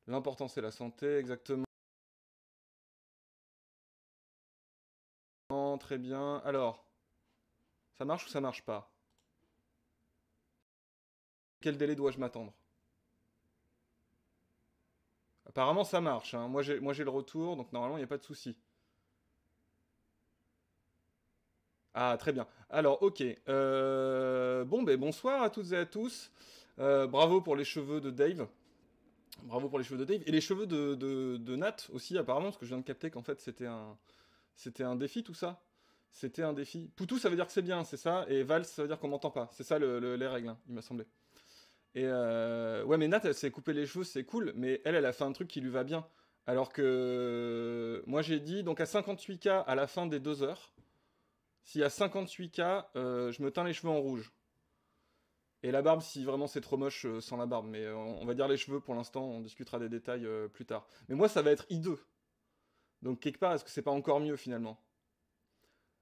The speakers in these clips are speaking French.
L'important c'est la santé, exactement. Très bien. Alors, ça marche ou ça marche pas? Quel délai dois-je m'attendre? Apparemment ça marche, hein. Moi j'ai le retour, donc normalement il n'y a pas de souci. Ah, très bien. Alors, ok. Bon, ben bonsoir à toutes et à tous. Bravo pour les cheveux de Dave. Bravo pour les cheveux de Dave. Et les cheveux de Nat aussi, apparemment, parce que je viens de capter qu'en fait c'était un défi tout ça. C'était un défi. Poutou, ça veut dire que c'est bien, c'est ça. Et Val, ça veut dire qu'on m'entend pas. C'est ça les règles, hein, il m'a semblé. Et ouais, mais Nat, elle s'est coupé les cheveux, c'est cool. Mais elle a fait un truc qui lui va bien. Alors que moi j'ai dit, donc à 58K à la fin des 2 heures. S'il y a 58K, je me teins les cheveux en rouge. Et la barbe, si vraiment c'est trop moche, sans la barbe. Mais on va dire les cheveux pour l'instant, on discutera des détails plus tard. Mais moi, ça va être I2. Donc quelque part, est-ce que c'est pas encore mieux finalement?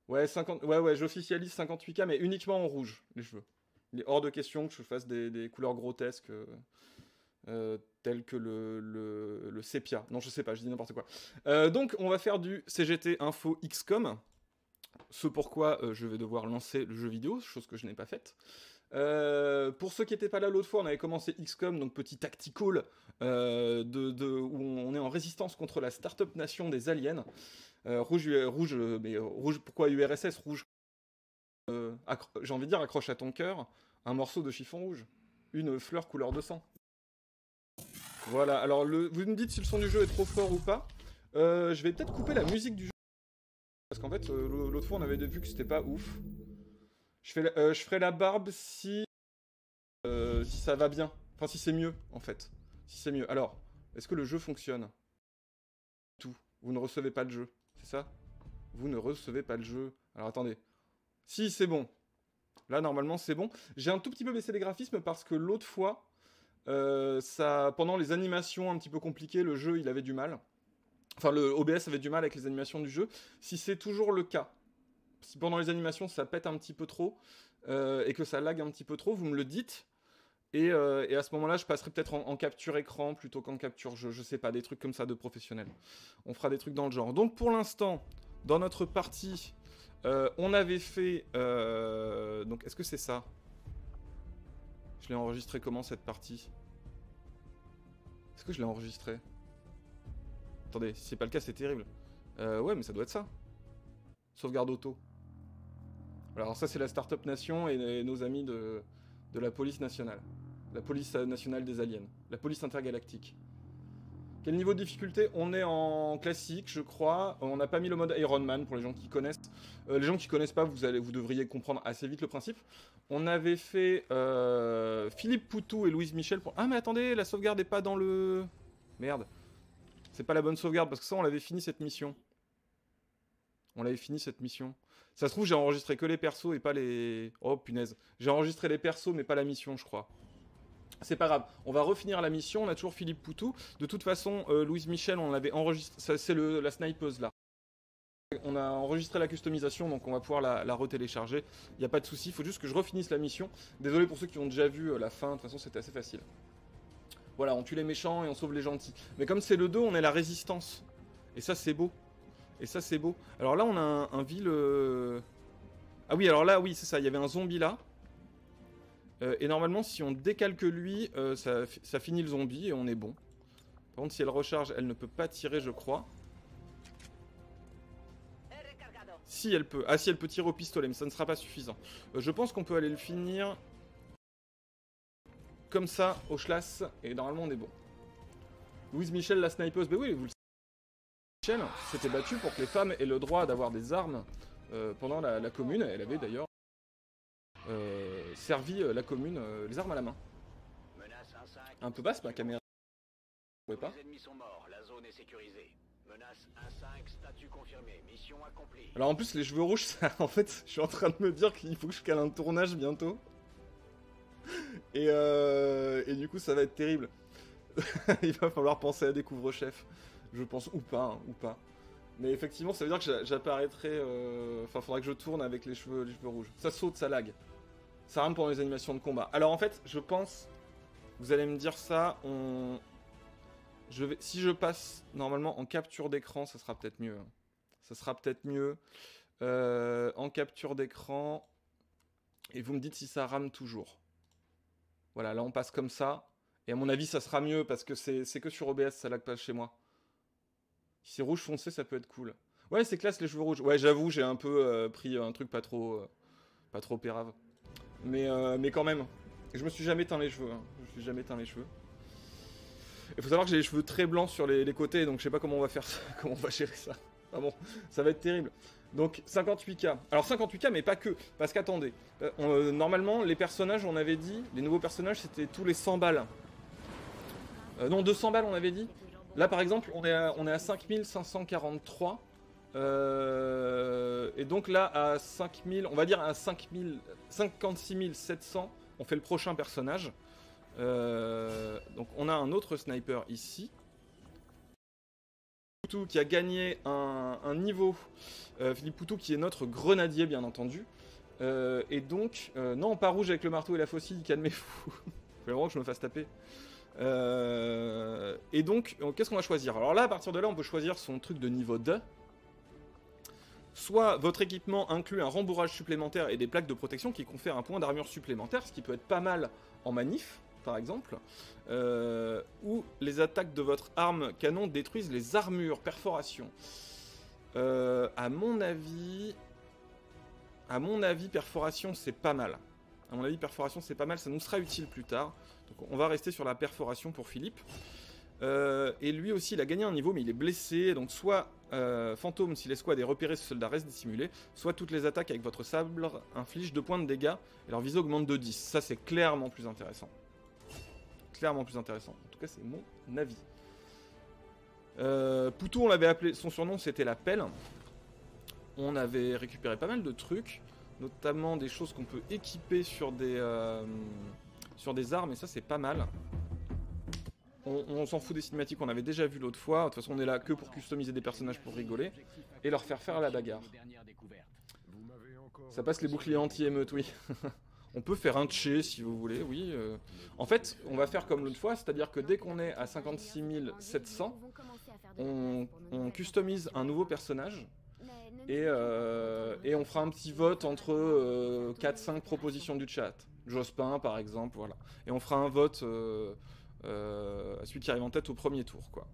Ouais, 50... ouais, j'officialise 58K, mais uniquement en rouge, les cheveux. Il est hors de question que je fasse des couleurs grotesques, telles que le sépia. Non, je sais pas, je dis n'importe quoi. Donc, on va faire du CGT Info XCOM. Ce pourquoi je vais devoir lancer le jeu vidéo, chose que je n'ai pas faite. Pour ceux qui n'étaient pas là l'autre fois, on avait commencé XCOM, donc petit tactical, où on est en résistance contre la Startup Nation des aliens. Rouge, pourquoi URSS? Rouge, j'ai envie de dire, accroche à ton cœur un morceau de chiffon rouge. Une fleur couleur de sang. Voilà, alors vous me dites si le son du jeu est trop fort ou pas. Je vais peut-être couper la musique du jeu. Parce qu'en fait, l'autre fois, on avait vu que c'était pas ouf. Je ferai la barbe si ça va bien. Enfin, si c'est mieux, en fait. Si c'est mieux. Alors, est-ce que le jeu fonctionne? Tout. Vous ne recevez pas le jeu. C'est ça? Vous ne recevez pas le jeu. Alors, attendez. Si, c'est bon. Là, normalement, c'est bon. J'ai un tout petit peu baissé les graphismes parce que l'autre fois, pendant les animations un petit peu compliquées, le jeu, il avait du mal. Enfin, le OBS avait du mal avec les animations du jeu. Si c'est toujours le cas, si pendant les animations ça pète un petit peu trop et que ça lag un petit peu trop, vous me le dites. Et à ce moment-là, je passerai peut-être en capture écran plutôt qu'en capture jeu. Je sais pas, des trucs comme ça de professionnels. On fera des trucs dans le genre. Donc pour l'instant, dans notre partie, on avait fait... donc est-ce que c'est ça? Je l'ai enregistré comment cette partie? Est-ce que je l'ai enregistré? Attendez, si c'est pas le cas, c'est terrible. Ouais, mais ça doit être ça. Sauvegarde auto. Alors ça, c'est la Startup Nation et nos amis de la police nationale. La police nationale des aliens. La police intergalactique. Quel niveau de difficulté? On est en classique, je crois. On n'a pas mis le mode Iron Man pour les gens qui connaissent. Les gens qui connaissent pas, vous devriez comprendre assez vite le principe. On avait fait Philippe Poutou et Louise Michel pour... Ah mais attendez, la sauvegarde est pas dans le... Merde. C'est pas la bonne sauvegarde, parce que ça, on l'avait fini cette mission. On l'avait fini cette mission. Ça se trouve, j'ai enregistré que les persos et pas les... Oh punaise. J'ai enregistré les persos mais pas la mission, je crois. C'est pas grave. On va refinir la mission. On a toujours Philippe Poutou. De toute façon, Louise Michel, on l'avait enregistré. C'est la snipeuse là. On a enregistré la customisation, donc on va pouvoir la retélécharger. Il n'y a pas de souci. Il faut juste que je refinisse la mission. Désolé pour ceux qui ont déjà vu la fin. De toute façon, c'était assez facile. Voilà, on tue les méchants et on sauve les gentils. Mais comme c'est le 2, on est la résistance. Et ça, c'est beau. Et ça, c'est beau. Alors là, on a un vil... Ah oui, alors là, oui, c'est ça. Il y avait un zombie là. Et normalement, si on décalque lui, ça finit le zombie et on est bon. Par contre, si elle recharge, elle ne peut pas tirer, je crois. Si elle peut. Ah, si elle peut tirer au pistolet, mais ça ne sera pas suffisant. Je pense qu'on peut aller le finir... Comme ça, au schlass. Et normalement, on est bon. Louise Michel, la snipeuse. Mais oui, vous le savez. Michel s'était battue pour que les femmes aient le droit d'avoir des armes pendant la commune. Elle avait d'ailleurs servi la commune les armes à la main. Un peu basse ma caméra. Vous pouvez pas. Les ennemis sont morts, la zone est sécurisée. Menace 1-5, statut confirmé, mission accomplie. Alors en plus les cheveux rouges, ça, en fait, je suis en train de me dire qu'il faut que je cale un tournage bientôt. Et du coup ça va être terrible. Il va falloir penser à des couvre-chefs. Je pense, ou pas, hein, ou pas. Mais effectivement, ça veut dire que j'apparaîtrai... Enfin, faudra que je tourne avec les cheveux rouges. Ça saute, ça lag. Ça rame pendant les animations de combat. Alors en fait, je pense... Vous allez me dire ça, Si je passe normalement en capture d'écran, ça sera peut-être mieux. Ça sera peut-être mieux. En capture d'écran. Et vous me dites si ça rame toujours. Voilà, là on passe comme ça. Et à mon avis, ça sera mieux parce que c'est que sur OBS, ça lag pas chez moi. Si c'est rouge foncé, ça peut être cool. Ouais, c'est classe les cheveux rouges. Ouais, j'avoue, j'ai un peu pris un truc pas trop pérave. Mais quand même. Je me suis jamais teint les cheveux. Hein. Je me suis jamais teint les cheveux. Il faut savoir que j'ai les cheveux très blancs sur les côtés, donc je sais pas comment on va faire ça, comment on va gérer ça. Ah bon, ça va être terrible. Donc 58K. Alors 58K, mais pas que. Parce qu'attendez. Normalement, les personnages, on avait dit, les nouveaux personnages, c'était tous les 100 balles. Non, 200 balles, on avait dit. Là, par exemple, on est à 5543. Et donc là, à 5000, on va dire à 56 700, on fait le prochain personnage. Donc on a un autre sniper ici. Poutou qui a gagné un niveau. Philippe Poutou qui est notre grenadier, bien entendu. Et donc, non, pas rouge avec le marteau et la faucille, calmez-vous. Il faut vraiment que je me fasse taper. Et donc, qu'est-ce qu'on va choisir? Alors là, à partir de là, on peut choisir son truc de niveau 2. Soit votre équipement inclut un rembourrage supplémentaire et des plaques de protection qui confèrent un point d'armure supplémentaire, ce qui peut être pas mal en manif, par exemple. Ou les attaques de votre arme canon détruisent les armures, perforation. À mon avis, perforation, c'est pas mal. À mon avis, perforation, c'est pas mal. Ça nous sera utile plus tard. Donc, on va rester sur la perforation pour Philippe. Et lui aussi, il a gagné un niveau, mais il est blessé. Donc, soit fantôme, si l'escouade est repérée, ce soldat reste dissimulé. Soit toutes les attaques avec votre sabre infligent 2 points de dégâts. Et leur visée augmente de 10. Ça, c'est clairement plus intéressant. Clairement plus intéressant. En tout cas, c'est mon avis. Poutou, on l'avait appelé. Son surnom, c'était la pelle. On avait récupéré pas mal de trucs, notamment des choses qu'on peut équiper sur des armes, et ça c'est pas mal. On s'en fout des cinématiques qu'on avait déjà vu l'autre fois. De toute façon, on est là que pour customiser des personnages pour rigoler et leur faire la bagarre. Ça passe les boucliers anti-émeute, oui. On peut faire un tché si vous voulez, oui. En fait, on va faire comme l'autre fois, c'est-à-dire que dès qu'on est à 56 700, on customise un nouveau personnage. Et on fera un petit vote entre 4-5 propositions du chat. Jospin par exemple, voilà. Et on fera un vote à celui qui arrive en tête au premier tour, quoi.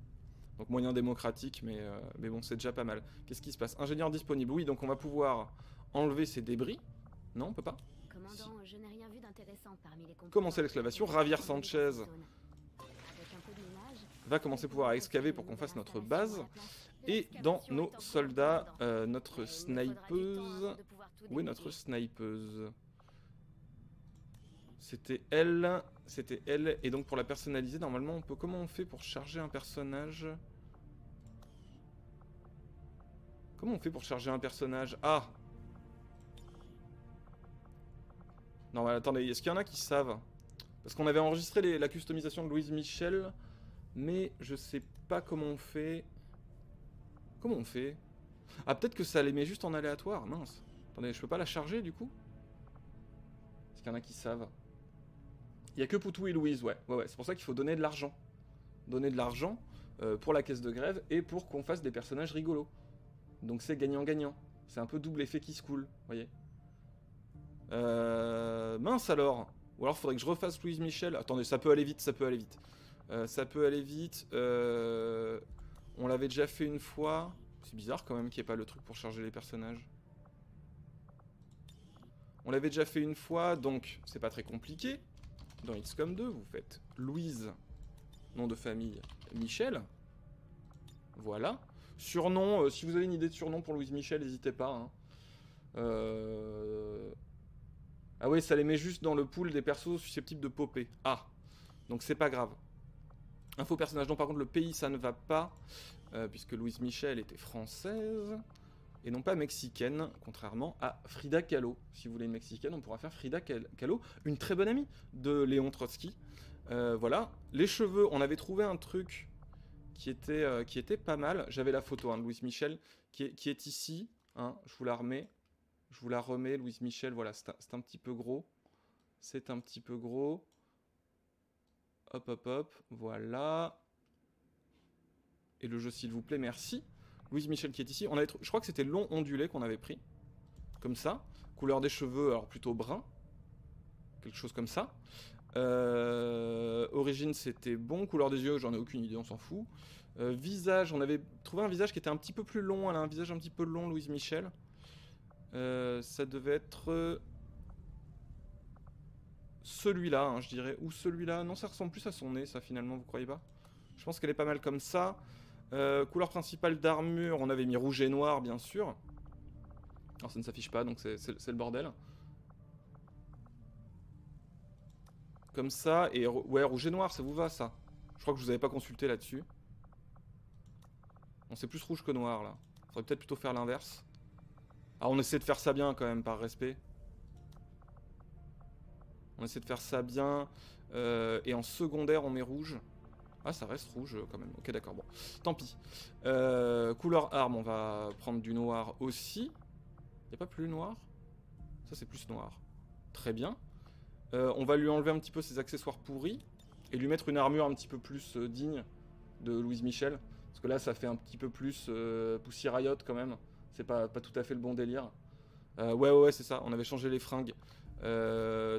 Donc moyen démocratique, mais bon, c'est déjà pas mal. Qu'est-ce qui se passe? Ingénieur disponible, oui, donc on va pouvoir enlever ces débris. Non, on peut pas. Commandant, je n'ai rien vu d'intéressant parmi les commencer l'exclavation. Javier Sanchez va commencer à pouvoir excaver pour qu'on fasse notre base. Et dans nos soldats, notre snipeuse... Où est notre snipeuse? C'était elle. C'était elle. Et donc pour la personnaliser, normalement, on peut... Comment on fait pour charger un personnage? Comment on fait pour charger un personnage? Ah! Non, mais attendez, est-ce qu'il y en a qui savent? Parce qu'on avait enregistré la customisation de Louise Michel, mais je sais pas comment on fait... Comment on fait? Ah, peut-être que ça les met juste en aléatoire, mince. Attendez, je peux pas la charger du coup? Est-ce qu'il y en a qui savent? Il y a que Poutou et Louise, ouais. Ouais, c'est pour ça qu'il faut donner de l'argent. Donner de l'argent pour la caisse de grève et pour qu'on fasse des personnages rigolos. Donc c'est gagnant-gagnant. C'est un peu double effet qui se coule, vous voyez. Mince alors. Ou alors faudrait que je refasse Louise Michel. Attendez, ça peut aller vite, ça peut aller vite. Ça peut aller vite. On l'avait déjà fait une fois. C'est bizarre quand même qu'il n'y ait pas le truc pour charger les personnages. On l'avait déjà fait une fois, donc c'est pas très compliqué. Dans XCOM 2, vous faites Louise, nom de famille, Michel. Voilà. Surnom, si vous avez une idée de surnom pour Louise Michel, n'hésitez pas. Hein. Ah oui, ça les met juste dans le pool des persos susceptibles de popper. Ah, donc c'est pas grave. Info personnage, non par contre le pays ça ne va pas, puisque Louise Michel était française, et non pas mexicaine, contrairement à Frida Kahlo. Si vous voulez une mexicaine, on pourra faire Frida Kahlo, une très bonne amie de Léon Trotsky. Voilà, les cheveux, on avait trouvé un truc qui était pas mal. J'avais la photo hein, de Louise Michel, qui est ici, hein, je vous la remets. Je vous la remets, Louise Michel, voilà, c'est un petit peu gros. C'est un petit peu gros. Hop, hop, hop, voilà. et le jeu s'il vous plaît, merci. Louise Michel qui est ici. Je crois que c'était long ondulé qu'on avait pris. Comme ça. Couleur des cheveux, alors plutôt brun. Quelque chose comme ça. Origine c'était bon. Couleur des yeux, j'en ai aucune idée, on s'en fout. Visage, on avait trouvé un visage qui était un petit peu plus long. Elle a un visage un petit peu long, Louise Michel. Ça devait être... celui-là, hein, je dirais. Ou celui-là. Non, ça ressemble plus à son nez, ça, finalement, vous croyez pas? Je pense qu'elle est pas mal comme ça. Couleur principale d'armure, on avait mis rouge et noir, bien sûr. Alors, ça ne s'affiche pas, donc c'est le bordel. Comme ça, et ouais, rouge et noir, ça vous va, ça? Je crois que je vous avais pas consulté là-dessus. On c'est plus rouge que noir, là. Faudrait peut-être plutôt faire l'inverse. Ah, on essaie de faire ça bien, quand même, par respect. On essaie de faire ça bien. Et en secondaire, on met rouge. Ah, ça reste rouge quand même. Ok, d'accord, bon. Tant pis. Couleur arme, on va prendre du noir aussi. Y'a pas plus noir? Ça, c'est plus noir. Très bien. On va lui enlever un petit peu ses accessoires pourris. Et lui mettre une armure un petit peu plus digne de Louise Michel. Parce que là, ça fait un petit peu plus Pussy Riot quand même. C'est pas tout à fait le bon délire. Ouais, c'est ça. On avait changé les fringues.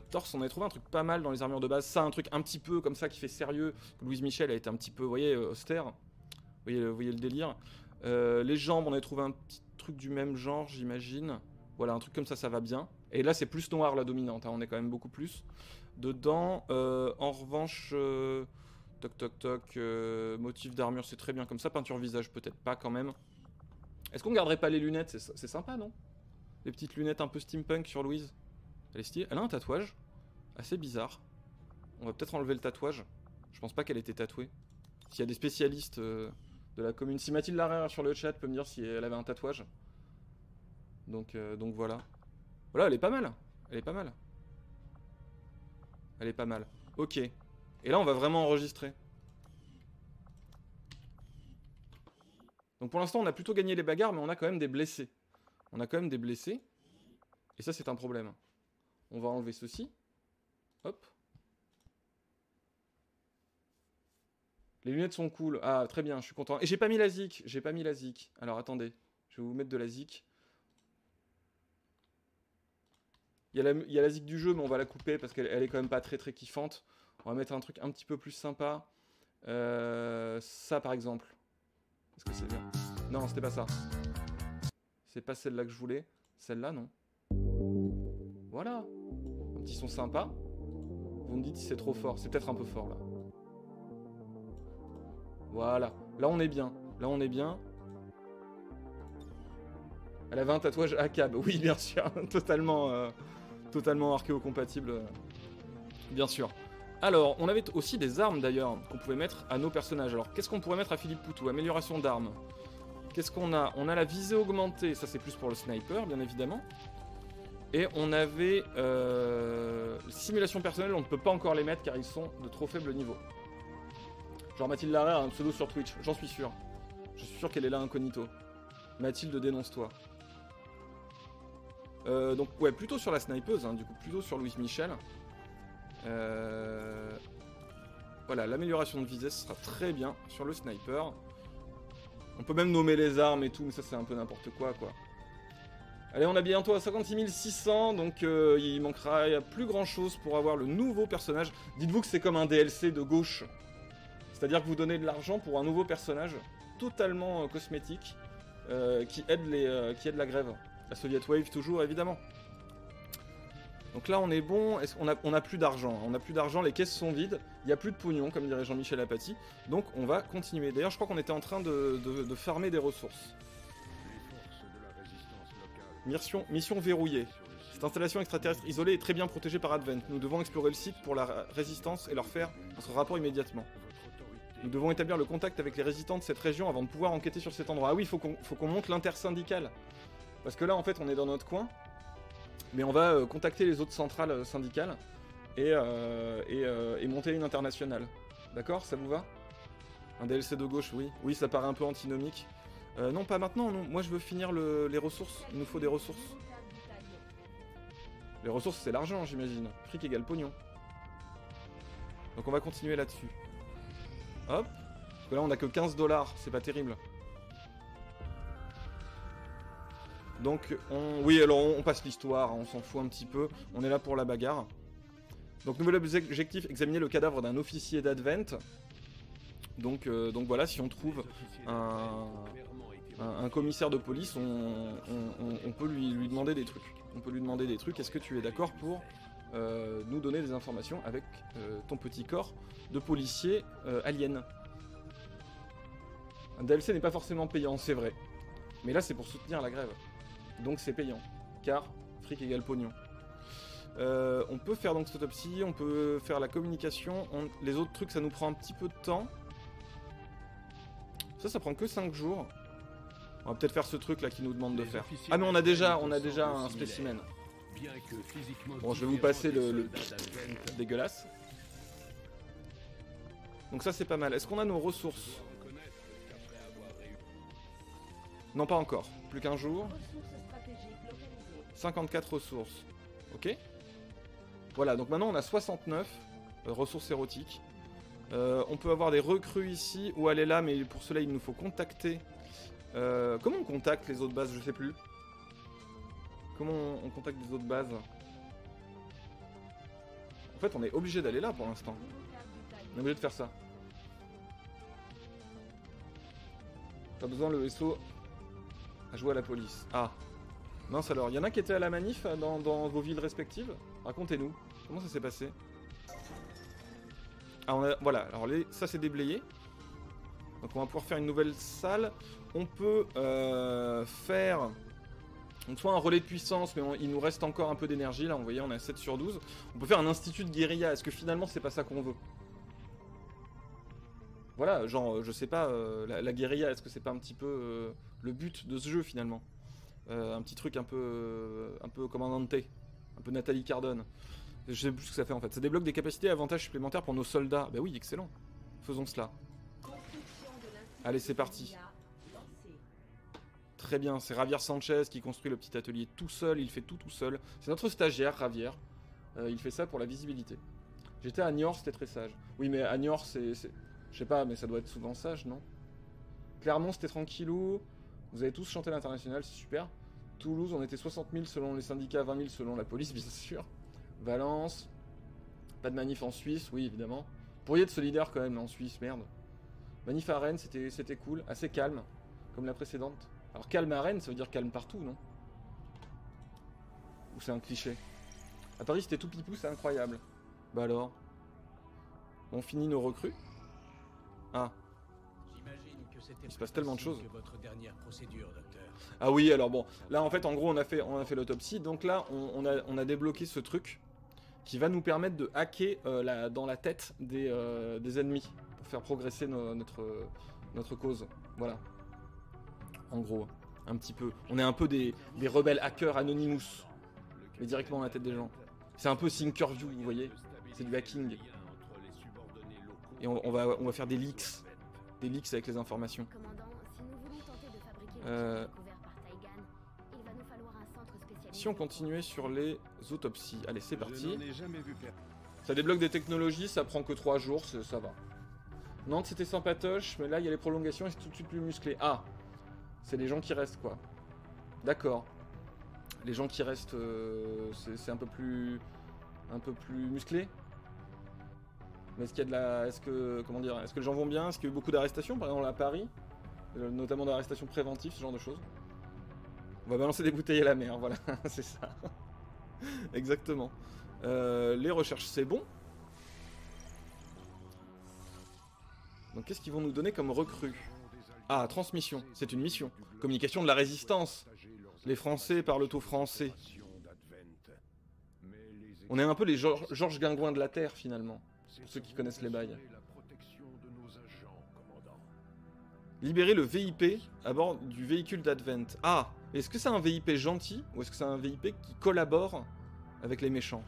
Torse, on avait trouvé un truc pas mal dans les armures de base. Ça, un truc un petit peu comme ça qui fait sérieux. Louise Michel a été un petit peu, vous voyez, austère. Vous voyez le délire. Les jambes, on avait trouvé un petit truc du même genre, j'imagine. Voilà, un truc comme ça va bien. Et là, c'est plus noir la dominante. Hein, on est quand même beaucoup plus dedans. En revanche, toc, motif d'armure, c'est très bien comme ça. Peinture visage, peut-être pas quand même. Est-ce qu'on garderait pas les lunettes? C'est sympa, non? Les petites lunettes un peu steampunk sur Louise. Elle est stylée. Elle a un tatouage assez bizarre. On va peut-être enlever le tatouage. Je pense pas qu'elle était tatouée. S'il y a des spécialistes de la commune. Si Mathilde Larère sur le chat peut me dire si elle avait un tatouage. Donc voilà. Voilà, elle est pas mal. Elle est pas mal. Elle est pas mal. Ok. Et là, on va vraiment enregistrer. Donc pour l'instant, on a plutôt gagné les bagarres, mais on a quand même des blessés. On a quand même des blessés. Et ça, c'est un problème. On va enlever ceci. Hop. Les lunettes sont cool. Ah, très bien, je suis content. Et j'ai pas mis la zik. J'ai pas mis la zik. Alors, attendez. Je vais vous mettre de la zik. Il y a la zik du jeu, mais on va la couper parce qu'elle est quand même pas très kiffante. On va mettre un truc un petit peu plus sympa. Ça, par exemple. Est-ce que c'est bien? Non, c'était pas ça. C'est pas celle-là que je voulais. Celle-là, non. Voilà. Un petit son sympa. Vous me dites si c'est trop fort. C'est peut-être un peu fort, là. Voilà. Là, on est bien. Là, on est bien. Elle avait un tatouage ACAB. Oui, bien sûr. Totalement archéo-compatible. Bien sûr. Alors, on avait aussi des armes, d'ailleurs, qu'on pouvait mettre à nos personnages. Alors, qu'est-ce qu'on pourrait mettre à Philippe Poutou? Amélioration d'armes. Qu'est-ce qu'on a? On a la visée augmentée. Ça, c'est plus pour le sniper, bien évidemment. Et on avait simulation personnelle, on ne peut pas encore les mettre car ils sont de trop faible niveau. Genre Mathilde Larère a un pseudo sur Twitch, j'en suis sûr. Je suis sûr qu'elle est là incognito. Mathilde, dénonce-toi. Donc ouais, plutôt sur la snipeuse, hein, du coup, plutôt sur Louise Michel. Voilà, l'amélioration de visée, ce sera très bien sur le sniper. On peut même nommer les armes et tout, mais ça c'est un peu n'importe quoi. Allez, on a bientôt à 56 600, donc il manquera plus grand chose pour avoir le nouveau personnage. Dites-vous que c'est comme un DLC de gauche. C'est-à-dire que vous donnez de l'argent pour un nouveau personnage totalement cosmétique qui aide la grève. La Soviet Wave toujours, évidemment. Donc là, on est bon. On a plus d'argent. On a plus d'argent, les caisses sont vides. Il n'y a plus de pognon, comme dirait Jean-Michel Apathy. Donc on va continuer. D'ailleurs, je crois qu'on était en train de farmer des ressources. Mission verrouillée. Cette installation extraterrestre isolée est très bien protégée par Advent. Nous devons explorer le site pour la résistance et leur faire notre rapport immédiatement. Nous devons établir le contact avec les résistants de cette région avant de pouvoir enquêter sur cet endroit. Ah oui, faut qu'on monte l'intersyndicale. Parce que là, en fait, on est dans notre coin. Mais on va contacter les autres centrales syndicales et monter une internationale. D'accord? Ça vous va? Un DLC de gauche, oui. Oui, ça paraît un peu antinomique. Non, pas maintenant, non. Moi, je veux finir les ressources. Il nous faut des ressources. Les ressources, c'est l'argent, j'imagine. Fric égale pognon. Donc, on va continuer là-dessus. Hop. que là, on a que 15 $, c'est pas terrible. Donc, oui, alors on passe l'histoire, on s'en fout un petit peu. On est là pour la bagarre. Donc, nouvel objectif, examiner le cadavre d'un officier d'Advent. Donc voilà, si on trouve un commissaire de police, on peut lui demander des trucs. On peut lui demander des trucs. Est-ce que tu es d'accord pour nous donner des informations avec ton petit corps de policier alien? Un DLC n'est pas forcément payant, c'est vrai. Mais là, c'est pour soutenir la grève. Donc c'est payant. Car fric égale pognon. On peut faire donc cette autopsie, on peut faire la communication. Les autres trucs, ça nous prend un petit peu de temps. Ça prend que 5 jours. On va peut-être faire ce truc là qui nous demande de faire. Ah mais on a déjà un spécimen. Bon, je vais vous passer le dégueulasse. Donc ça c'est pas mal. Est-ce qu'on a nos ressources? Non, pas encore. Plus qu'un jour. 54 ressources. Ok. Voilà, donc maintenant on a 69 ressources érotiques. On peut avoir des recrues ici, ou aller là, mais pour cela il nous faut contacter... comment on contacte les autres bases? Je sais plus. Comment on contacte les autres bases? En fait on est obligé d'aller là pour l'instant. On est obligé de faire ça. Pas besoin le SO à jouer à la police. Ah. Mince alors, il y en a qui étaient à la manif dans vos villes respectives? Racontez-nous, comment ça s'est passé? Ah, voilà, alors ça c'est déblayé. Donc on va pouvoir faire une nouvelle salle. On peut faire soit un relais de puissance, mais il nous reste encore un peu d'énergie. Là, vous voyez, on est à 7 sur 12. On peut faire un institut de guérilla. Est-ce que finalement c'est pas ça qu'on veut? Voilà, genre, je sais pas, la guérilla, est-ce que c'est pas un petit peu le but de ce jeu finalement? Un petit truc un peu Commandante, un peu Nathalie Cardone. Je sais plus ce que ça fait en fait. Ça débloque des capacités et avantages supplémentaires pour nos soldats. Bah oui, excellent. Faisons cela. Allez, c'est parti. Très bien, c'est Javier Sanchez qui construit le petit atelier tout seul. Il fait tout seul. C'est notre stagiaire, Javier. Il fait ça pour la visibilité. J'étais à Niort, c'était très sage. Oui, mais à Niort, c'est... Je sais pas, mais ça doit être souvent sage, non? Clermont, c'était tranquillou. Vous avez tous chanté l'international, c'est super. Toulouse, on était 60 000 selon les syndicats, 20 000 selon la police, bien sûr. Valence, pas de manif en Suisse, oui, évidemment. Pourriez être solidaire quand même en Suisse, merde. Manif à Rennes, c'était cool, assez calme, comme la précédente. Alors calme à Rennes, ça veut dire calme partout, non? Ou c'est un cliché? À Paris, c'était tout pipou, c'est incroyable. Bah alors? On finit nos recrues? Ah. Il se passe tellement de choses. Ah oui, alors bon, là en fait, en gros, on a fait l'autopsie, donc là, on a débloqué ce truc qui va nous permettre de hacker dans la tête des ennemis pour faire progresser notre cause. Voilà. En gros, un petit peu. On est un peu des rebelles hackers Anonymous, mais directement dans la tête des gens. C'est un peu Thinkerview, vous voyez. C'est du hacking. Et on va faire des leaks. Des leaks avec les informations. Si on continuait sur les autopsies. Allez, c'est parti. Ça débloque des technologies, ça prend que 3 jours, ça va. Nantes, c'était sympatoche, mais là, il y a les prolongations et c'est tout de suite plus musclé. Ah, c'est les gens qui restent, quoi. D'accord. Les gens qui restent, c'est un peu plus musclé. Mais est-ce qu'il y a de la... Est-ce que les gens vont bien? Est-ce qu'il y a eu beaucoup d'arrestations, par exemple à Paris? Notamment d'arrestations préventives, ce genre de choses. On va balancer des bouteilles à la mer, voilà, c'est ça. Exactement. Les recherches, c'est bon. Donc qu'est-ce qu'ils vont nous donner comme recrue? Ah, transmission, c'est une mission. Communication de la résistance. Les Français parlent au français. On est un peu les Georges Guingouin de la Terre, finalement. Pour ceux qui connaissent les bails. Libérer le VIP à bord du véhicule d'Advent. Ah, est-ce que c'est un VIP gentil ou est-ce que c'est un VIP qui collabore avec les méchants?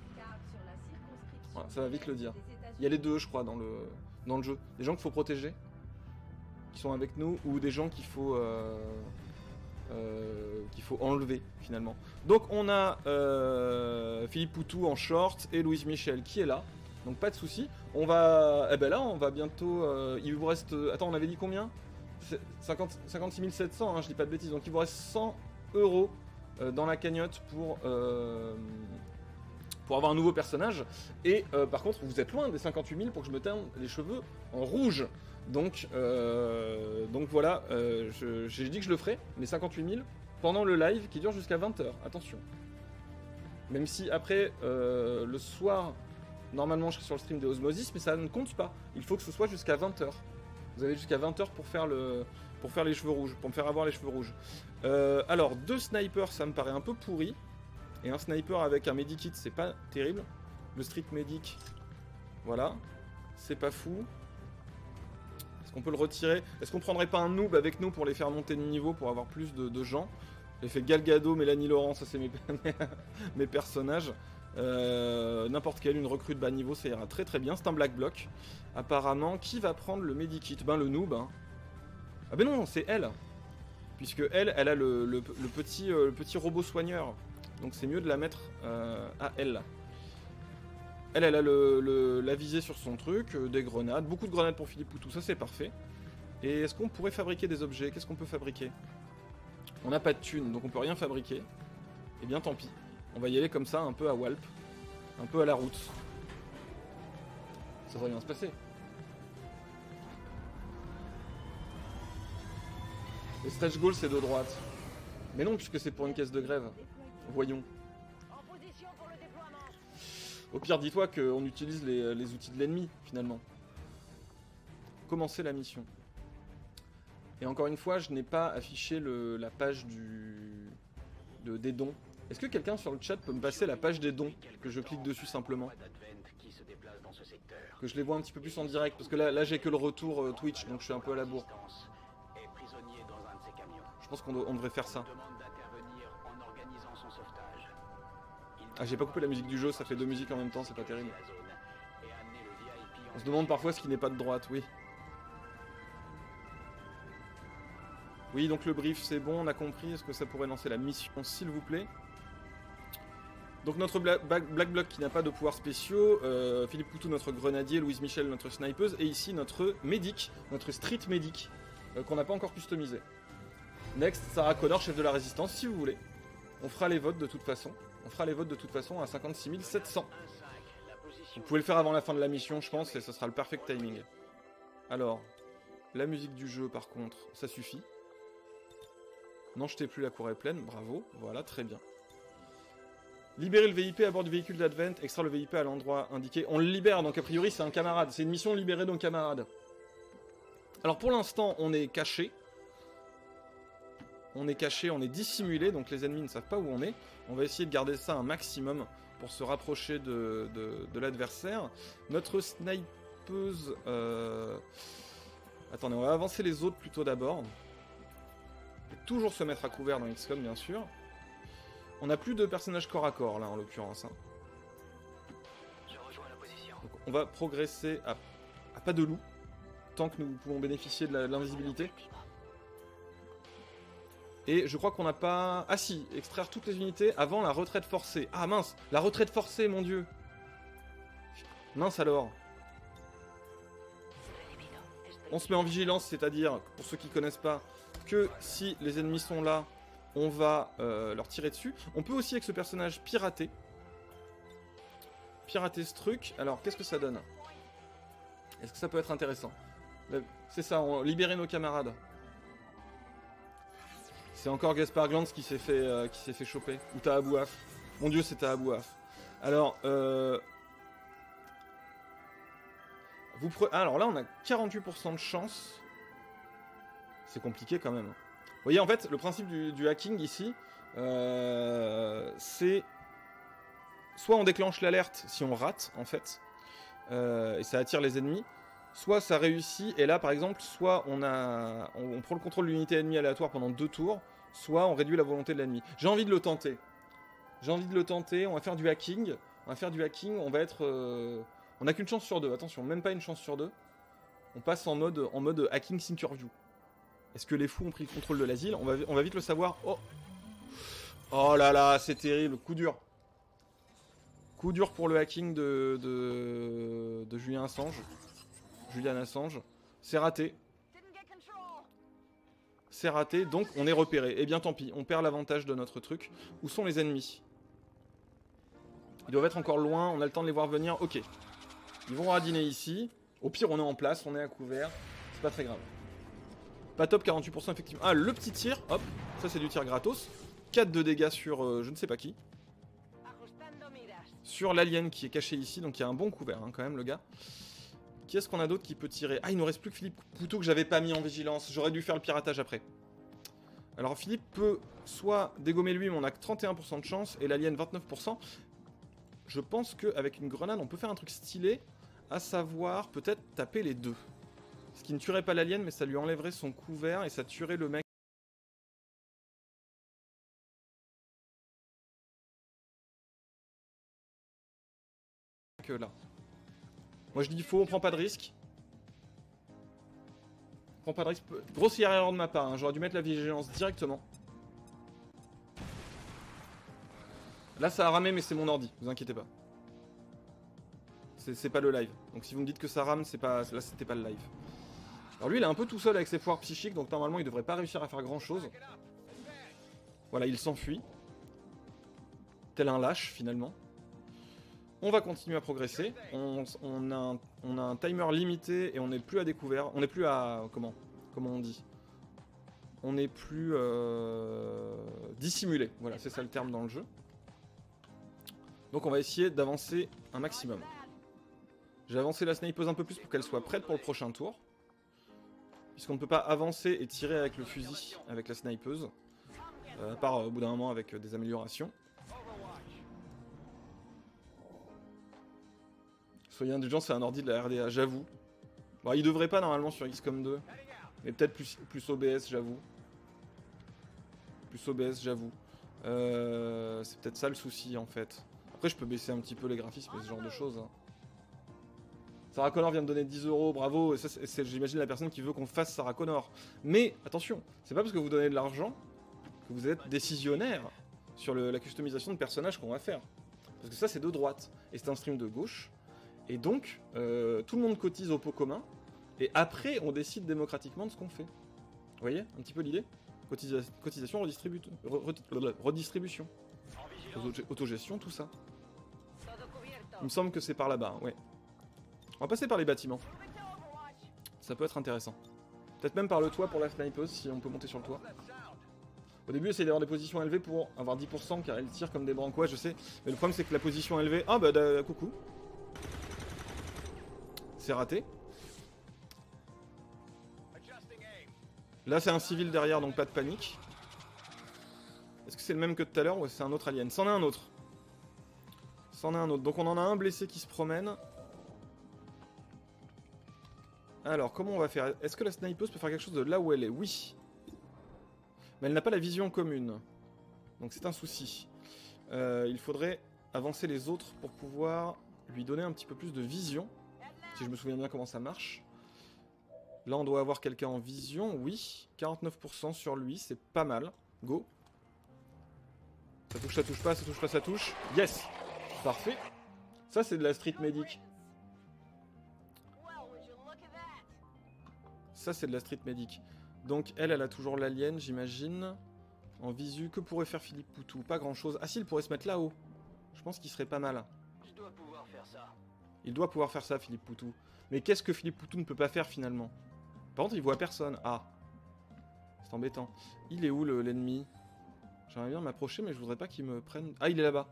Voilà, ça va vite le dire. Il y a les deux, je crois, dans le jeu. Des gens qu'il faut protéger, qui sont avec nous, ou des gens qu'il faut enlever, finalement. Donc on a Philippe Poutou en short et Louise Michel qui est là. Donc pas de soucis. On va... Eh ben là, on va bientôt... il vous reste... Attends, on avait dit combien 56 700, hein, je dis pas de bêtises. Donc il vous reste 100 € dans la cagnotte pour avoir un nouveau personnage. Et par contre, vous êtes loin des 58 000 pour que je me teinte les cheveux en rouge. Donc voilà, j'ai dit que je le ferai, mais 58 000 pendant le live qui dure jusqu'à 20 h. Attention. Même si après, le soir, normalement je serai sur le stream des Osmosis, mais ça ne compte pas. Il faut que ce soit jusqu'à 20 h. Vous avez jusqu'à 20 h pour faire les cheveux rouges, pour me faire avoir les cheveux rouges. Alors, 2 snipers, ça me paraît un peu pourri. Et un sniper avec un medikit, c'est pas terrible. Le street medic, voilà. C'est pas fou. Est-ce qu'on peut le retirer? Est-ce qu'on prendrait pas un noob avec nous pour les faire monter de niveau, pour avoir plus de gens? J'ai fait Gal Gadot, Mélanie Laurent, ça c'est mes personnages. N'importe quelle, une recrue de bas niveau, ça ira très très bien. C'est un black block. Apparemment, qui va prendre le medikit? Ben le noob. Hein. Ah ben non, c'est elle. Puisque elle a le petit robot soigneur. Donc c'est mieux de la mettre à elle. Elle a la visée sur son truc, des grenades, beaucoup de grenades pour Philippe Poutou, ça c'est parfait. Et est-ce qu'on pourrait fabriquer des objets? Qu'est-ce qu'on peut fabriquer? On n'a pas de thunes, donc on peut rien fabriquer. Eh bien tant pis. On va y aller comme ça, un peu à Walp. Un peu à la route. Ça devrait bien se passer. Le stretch goal c'est de droite. Mais non, puisque c'est pour une caisse de grève. Voyons. Au pire, dis-toi qu'on utilise les outils de l'ennemi, finalement. Commencer la mission. Et encore une fois, je n'ai pas affiché la page des dons. Est-ce que quelqu'un sur le chat peut me passer la page des dons? Que je clique dessus simplement. Que je les vois un petit peu plus en direct. Parce que là j'ai que le retour Twitch, donc je suis un peu à la bourre. Je pense qu'on devrait faire ça. Ah, j'ai pas coupé la musique du jeu, ça fait 2 musiques en même temps, c'est pas terrible. On se demande parfois ce qui n'est pas de droite, oui. Oui, donc le brief c'est bon, on a compris. Est-ce que ça pourrait lancer la mission, s'il vous plaît? Donc notre Black Block qui n'a pas de pouvoirs spéciaux, Philippe Poutou notre grenadier, Louise Michel notre snipeuse, et ici notre médic, notre street médic, qu'on n'a pas encore customisé. Next, Sarah Connor, chef de la résistance, si vous voulez. On fera les votes de toute façon. On fera les votes de toute façon à 56 700. Vous pouvez le faire avant la fin de la mission, je pense, et ce sera le perfect timing. Alors, la musique du jeu, par contre, ça suffit. N'en jetez plus, la cour est pleine, bravo, voilà, très bien. Libérer le VIP à bord du véhicule d'Advent, extraire le VIP à l'endroit indiqué. On le libère, donc a priori c'est un camarade. C'est une mission libérée d'un camarade. Alors pour l'instant, on est caché. On est caché, on est dissimulé, donc les ennemis ne savent pas où on est. On va essayer de garder ça un maximum pour se rapprocher de l'adversaire. Notre snipeuse... Attendez, on va avancer les autres plutôt d'abord. Et toujours se mettre à couvert dans XCOM, bien sûr. On n'a plus de personnages corps à corps, là, en l'occurrence. Hein. Donc, on va progresser à pas de loup, tant que nous pouvons bénéficier de l'invisibilité. Et je crois qu'on n'a pas... Ah si, extraire toutes les unités avant la retraite forcée. Ah mince, la retraite forcée, mon dieu. Mince alors. On se met en vigilance, c'est-à-dire, pour ceux qui ne connaissent pas, que si les ennemis sont là, on va leur tirer dessus. On peut aussi, avec ce personnage, pirater. Pirater ce truc. Alors, qu'est-ce que ça donne? Est-ce que ça peut être intéressant? C'est ça, libérer nos camarades. C'est encore Gaspard Glantz qui s'est fait choper. Ou Taha Bouaf. Mon dieu, c'est Taha Bouaf. Alors, alors là, on a 48% de chance. C'est compliqué quand même. Vous voyez, en fait, le principe du hacking ici, c'est... Soit on déclenche l'alerte si on rate, en fait, et ça attire les ennemis. Soit ça réussit, et là, par exemple, soit on prend le contrôle de l'unité ennemie aléatoire pendant 2 tours, soit on réduit la volonté de l'ennemi. J'ai envie de le tenter. On va faire du hacking. On va être... On n'a qu'une chance sur 2, attention, même pas une chance sur 2. On passe en mode hacking Thinkerview. Est-ce que les fous ont pris le contrôle de l'asile? On va vite le savoir. Oh là là, c'est terrible, coup dur. Coup dur pour le hacking de Julian Assange. Julian Assange. C'est raté. C'est raté, donc on est repéré. Eh bien tant pis, on perd l'avantage de notre truc. Où sont les ennemis? Ils doivent être encore loin, on a le temps de les voir venir. Ok. Ils vont radiner ici. Au pire, on est en place, on est à couvert. C'est pas très grave. Pas top, 48% effectivement. Ah, le petit tir, hop. Ça, c'est du tir gratos. 4 de dégâts sur je ne sais pas qui. Sur l'alien qui est caché ici, donc il y a un bon couvert hein, quand même, le gars. Qui est-ce qu'on a d'autre qui peut tirer? Ah, il nous reste plus que Philippe Poutou que j'avais pas mis en vigilance. J'aurais dû faire le piratage après. Alors Philippe peut soit dégommer lui, mais on a que 31% de chance, et l'alien 29%. Je pense qu'avec une grenade, on peut faire un truc stylé, à savoir peut-être taper les deux. Ce qui ne tuerait pas l'alien, mais ça lui enlèverait son couvert et ça tuerait le mec. Que là. Moi je dis faux, on prend pas de risque. On prend pas de risque. Grossière erreur de ma part, hein. J'aurais dû mettre la vigilance directement. Là ça a ramé mais c'est mon ordi, vous inquiétez pas. C'est pas le live. Donc si vous me dites que ça rame, c'est pas. Là c'était pas le live. Alors lui il est un peu tout seul avec ses pouvoirs psychiques, donc normalement il devrait pas réussir à faire grand chose. Voilà, il s'enfuit. Tel un lâche finalement. On va continuer à progresser. On a un timer limité et on n'est plus à découvert. On n'est plus à. Comment on dit? On n'est plus dissimulé. Voilà, c'est ça le terme dans le jeu. Donc on va essayer d'avancer un maximum. J'ai avancé la snipeuse un peu plus pour qu'elle soit prête pour le prochain tour. Puisqu'on ne peut pas avancer et tirer avec le fusil, avec la snipeuse. À part au bout d'un moment avec des améliorations. Soyez indulgents, c'est un ordi de la RDA, j'avoue. Bon, il devrait pas normalement sur XCOM 2. Mais peut-être plus OBS, j'avoue. Plus OBS, j'avoue. C'est peut-être ça le souci en fait. Après, je peux baisser un petit peu les graphismes et ce genre de choses. Hein. Sarah Connor vient de donner 10 €, bravo. Et ça, c'est, j'imagine, la personne qui veut qu'on fasse Sarah Connor. Mais attention, c'est pas parce que vous donnez de l'argent que vous êtes décisionnaire sur la customisation de personnages qu'on va faire. Parce que ça, c'est de droite. Et c'est un stream de gauche. Et donc, tout le monde cotise au pot commun. Et après, on décide démocratiquement de ce qu'on fait. Vous voyez un petit peu l'idée? Cotisation, redistribution. Autogestion, tout ça. Il me semble que c'est par là-bas, ouais. On va passer par les bâtiments. Ça peut être intéressant. Peut-être même par le toit pour la snipeuse, si on peut monter sur le toit. Au début, essayez d'avoir des positions élevées pour avoir 10%, car elle tire comme des branques. Ouais, je sais. Mais le problème, c'est que la position élevée... Ah, bah, coucou. C'est raté. Là, c'est un civil derrière, donc pas de panique. Est-ce que c'est le même que tout à l'heure ou c'est un autre alien? C'en est un autre. C'en est un autre. Donc on en a un blessé qui se promène. Alors, comment on va faire? Est-ce que la snipeuse peut faire quelque chose de là où elle est? Oui. Mais elle n'a pas la vision commune. Donc c'est un souci. Il faudrait avancer les autres pour pouvoir lui donner un petit peu plus de vision. Si je me souviens bien comment ça marche. Là, on doit avoir quelqu'un en vision. Oui, 49% sur lui, c'est pas mal. Go. Ça touche, ça touche pas, ça touche pas, ça touche. Yes. Parfait. Ça, c'est de la street medic. Ça, c'est de la street medic. Donc, elle a toujours l'alien, j'imagine. En visu, que pourrait faire Philippe Poutou? Pas grand-chose. Ah si, il pourrait se mettre là-haut. Je pense qu'il serait pas mal. Je dois pouvoir faire ça. Il doit pouvoir faire ça, Philippe Poutou. Mais qu'est-ce que Philippe Poutou ne peut pas faire, finalement? Par contre, il voit personne. Ah. C'est embêtant. Il est où, l'ennemi? J'aimerais bien m'approcher, mais je voudrais pas qu'il me prenne... Ah, il est là-bas.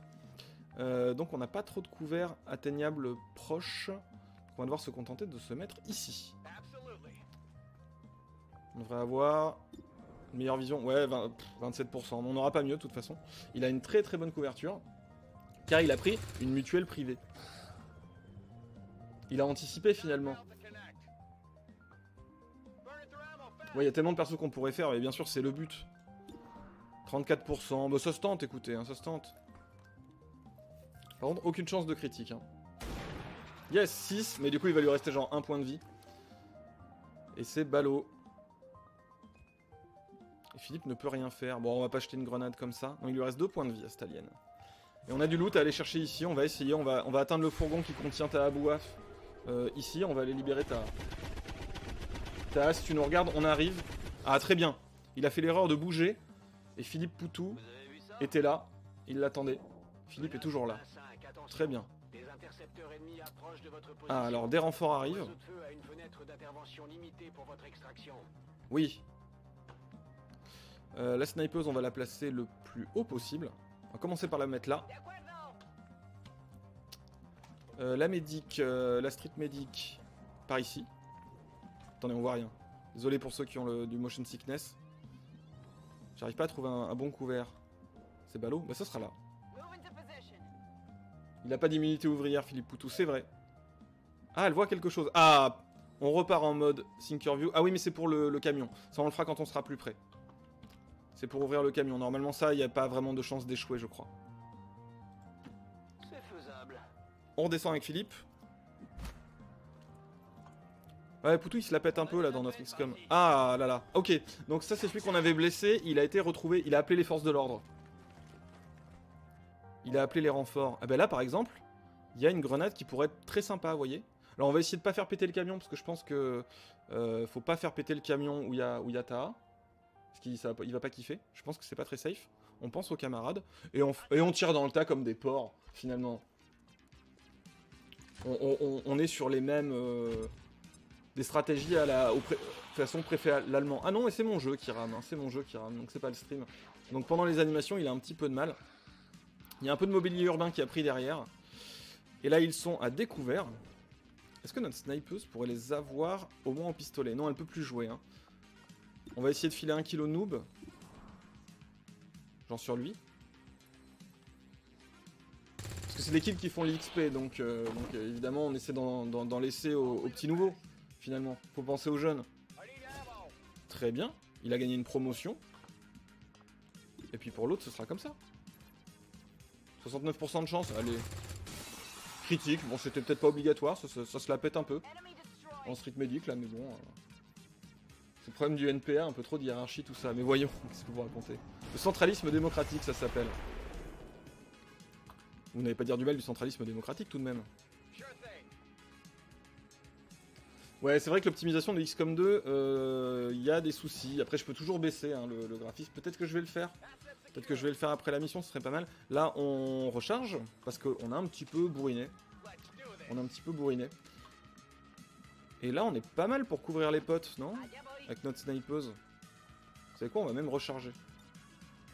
Donc, on n'a pas trop de couverts atteignables proches. On va devoir se contenter de se mettre ici. On devrait avoir une meilleure vision. Ouais, 27%. On n'aura pas mieux, de toute façon. Il a une très très bonne couverture. Car il a pris une mutuelle privée. Il a anticipé, finalement. Ouais, il y a tellement de persos qu'on pourrait faire, mais bien sûr, c'est le but. 34%. Bah, ça se tente, écoutez, hein, ça se tente. Par contre, aucune chance de critique. Hein. Yes, 6, mais du coup, il va lui rester genre 1 point de vie. Et c'est ballot. Et Philippe ne peut rien faire. Bon, on va pas jeter une grenade comme ça. Non, il lui reste 2 points de vie à cet alien. Et on a du loot à aller chercher ici. On va essayer. On va atteindre le fourgon qui contient Tahabouaf. Ici, on va aller libérer Taha. Taha, si tu nous regardes, on arrive. Ah, très bien. Il a fait l'erreur de bouger. Et Philippe Poutou était là. Il l'attendait. Philippe est toujours là. Très bien. Ah, alors des renforts arrivent. Oui. La snipeuse, on va la placer le plus haut possible. On va commencer par la mettre là. La médic, la street médic, par ici. Attendez, on voit rien. Désolé pour ceux qui ont du motion sickness. J'arrive pas à trouver un bon couvert. C'est ballot, bah ça sera là. Il a pas d'immunité ouvrière, Philippe Poutou, c'est vrai. Ah, elle voit quelque chose. Ah, on repart en mode Thinkerview. Ah oui, mais c'est pour le camion. Ça, on le fera quand on sera plus près. C'est pour ouvrir le camion. Normalement, ça, il n'y a pas vraiment de chance d'échouer, je crois. C'est faisable. On redescend avec Philippe. Ouais, Poutou, il se la pète un peu, là, dans notre XCOM. Ah là là. Ok, donc ça, c'est celui qu'on avait blessé. Il a été retrouvé. Il a appelé les forces de l'ordre. Il a appelé les renforts. Ah ben là, par exemple, il y a une grenade qui pourrait être très sympa, vous voyez. Alors, on va essayer de pas faire péter le camion, parce que je pense que faut pas faire péter le camion où il y a Taha. Parce qu'il va pas kiffer. Je pense que c'est pas très safe. On pense aux camarades. Et on tire dans le tas comme des porcs, finalement. On est sur les mêmes... des stratégies à la façon préfet l'allemand. Ah non, et c'est mon jeu qui rame. Hein, c'est mon jeu qui rame, donc c'est pas le stream. Donc pendant les animations, il a un petit peu de mal. Il y a un peu de mobilier urbain qui a pris derrière. Et là, ils sont à découvert. Est-ce que notre snipeuse pourrait les avoir au moins en pistolet? Non, elle peut plus jouer. Hein. On va essayer de filer 1 kilo de noob. Genre sur lui. Parce que c'est des kills qui font l'XP, donc évidemment, on essaie d'en laisser aux petits nouveaux, finalement. Faut penser aux jeunes. Très bien. Il a gagné une promotion. Et puis pour l'autre, ce sera comme ça. 69% de chance, allez. Critique, bon c'était peut-être pas obligatoire, ça se la pète un peu. En street medic là, mais bon. C'est le problème du NPA, un peu trop de hiérarchie, tout ça. Mais voyons, qu'est-ce que vous racontez? Le centralisme démocratique, ça s'appelle. Vous n'allez pas dire du mal du centralisme démocratique tout de même. Ouais, c'est vrai que l'optimisation de XCOM 2, il y a des soucis. Après, je peux toujours baisser hein, le graphisme. Peut-être que je vais le faire. Peut-être que je vais le faire après la mission, ce serait pas mal. Là, on recharge, parce qu'on a un petit peu bourriné. On a un petit peu bourriné. Et là, on est pas mal pour couvrir les potes, non? Avec notre snipeuse. Vous savez quoi, on va même recharger.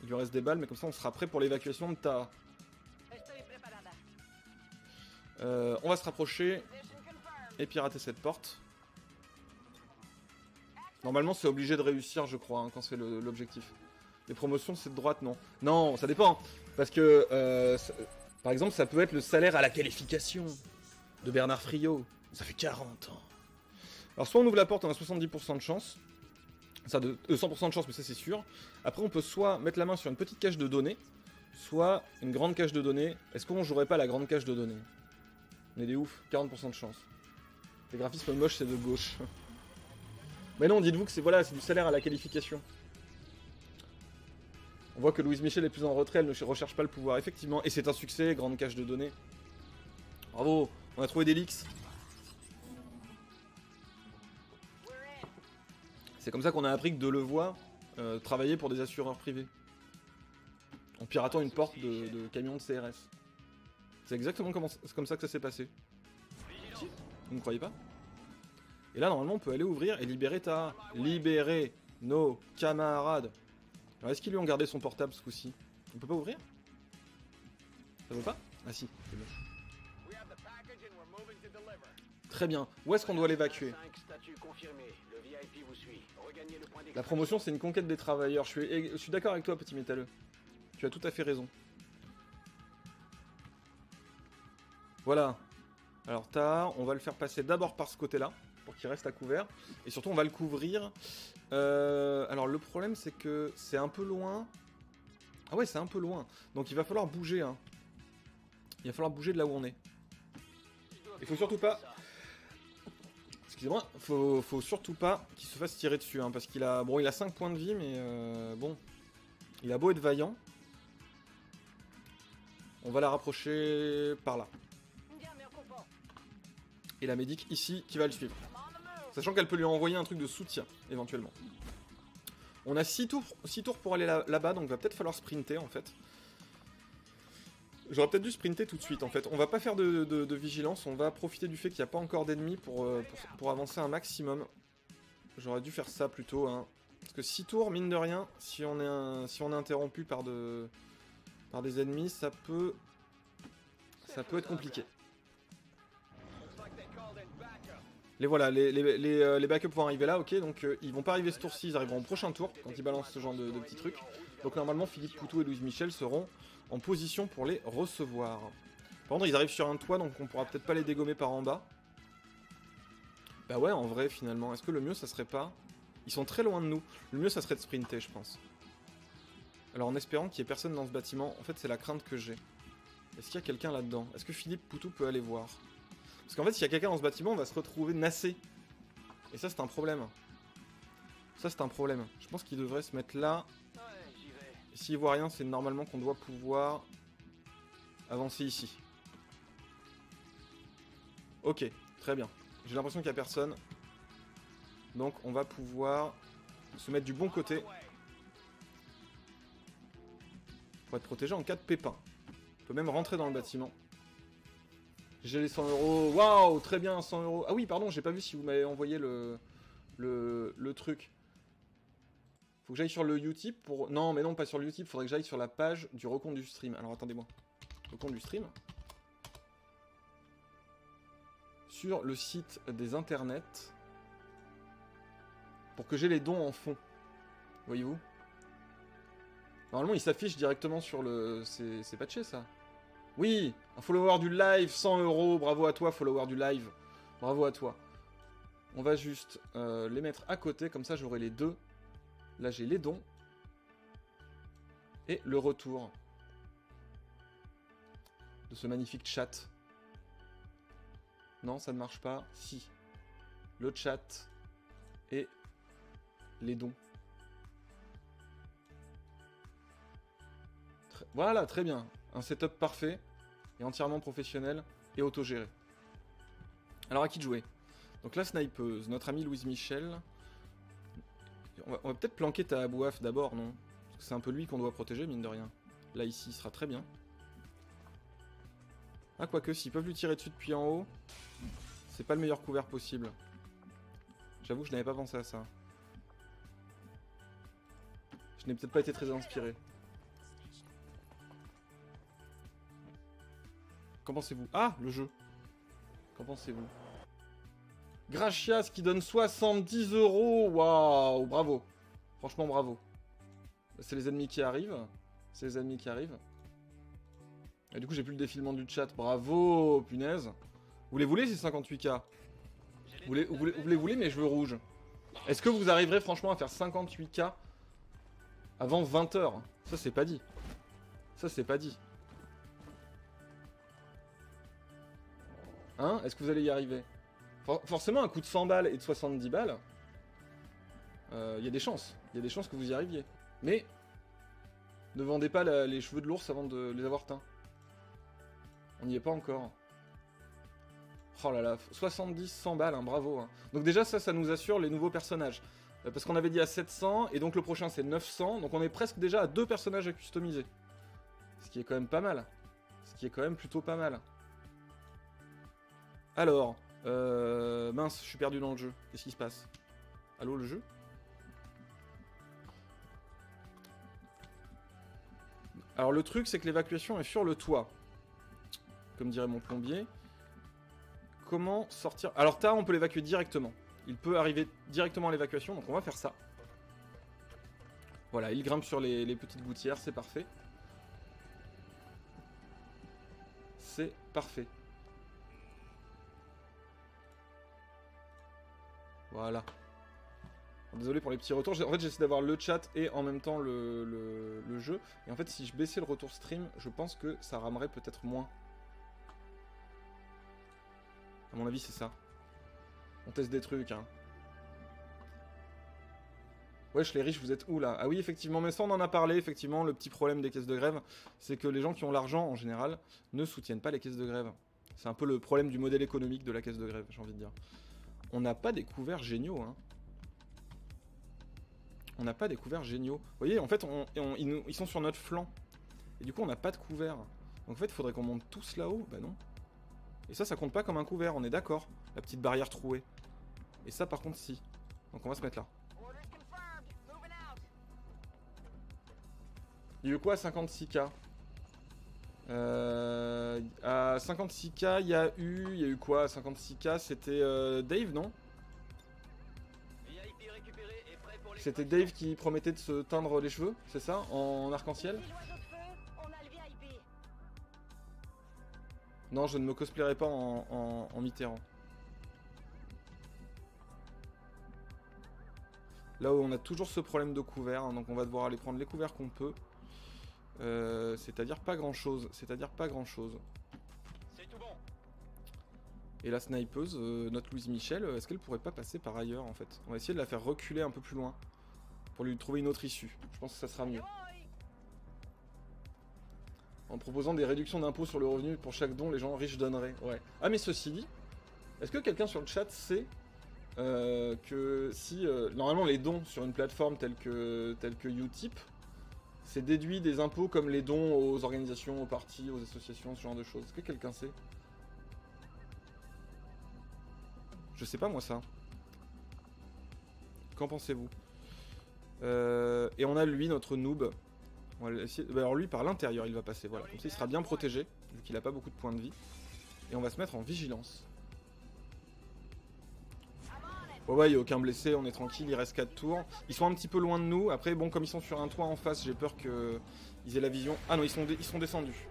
Il lui reste des balles, mais comme ça, on sera prêt pour l'évacuation de Taha. On va se rapprocher et pirater cette porte. Normalement, c'est obligé de réussir, je crois, hein, quand c'est l'objectif. Les promotions, c'est de droite, non. Non, ça dépend. Parce que, par exemple, ça peut être le salaire à la qualification de Bernard Friot. Ça fait 40 ans. Alors, soit on ouvre la porte, on a 70% de chance. Ça, 100% de chance, mais ça, c'est sûr. Après, on peut soit mettre la main sur une petite cache de données, soit une grande cache de données. Est-ce qu'on jouerait pas la grande cache de données? On est des ouf, 40% de chance. Les graphismes moches, c'est de gauche. Mais non, dites-vous que c'est voilà, c'est du salaire à la qualification. On voit que Louise Michel est plus en retrait, elle ne recherche pas le pouvoir, effectivement. Et c'est un succès, grande cache de données. Bravo, on a trouvé des leaks. C'est comme ça qu'on a appris que Delevoye travaillait pour des assureurs privés. En piratant une porte de camion de CRS. C'est exactement comme ça que ça s'est passé. Vous ne croyez pas? Et là, normalement, on peut aller ouvrir et libérer Taha. Libérer nos camarades. Alors, est-ce qu'ils lui ont gardé son portable ce coup-ci? On peut pas ouvrir? Ça veut pas? Ah si, c'est bon. Très bien. Où est-ce qu'on doit l'évacuer? La promotion, c'est une conquête des travailleurs. Je suis d'accord avec toi, petit métalleux. Tu as tout à fait raison. Voilà. Alors, Taha, on va le faire passer d'abord par ce côté-là, pour qu'il reste à couvert. Et surtout, on va le couvrir. Alors, le problème, c'est que c'est un peu loin. Ah ouais, c'est un peu loin. Donc, il va falloir bouger. Hein. Il va falloir bouger de là où on est. Il faut surtout pas... Excusez-moi, faut surtout pas qu'il se fasse tirer dessus, hein, parce qu'il a... Bon, il a 5 points de vie, mais bon... Il a beau être vaillant. On va la rapprocher par là. Et la médic ici qui va le suivre. Sachant qu'elle peut lui envoyer un truc de soutien, éventuellement. On a 6 tours pour aller là-bas, donc il va peut-être falloir sprinter en fait. J'aurais peut-être dû sprinter tout de suite en fait. On va pas faire de vigilance, on va profiter du fait qu'il n'y a pas encore d'ennemis pour avancer un maximum. J'aurais dû faire ça plutôt, hein. Parce que 6 tours, mine de rien, si on est interrompu par des ennemis, ça peut être compliqué. Les voilà, les backups vont arriver là, ok, donc ils vont pas arriver ce tour-ci, ils arriveront au prochain tour, quand ils balancent ce genre de petits trucs. Donc normalement, Philippe Poutou et Louise Michel seront en position pour les recevoir. Par contre, ils arrivent sur un toit, donc on pourra peut-être pas les dégommer par en bas. Bah ouais, en vrai, finalement, est-ce que le mieux, ça serait pas... Ils sont très loin de nous. Le mieux, ça serait de sprinter, je pense. Alors, en espérant qu'il y ait personne dans ce bâtiment, en fait, c'est la crainte que j'ai. Est-ce qu'il y a quelqu'un là-dedans? Est-ce que Philippe Poutou peut aller voir? Parce qu'en fait, s'il y a quelqu'un dans ce bâtiment, on va se retrouver nassé. Et ça, c'est un problème. Ça, c'est un problème. Je pense qu'il devrait se mettre là. Et s'il voit rien, c'est normalement qu'on doit pouvoir avancer ici. Ok, très bien. J'ai l'impression qu'il n'y a personne. Donc, on va pouvoir se mettre du bon côté. Pour être protégé en cas de pépin. On peut même rentrer dans le bâtiment. J'ai les 100 euros. Waouh, très bien, 100 euros. Ah oui, pardon, j'ai pas vu si vous m'avez envoyé le truc. Faut que j'aille sur le Utip pour... Non, mais non, pas sur le Utip. Faudrait que j'aille sur la page du recompte du stream. Alors, attendez-moi. Recompte du stream. Sur le site des internets. Pour que j'ai les dons en fond. Voyez-vous? Normalement, il s'affiche directement sur le... C'est patché, ça. Oui, un follower du live, 100 euros. Bravo à toi, follower du live. Bravo à toi. On va juste les mettre à côté, comme ça j'aurai les deux. Là j'ai les dons. Et le retour de ce magnifique chat. Non, ça ne marche pas. Si. Le chat et les dons. Voilà, très bien. Un setup parfait et entièrement professionnel et autogéré. Alors à qui de jouer? Donc la snipeuse, notre ami Louise Michel. On va peut-être planquer ta Abouaf d'abord, non? Parce que c'est un peu lui qu'on doit protéger, mine de rien. Là, ici, il sera très bien. Ah, quoique, s'ils peuvent lui tirer dessus depuis en haut, c'est pas le meilleur couvert possible. J'avoue que je n'avais pas pensé à ça. Je n'ai peut-être pas été très inspiré. Qu'en pensez-vous? Ah, le jeu. Qu'en pensez-vous? Gracias qui donne 70 euros. Waouh, bravo. Franchement, bravo. C'est les ennemis qui arrivent. C'est les ennemis qui arrivent. Et du coup, j'ai plus le défilement du chat. Bravo, punaise. Vous les voulez, ces 58K? Vous les voulez, mes cheveux rouges? Est-ce que vous arriverez franchement à faire 58K avant 20h? Ça, c'est pas dit. Ça, c'est pas dit. Hein? Est-ce que vous allez y arriver? Forcément, un coup de 100 balles et de 70 balles, il y a des chances. Il y a des chances que vous y arriviez. Mais, ne vendez pas les cheveux de l'ours avant de les avoir teints. On n'y est pas encore. Oh là là, 70, 100 balles, hein, bravo. Hein. Donc déjà, ça nous assure les nouveaux personnages. Parce qu'on avait dit à 700, et donc le prochain c'est 900. Donc on est presque déjà à 2 personnages à customiser. Ce qui est quand même pas mal. Ce qui est quand même plutôt pas mal. Alors... mince, je suis perdu dans le jeu. Qu'est-ce qui se passe? Allô, le jeu? Alors le truc, c'est que l'évacuation est sur le toit. Comme dirait mon plombier. Comment sortir? Alors Tara, on peut l'évacuer directement. Il peut arriver directement à l'évacuation, donc on va faire ça. Voilà, il grimpe sur les petites gouttières, c'est parfait. C'est parfait. Voilà. Désolé pour les petits retours. En fait, j'essaie d'avoir le chat et en même temps le jeu. Et en fait, si je baissais le retour stream, je pense que ça ramerait peut-être moins. À mon avis, c'est ça. On teste des trucs, hein. Wesh les riches, vous êtes où là? Ah oui, effectivement, mais ça on en a parlé, effectivement, le petit problème des caisses de grève, c'est que les gens qui ont l'argent, en général, ne soutiennent pas les caisses de grève. C'est un peu le problème du modèle économique de la caisse de grève, j'ai envie de dire. On n'a pas découvert géniaux, hein. On n'a pas des couverts géniaux. Vous voyez, en fait, ils sont sur notre flanc. Et du coup, on n'a pas de couvert. Donc en fait, il faudrait qu'on monte tous là-haut. Bah non. Et ça compte pas comme un couvert, on est d'accord. La petite barrière trouée. Et ça, par contre, si. Donc on va se mettre là. Il y a eu quoi à 56K à 56K, il y a eu quoi à 56K? C'était Dave, non? C'était Dave qui promettait de se teindre les cheveux, c'est ça? En arc-en-ciel? Non, je ne me cosplayerai pas en Mitterrand. Là où on a toujours ce problème de couvert, hein, donc on va devoir aller prendre les couverts qu'on peut. C'est-à-dire pas grand-chose. C'est-à-dire pas grand-chose. Et la snipeuse, notre Louise Michel, est-ce qu'elle pourrait pas passer par ailleurs en fait? On va essayer de la faire reculer un peu plus loin. Pour lui trouver une autre issue. Je pense que ça sera mieux. En proposant des réductions d'impôts sur le revenu pour chaque don, les gens riches donneraient. Ouais. Ah mais ceci dit, est-ce que quelqu'un sur le chat sait que si... normalement les dons sur une plateforme telle que Utip, c'est déduit des impôts comme les dons aux organisations, aux partis, aux associations, ce genre de choses. Est-ce que quelqu'un sait? Je sais pas moi ça. Qu'en pensez-vous? Et on a lui, notre noob. On va essayer... Alors lui, par l'intérieur, il va passer. Voilà, comme ça, il sera bien protégé, vu qu'il a pas beaucoup de points de vie. Et on va se mettre en vigilance. Ouais, il n'y a aucun blessé, on est tranquille, il reste 4 tours. Ils sont un petit peu loin de nous. Après, bon, comme ils sont sur un toit en face, j'ai peur qu'ils aient la vision. Ah non, ils sont descendus.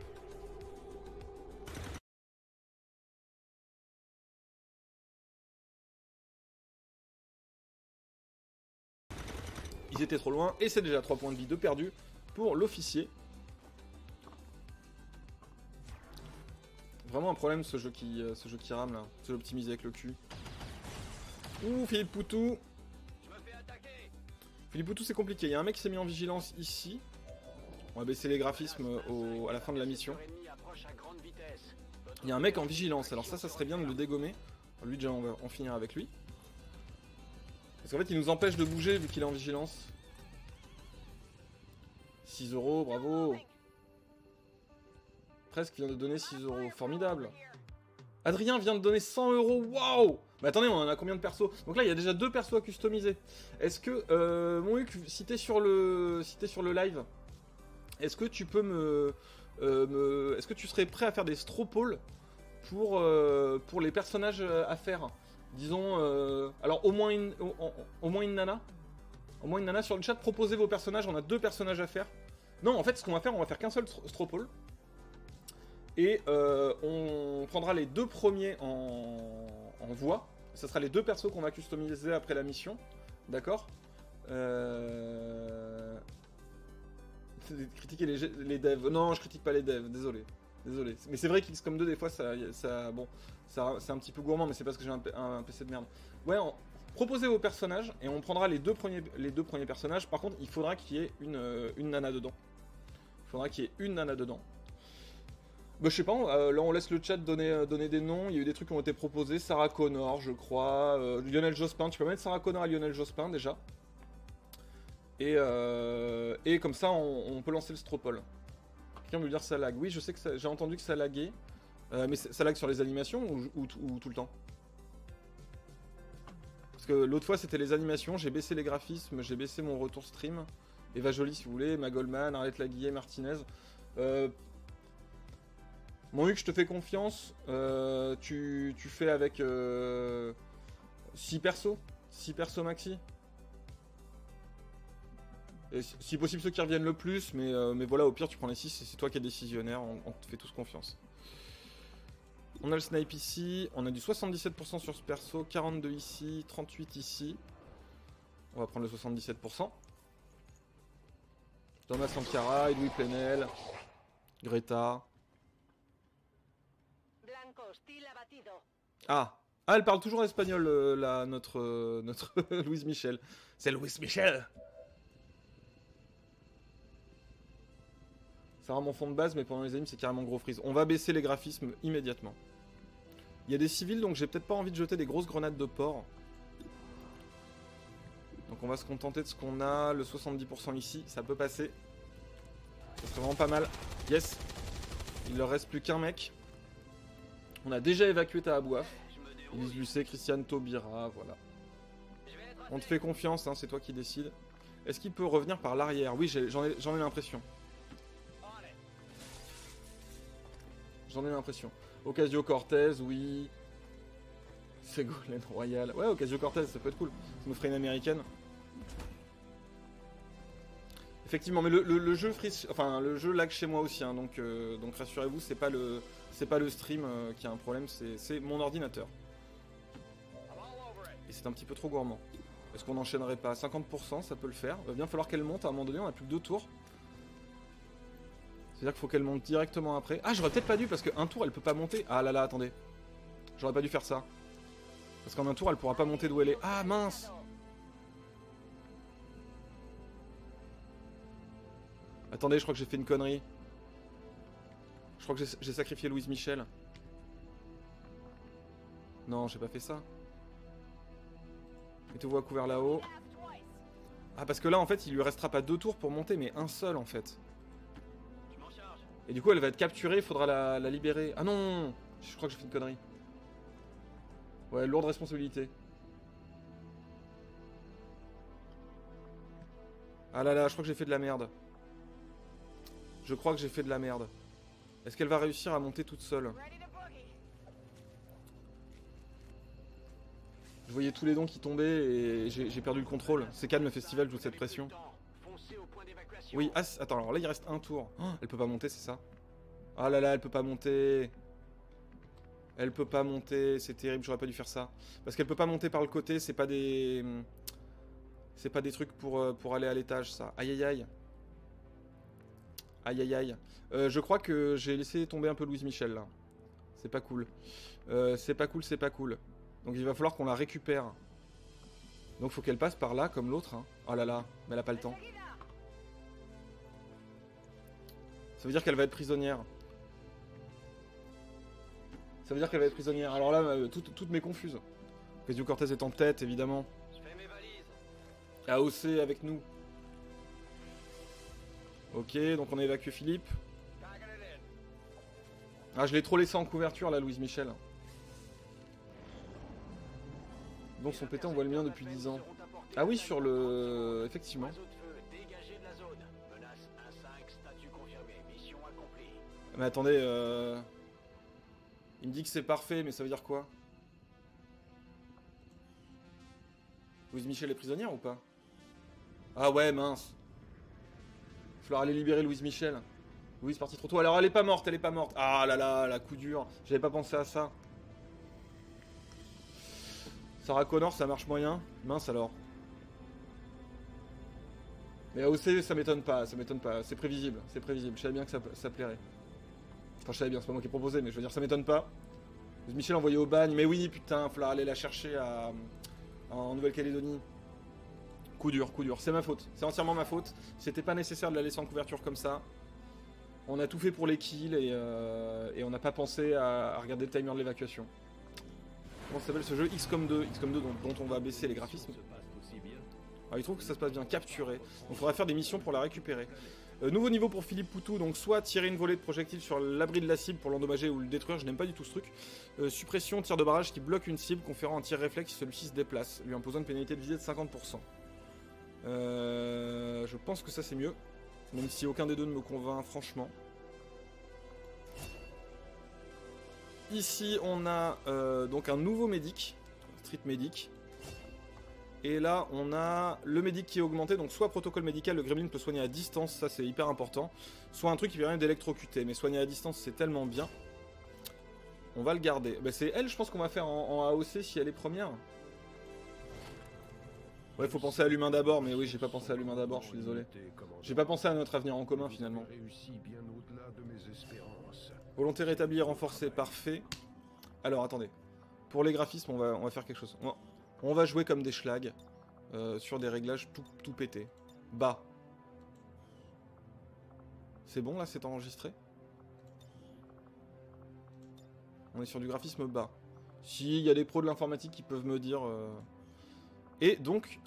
Ils étaient trop loin, et c'est déjà 3 points de vie de perdu pour l'officier. Vraiment un problème ce jeu qui rame là, ce jeu optimisé avec le cul. Ouh, Philippe Poutou. Philippe Poutou c'est compliqué, il y a un mec qui s'est mis en vigilance ici. On va baisser les graphismes à la fin de la mission. Il y a un mec en vigilance, alors ça serait bien de le dégommer. Lui déjà on va en finir avec lui. Parce qu'en fait il nous empêche de bouger vu qu'il est en vigilance. 6 €, bravo. Presque vient de donner 6 €, formidable. Adrien vient de donner 100 €, waouh. Mais attendez, on en a combien de persos? Donc là il y a déjà 2 persos à customiser. Est-ce que, mon Huc, si t'es sur le live, est-ce que tu peux est-ce que tu serais prêt à faire des stropolls pour les personnages à faire? Disons, alors au moins une nana. Au moins une nana sur le chat, proposez vos personnages, on a 2 personnages à faire. Non, en fait, ce qu'on va faire, on va faire qu'un seul stropole. Et on prendra les 2 premiers en voix. Ce sera les 2 persos qu'on va customiser après la mission. D'accord. Critiquer les devs. Non, je critique pas les devs, désolé. Désolé. Mais c'est vrai qu'XCOM 2, des fois, bon, c'est un petit peu gourmand, mais c'est parce que j'ai un PC de merde. Ouais, proposez vos personnages et on prendra les deux premiers personnages. Par contre, il faudra qu'il y ait une nana dedans. Il faudra qu'il y ait une nana dedans. Bah, je sais pas, là on laisse le chat donner des noms. Il y a eu des trucs qui ont été proposés. Sarah Connor, je crois. Lionel Jospin. Tu peux mettre Sarah Connor à Lionel Jospin déjà. Et comme ça, on peut lancer le stropole. Quelqu'un veut dire ça lag? Oui, je sais que j'ai entendu que ça laguait. Mais ça lag sur les animations ou tout le temps? Parce que l'autre fois c'était les animations, j'ai baissé les graphismes, j'ai baissé mon retour stream. Eva Jolie si vous voulez, Ma Goldman, Arlette Laguillet, Martinez. Mon Hugues, je te fais confiance. Tu fais avec 6 persos 6 persos maxi. Et si possible ceux qui reviennent le plus, mais voilà, au pire tu prends les 6, c'est toi qui es décisionnaire, on te fait tous confiance. On a le snipe ici, on a du 77% sur ce perso, 42 ici, 38 ici. On va prendre le 77%. Thomas Sankara, Edoui Plenel, Greta. Ah, elle parle toujours espagnol, là, notre Louise Michel. C'est Louise Michel. Ça rend mon fond de base, mais pendant les animes, c'est carrément gros freeze. On va baisser les graphismes immédiatement. Il y a des civils, donc j'ai peut-être pas envie de jeter des grosses grenades de porc. Donc on va se contenter de ce qu'on a. Le 70% ici, ça peut passer. Ça serait vraiment pas mal. Yes. Il leur reste plus qu'un mec. On a déjà évacué Tahabouaf. Elise Lucet, Christiane Taubira, voilà. On te fait confiance, hein, c'est toi qui décides. Est-ce qu'il peut revenir par l'arrière? Oui, j'en ai l'impression. J'en ai l'impression. Ocasio-Cortez, oui. Ségolène Royal. Ouais, Ocasio-Cortez, ça peut être cool. Ça nous ferait une américaine. Effectivement, mais le jeu freeze, enfin le jeu lag chez moi aussi, hein, donc rassurez-vous, c'est pas le stream qui a un problème, c'est mon ordinateur. Et c'est un petit peu trop gourmand. Est-ce qu'on n'enchaînerait pas? 50%, ça peut le faire. Il va bien falloir qu'elle monte à un moment donné, on a plus que 2 tours. C'est-à-dire qu'il faut qu'elle monte directement après. Ah, j'aurais peut-être pas dû parce qu'un tour elle peut pas monter. Ah là là, attendez. J'aurais pas dû faire ça. Parce qu'en un tour elle pourra pas monter d'où elle est. Ah mince! Attendez, je crois que j'ai fait une connerie. Je crois que j'ai sacrifié Louise Michel. Non, j'ai pas fait ça. Mettez-vous à couvert là-haut. Ah, parce que là, en fait, il lui restera pas 2 tours pour monter, mais un seul, en fait. Et du coup, elle va être capturée, il faudra la libérer. Ah non! Je crois que j'ai fait une connerie. Ouais, lourde responsabilité. Ah là là, je crois que j'ai fait de la merde. Je crois que j'ai fait de la merde. Est-ce qu'elle va réussir à monter toute seule? Je voyais tous les dons qui tombaient et j'ai perdu le contrôle. C'est calme le festival, toute cette pression. Oui, ah, attends, alors là il reste un tour. Oh, elle peut pas monter, c'est ça? Ah là là, elle peut pas monter. Elle peut pas monter, c'est terrible, j'aurais pas dû faire ça. Parce qu'elle peut pas monter par le côté, c'est pas des... C'est pas des trucs pour aller à l'étage, ça. Aïe aïe aïe. Aïe aïe aïe. Je crois que j'ai laissé tomber un peu Louise Michel là. C'est pas cool. C'est pas cool, c'est pas cool. Donc il va falloir qu'on la récupère. Donc faut qu'elle passe par là comme l'autre. Hein. Oh là là, mais elle a pas le temps. Ça veut dire qu'elle va être prisonnière. Ça veut dire qu'elle va être prisonnière. Alors là, toutes mes confuses. Ocasio-Cortez est en tête, évidemment. AOC avec nous. Ok, donc on a évacué Philippe. Ah, je l'ai trop laissé en couverture là, Louise Michel. Donc son pété, on voit le mien depuis 10 ans. Ah oui, sur le... Effectivement. Mais attendez, il me dit que c'est parfait, mais ça veut dire quoi? Louise Michel est prisonnière ou pas? Ah ouais, mince. Il va falloir aller libérer Louise Michel. Louise partie trop tôt. Alors elle est pas morte, elle est pas morte. Ah là là, la coup dur. J'avais pas pensé à ça. Sarah Connor, ça marche moyen. Mince alors. Mais AOC, ça m'étonne pas, ça m'étonne pas. C'est prévisible, c'est prévisible. Je savais bien que ça plairait. Enfin, je savais bien, c'est pas moi qui ai proposé, mais je veux dire, ça m'étonne pas. Michel envoyé au bagne. Mais oui, putain, il va falloir aller la chercher en Nouvelle-Calédonie. Coup dur, c'est ma faute. C'est entièrement ma faute. C'était pas nécessaire de la laisser en couverture comme ça. On a tout fait pour les kills et on n'a pas pensé à regarder le timer de l'évacuation. Comment s'appelle ce jeu? XCOM 2, dont on va baisser les graphismes. Ah, il trouve que ça se passe bien, capturé. Donc il faudra faire des missions pour la récupérer. Nouveau niveau pour Philippe Poutou, donc soit tirer une volée de projectiles sur l'abri de la cible pour l'endommager ou le détruire, je n'aime pas du tout ce truc. Suppression, tir de barrage qui bloque une cible, conférant un tir réflexe si celui-ci se déplace, lui imposant une pénalité de visée de 50%. Je pense que ça c'est mieux, même si aucun des deux ne me convainc franchement. Ici on a donc un nouveau médic, Street Medic. Et là on a le médic qui est augmenté, donc soit protocole médical, le gremlin peut soigner à distance, ça c'est hyper important. Soit un truc qui permet d'électrocuter, mais soigner à distance c'est tellement bien. On va le garder. Bah, c'est elle je pense qu'on va faire en AOC si elle est première. Ouais, faut penser à l'humain d'abord, mais oui, j'ai pas pensé à l'humain d'abord, je suis désolé. J'ai pas pensé à notre avenir en commun finalement. Volonté rétablie et renforcée, parfait. Alors attendez, pour les graphismes, on va faire quelque chose. On va jouer comme des schlags, sur des réglages tout pétés. Bas. C'est bon, là, c'est enregistré? On est sur du graphisme bas. Si, il y a des pros de l'informatique qui peuvent me dire... Et donc,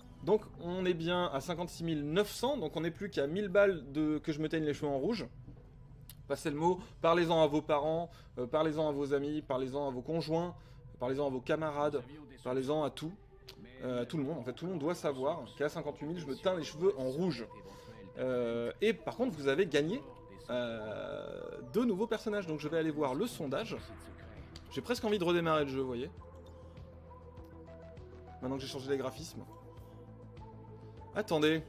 on est bien à 56 900, donc on n'est plus qu'à 1000 balles que je me teigne les cheveux en rouge. Passez le mot, parlez-en à vos parents, parlez-en à vos amis, parlez-en à vos conjoints, parlez-en à vos camarades, parlez-en à tout le monde. En fait, tout le monde doit savoir qu'à 58 000, je me teins les cheveux en rouge. Et par contre, vous avez gagné 2 nouveaux personnages, donc je vais aller voir le sondage. J'ai presque envie de redémarrer le jeu, vous voyez. Maintenant que j'ai changé les graphismes. Attendez.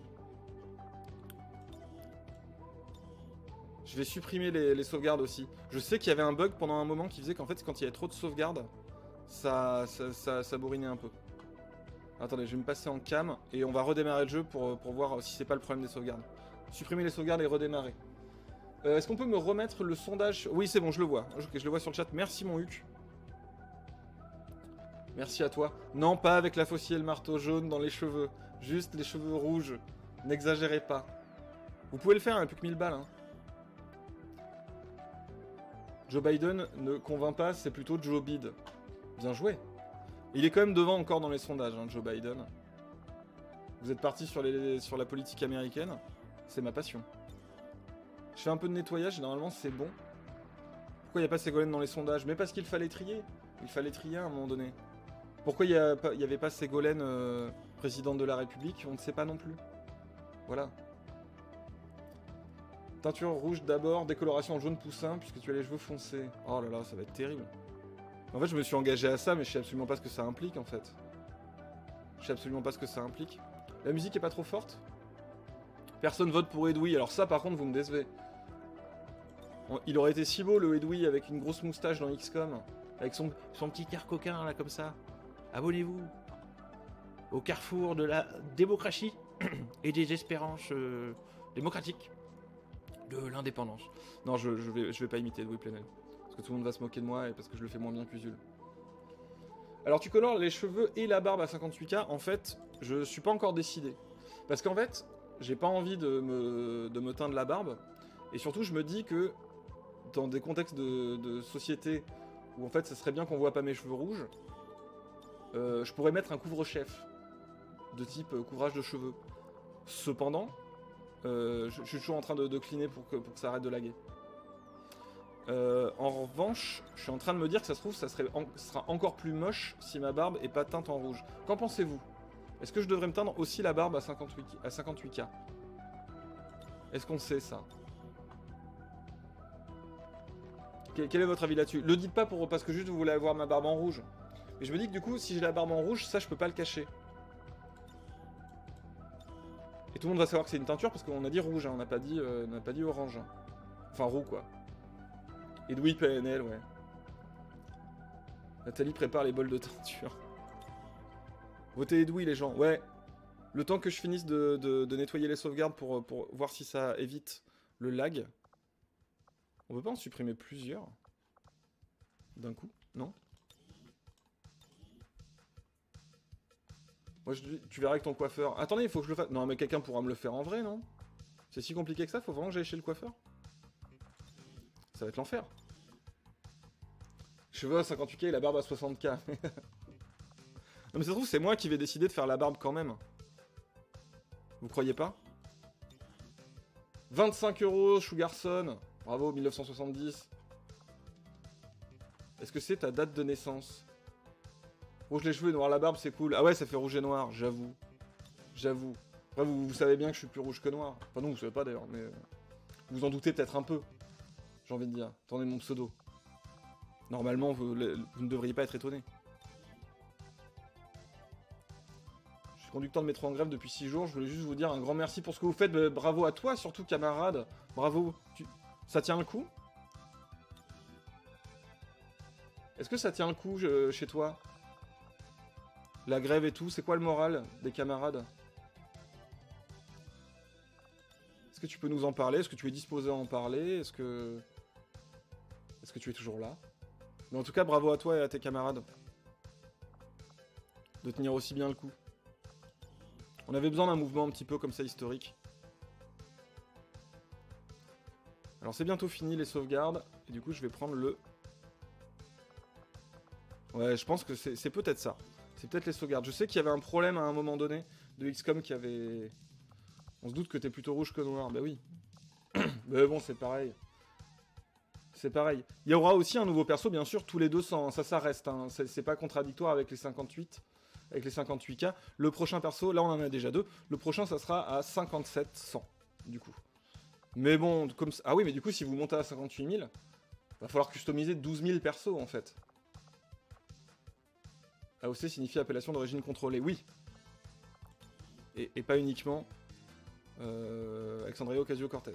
Je vais supprimer les sauvegardes aussi. Je sais qu'il y avait un bug pendant un moment qui faisait qu'en fait, quand il y avait trop de sauvegardes, ça bourrinait un peu. Attendez, je vais me passer en cam et on va redémarrer le jeu pour voir si c'est pas le problème des sauvegardes. Supprimer les sauvegardes et redémarrer. Est-ce qu'on peut me remettre le sondage? Oui, c'est bon, je le vois. Je le vois sur le chat. Merci, mon Huc. Merci à toi. Non, pas avec la faucille et le marteau jaune dans les cheveux. Juste les cheveux rouges. N'exagérez pas. Vous pouvez le faire, il n'y a plus que 1000 balles. Hein. Joe Biden ne convainc pas, c'est plutôt Joe Bid. Bien joué. Il est quand même devant encore dans les sondages, hein, Joe Biden. Vous êtes parti sur la politique américaine. C'est ma passion. Je fais un peu de nettoyage et normalement c'est bon. Pourquoi il n'y a pas Ségolène dans les sondages? Mais parce qu'il fallait trier. Il fallait trier à un moment donné. Pourquoi il n'y avait pas Ségolène, présidente de la République? On ne sait pas non plus. Voilà. Teinture rouge d'abord, décoloration en jaune poussin, puisque tu as les cheveux foncés. Oh là là, ça va être terrible. En fait, je me suis engagé à ça, mais je sais absolument pas ce que ça implique, en fait. Je sais absolument pas ce que ça implique. La musique est pas trop forte? Personne vote pour Edoui, alors ça, par contre, vous me décevez. Il aurait été si beau, le Edoui, avec une grosse moustache dans XCOM, avec son petit cœur coquin, là, comme ça. Abonnez-vous au carrefour de la démocratie et des espérances démocratiques de l'indépendance. Non, je vais pas imiter Edoui Plenel. Parce que tout le monde va se moquer de moi et parce que je le fais moins bien qu'Usul. Alors tu colores les cheveux et la barbe à 58K. En fait, je suis pas encore décidé. Parce qu'en fait, j'ai pas envie de me teindre la barbe. Et surtout, je me dis que dans des contextes de société où en fait, ça serait bien qu'on voit pas mes cheveux rouges, je pourrais mettre un couvre-chef de type couvrage de cheveux. Cependant, je suis toujours en train de cleaner pour que ça arrête de laguer. En revanche, je suis en train de me dire que ça se trouve, ça sera encore plus moche si ma barbe est pas teinte en rouge. Qu'en pensez-vous? Est-ce que je devrais me teindre aussi la barbe à 58K? Est-ce qu'on sait ça? Quel est votre avis là-dessus? Le dites pas parce que juste vous voulez avoir ma barbe en rouge. Et je me dis que du coup, si j'ai la barbe en rouge, ça je peux pas le cacher. Et tout le monde va savoir que c'est une teinture parce qu'on a dit rouge, hein, on n'a pas dit orange. Enfin roux quoi. Edoui PNL, ouais. Nathalie prépare les bols de teinture. Votez Edoui les gens, ouais. Le temps que je finisse de nettoyer les sauvegardes pour voir si ça évite le lag. On peut pas en supprimer plusieurs d'un coup, non? Moi je dis, tu verras avec ton coiffeur. Attendez, il faut que je le fasse. Non mais quelqu'un pourra me le faire en vrai, non? C'est si compliqué que ça, faut vraiment que j'aille chez le coiffeur? Ça va être l'enfer. Cheveux à 58K et la barbe à 60K. Non mais ça se trouve c'est moi qui vais décider de faire la barbe quand même. Vous croyez pas? 25 €, Sugarson. Bravo, 1970. Est-ce que c'est ta date de naissance? Rouge les cheveux et noir la barbe, c'est cool. Ah ouais, ça fait rouge et noir, j'avoue. J'avoue. Après, vous savez bien que je suis plus rouge que noir. Enfin non, vous savez pas d'ailleurs, mais... vous en doutez peut-être un peu. J'ai envie de dire. Attendez mon pseudo. Normalement, vous ne devriez pas être étonné. Je suis conducteur de métro en grève depuis 6 jours. Je voulais juste vous dire un grand merci pour ce que vous faites. Bravo à toi, surtout camarade. Bravo. Ça tient le coup? Est-ce que ça tient le coup chez toi? La grève et tout, c'est quoi le moral des camarades? Est-ce que tu peux nous en parler? Est-ce que tu es disposé à en parler? Est-ce que tu es toujours là? Mais en tout cas, bravo à toi et à tes camarades. De tenir aussi bien le coup. On avait besoin d'un mouvement un petit peu comme ça historique. Alors c'est bientôt fini les sauvegardes. Et du coup je vais prendre le... Ouais, je pense que c'est peut-être ça. C'est peut-être les sauvegardes. Je sais qu'il y avait un problème à un moment donné de XCOM qui avait... On se doute que t'es plutôt rouge que noir. Bah oui. Mais bon, c'est pareil. C'est pareil. Il y aura aussi un nouveau perso, bien sûr, tous les 200. Ça reste. Hein. C'est pas contradictoire avec les 58. Avec les 58K. Le prochain perso, là on en a déjà 2. Le prochain, ça sera à 5700. Du coup. Mais bon, comme ça... Ah oui, mais du coup, si vous montez à 58 000, va falloir customiser 12 000 persos, en fait. AOC signifie appellation d'origine contrôlée. Oui. Et pas uniquement... Alexandria Ocasio-Cortez.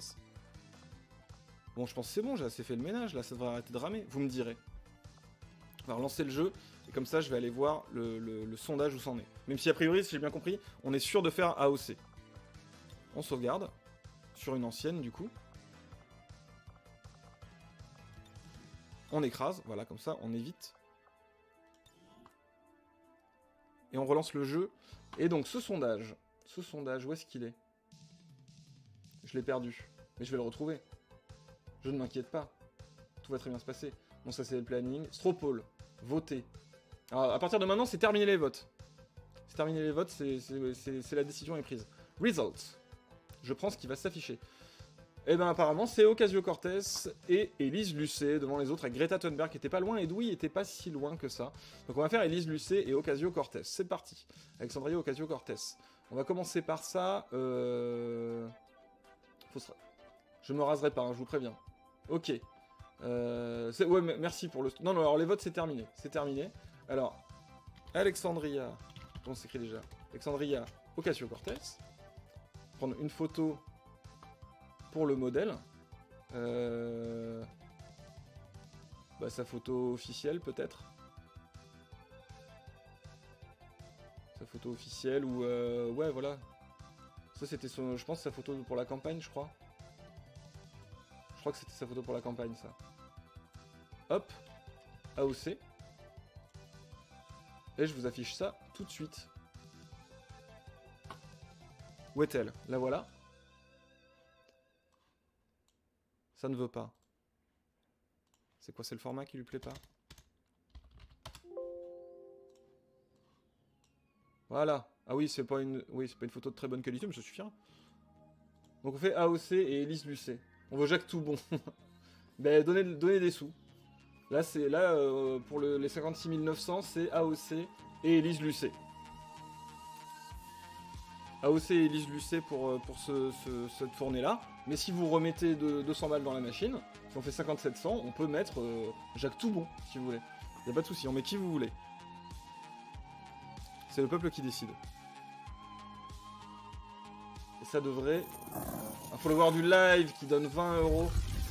Bon, je pense que c'est bon, j'ai assez fait le ménage, là, ça devrait arrêter de ramer. Vous me direz. On va relancer le jeu, et comme ça, je vais aller voir le sondage où c'en est. Même si, a priori, si j'ai bien compris, on est sûr de faire AOC. On sauvegarde. Sur une ancienne, du coup. On écrase, voilà, comme ça, on évite. Et on relance le jeu. Et donc, ce sondage, où est-ce qu'il est? Je l'ai perdu. Mais je vais le retrouver. Je ne m'inquiète pas. Tout va très bien se passer. Bon, ça, c'est le planning. Stropole. Voter. Alors, à partir de maintenant, c'est terminer les votes. C'est terminer les votes, c'est la décision est prise. Results. Je prends ce qui va s'afficher. Et ben apparemment, c'est Ocasio-Cortez et Élise Lucet devant les autres, avec Greta Thunberg qui était pas loin, et Edoui était pas si loin que ça. Donc on va faire Élise Lucet et Ocasio-Cortez. C'est parti. Alexandria Ocasio-Cortez. On va commencer par ça. Je me raserai pas, hein, je vous préviens. Ok. Ouais, merci pour le... Non, alors les votes, c'est terminé. C'est terminé. Alors, Alexandria... Comment s'écrit déjà? Alexandria Ocasio-Cortez. Prendre une photo pour le modèle. Bah, sa photo officielle, peut-être. Sa photo officielle, ou... ouais, voilà. Ça, c'était son... Je pense sa photo pour la campagne, je crois. Je crois que c'était sa photo pour la campagne, ça. Hop. AOC. Et je vous affiche ça tout de suite. Où est-elle? La voilà. Ça ne veut pas. C'est quoi? C'est le format qui lui plaît pas? Voilà. Ah oui, c'est pas une photo de très bonne qualité, mais ça suffira. Donc on fait AOC et Élise Lucet. On veut Jacques Toubon. Ben donnez des sous. Là c'est pour les 56 900, c'est AOC et Élise Lucet. AOC et Élise Lucet pour cette fournée-là. Mais si vous remettez 200 balles dans la machine, si on fait 5700, on peut mettre Jacques Toubon, si vous voulez. Y a pas de souci, on met qui vous voulez. C'est le peuple qui décide. Et ça devrait... Un follower du live qui donne 20 €.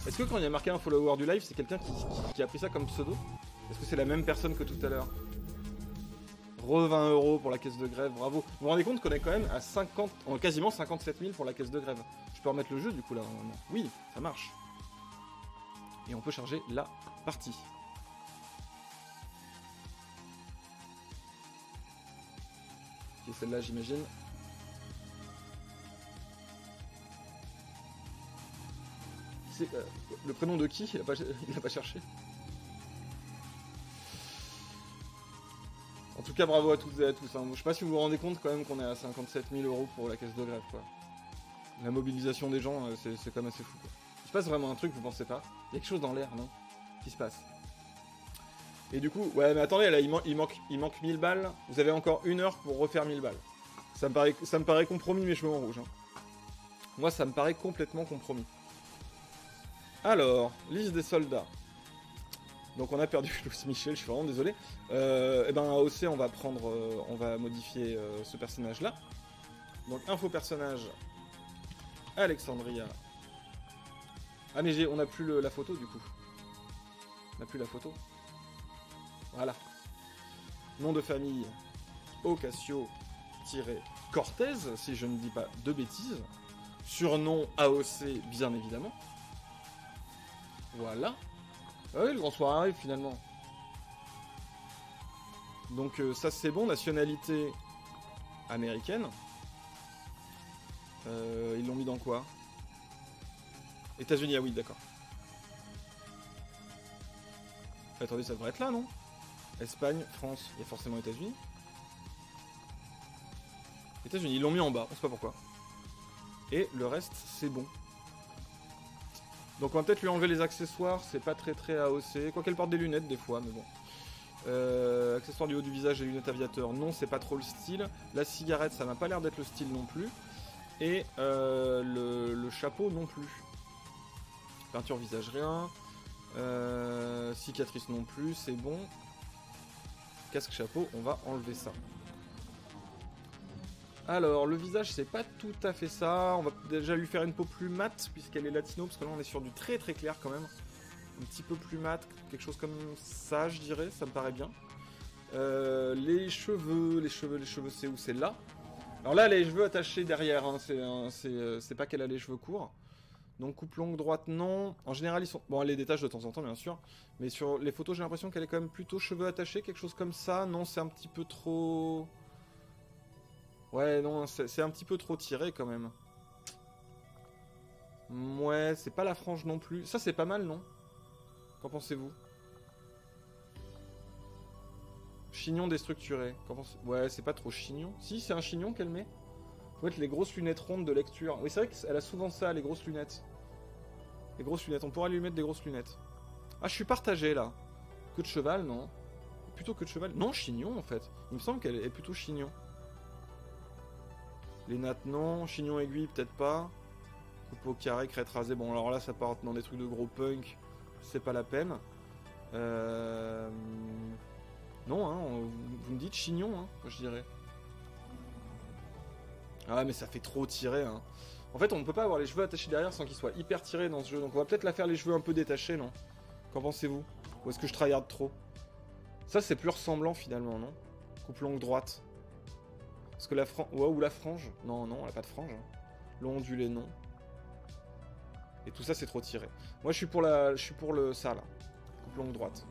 Est-ce que quand il y a marqué un follower du live, c'est quelqu'un qui a pris ça comme pseudo? Est-ce que c'est la même personne que tout à l'heure? Re 20 € pour la caisse de grève, bravo. Vous vous rendez compte qu'on est quand même à quasiment 57 000 pour la caisse de grève. Je peux remettre le jeu du coup là, normalement. Oui, ça marche. Et on peut charger la partie. Ok, celle-là j'imagine. C'est le prénom de qui? Il a pas cherché. En tout cas, bravo à toutes et à tous. Hein. Je sais pas si vous vous rendez compte quand même qu'on est à 57 000 € pour la caisse de grève, quoi. La mobilisation des gens, c'est quand même assez fou, quoi. Il se passe vraiment un truc, vous pensez pas? Il y a quelque chose dans l'air, non? Qui se passe? Et du coup, ouais, mais attendez, là, il manque 1000 balles. Vous avez encore 1 heure pour refaire 1000 balles. Ça me paraît compromis, mes cheveux en rouge. Hein. Moi, ça me paraît complètement compromis. Alors, liste des soldats. Donc on a perdu Louis Michel, je suis vraiment désolé. Et ben AOC, on va modifier ce personnage-là. Donc info personnage, Alexandria. Ah mais on n'a plus la photo du coup. On n'a plus la photo. Voilà. Nom de famille, Ocasio-Cortez, si je ne dis pas de bêtises. Surnom AOC, bien évidemment. Voilà. Ah oui, le grand soir arrive finalement. Donc ça c'est bon, nationalité américaine. Ils l'ont mis dans quoi? États-Unis, ah oui, d'accord. Attendez, ça devrait être là, non? Espagne, France, il y a forcément États-Unis. États-Unis, ils l'ont mis en bas, on sait pas pourquoi. Et le reste, c'est bon. Donc on va peut-être lui enlever les accessoires, c'est pas très AOC. Quoi qu'elle porte des lunettes des fois, mais bon. Accessoires du haut du visage et lunettes aviateur, non, c'est pas trop le style. La cigarette, ça m'a pas l'air d'être le style non plus. Et le chapeau non plus. Peinture visage, rien. Cicatrice non plus, c'est bon. Casque chapeau, on va enlever ça. Alors, le visage, c'est pas tout à fait ça. On va déjà lui faire une peau plus mate, puisqu'elle est latino, parce que là, on est sur du très clair quand même. Un petit peu plus mat, quelque chose comme ça, je dirais, ça me paraît bien. Les cheveux, c'est où? C'est là. Alors là, les cheveux attachés derrière, hein, c'est pas qu'elle a les cheveux courts. Donc coupe longue droite, non. En général, ils sont... Bon, elle les détache de temps en temps, bien sûr. Mais sur les photos, j'ai l'impression qu'elle est quand même plutôt cheveux attachés, quelque chose comme ça. Non, c'est un petit peu trop... Ouais, non, c'est un petit peu trop tiré, quand même. Ouais, c'est pas la frange non plus. Ça, c'est pas mal, non? Qu'en pensez-vous? Chignon déstructuré. Ouais, c'est pas trop chignon. Si, c'est un chignon qu'elle met. Faut être les grosses lunettes rondes de lecture. Oui, c'est vrai qu'elle a souvent ça, les grosses lunettes. Les grosses lunettes, on pourra lui mettre des grosses lunettes. Ah, je suis partagé, là. Queue de cheval, non. Plutôt queue de cheval. Non, chignon, en fait. Il me semble qu'elle est plutôt chignon. Les nattes, non. Chignon aiguille, peut-être pas. Coupe au carré, crête rasée. Bon, alors là, ça part dans des trucs de gros punk. C'est pas la peine. Non, hein, vous me dites chignon, hein, je dirais. Ah, mais ça fait trop tirer, hein. En fait, on ne peut pas avoir les cheveux attachés derrière sans qu'ils soient hyper tirés dans ce jeu. Donc on va peut-être la faire les cheveux un peu détachés, non? Qu'en pensez-vous? Ou est-ce que je tryhard trop? Ça, c'est plus ressemblant, finalement, non? Coupe longue droite. Parce que la frange... Ouais, ou la frange? Non, non, elle a pas de frange. Hein. Long ondulé, non. Et tout ça, c'est trop tiré. Moi, je suis pour ça, là. Coupe longue droite.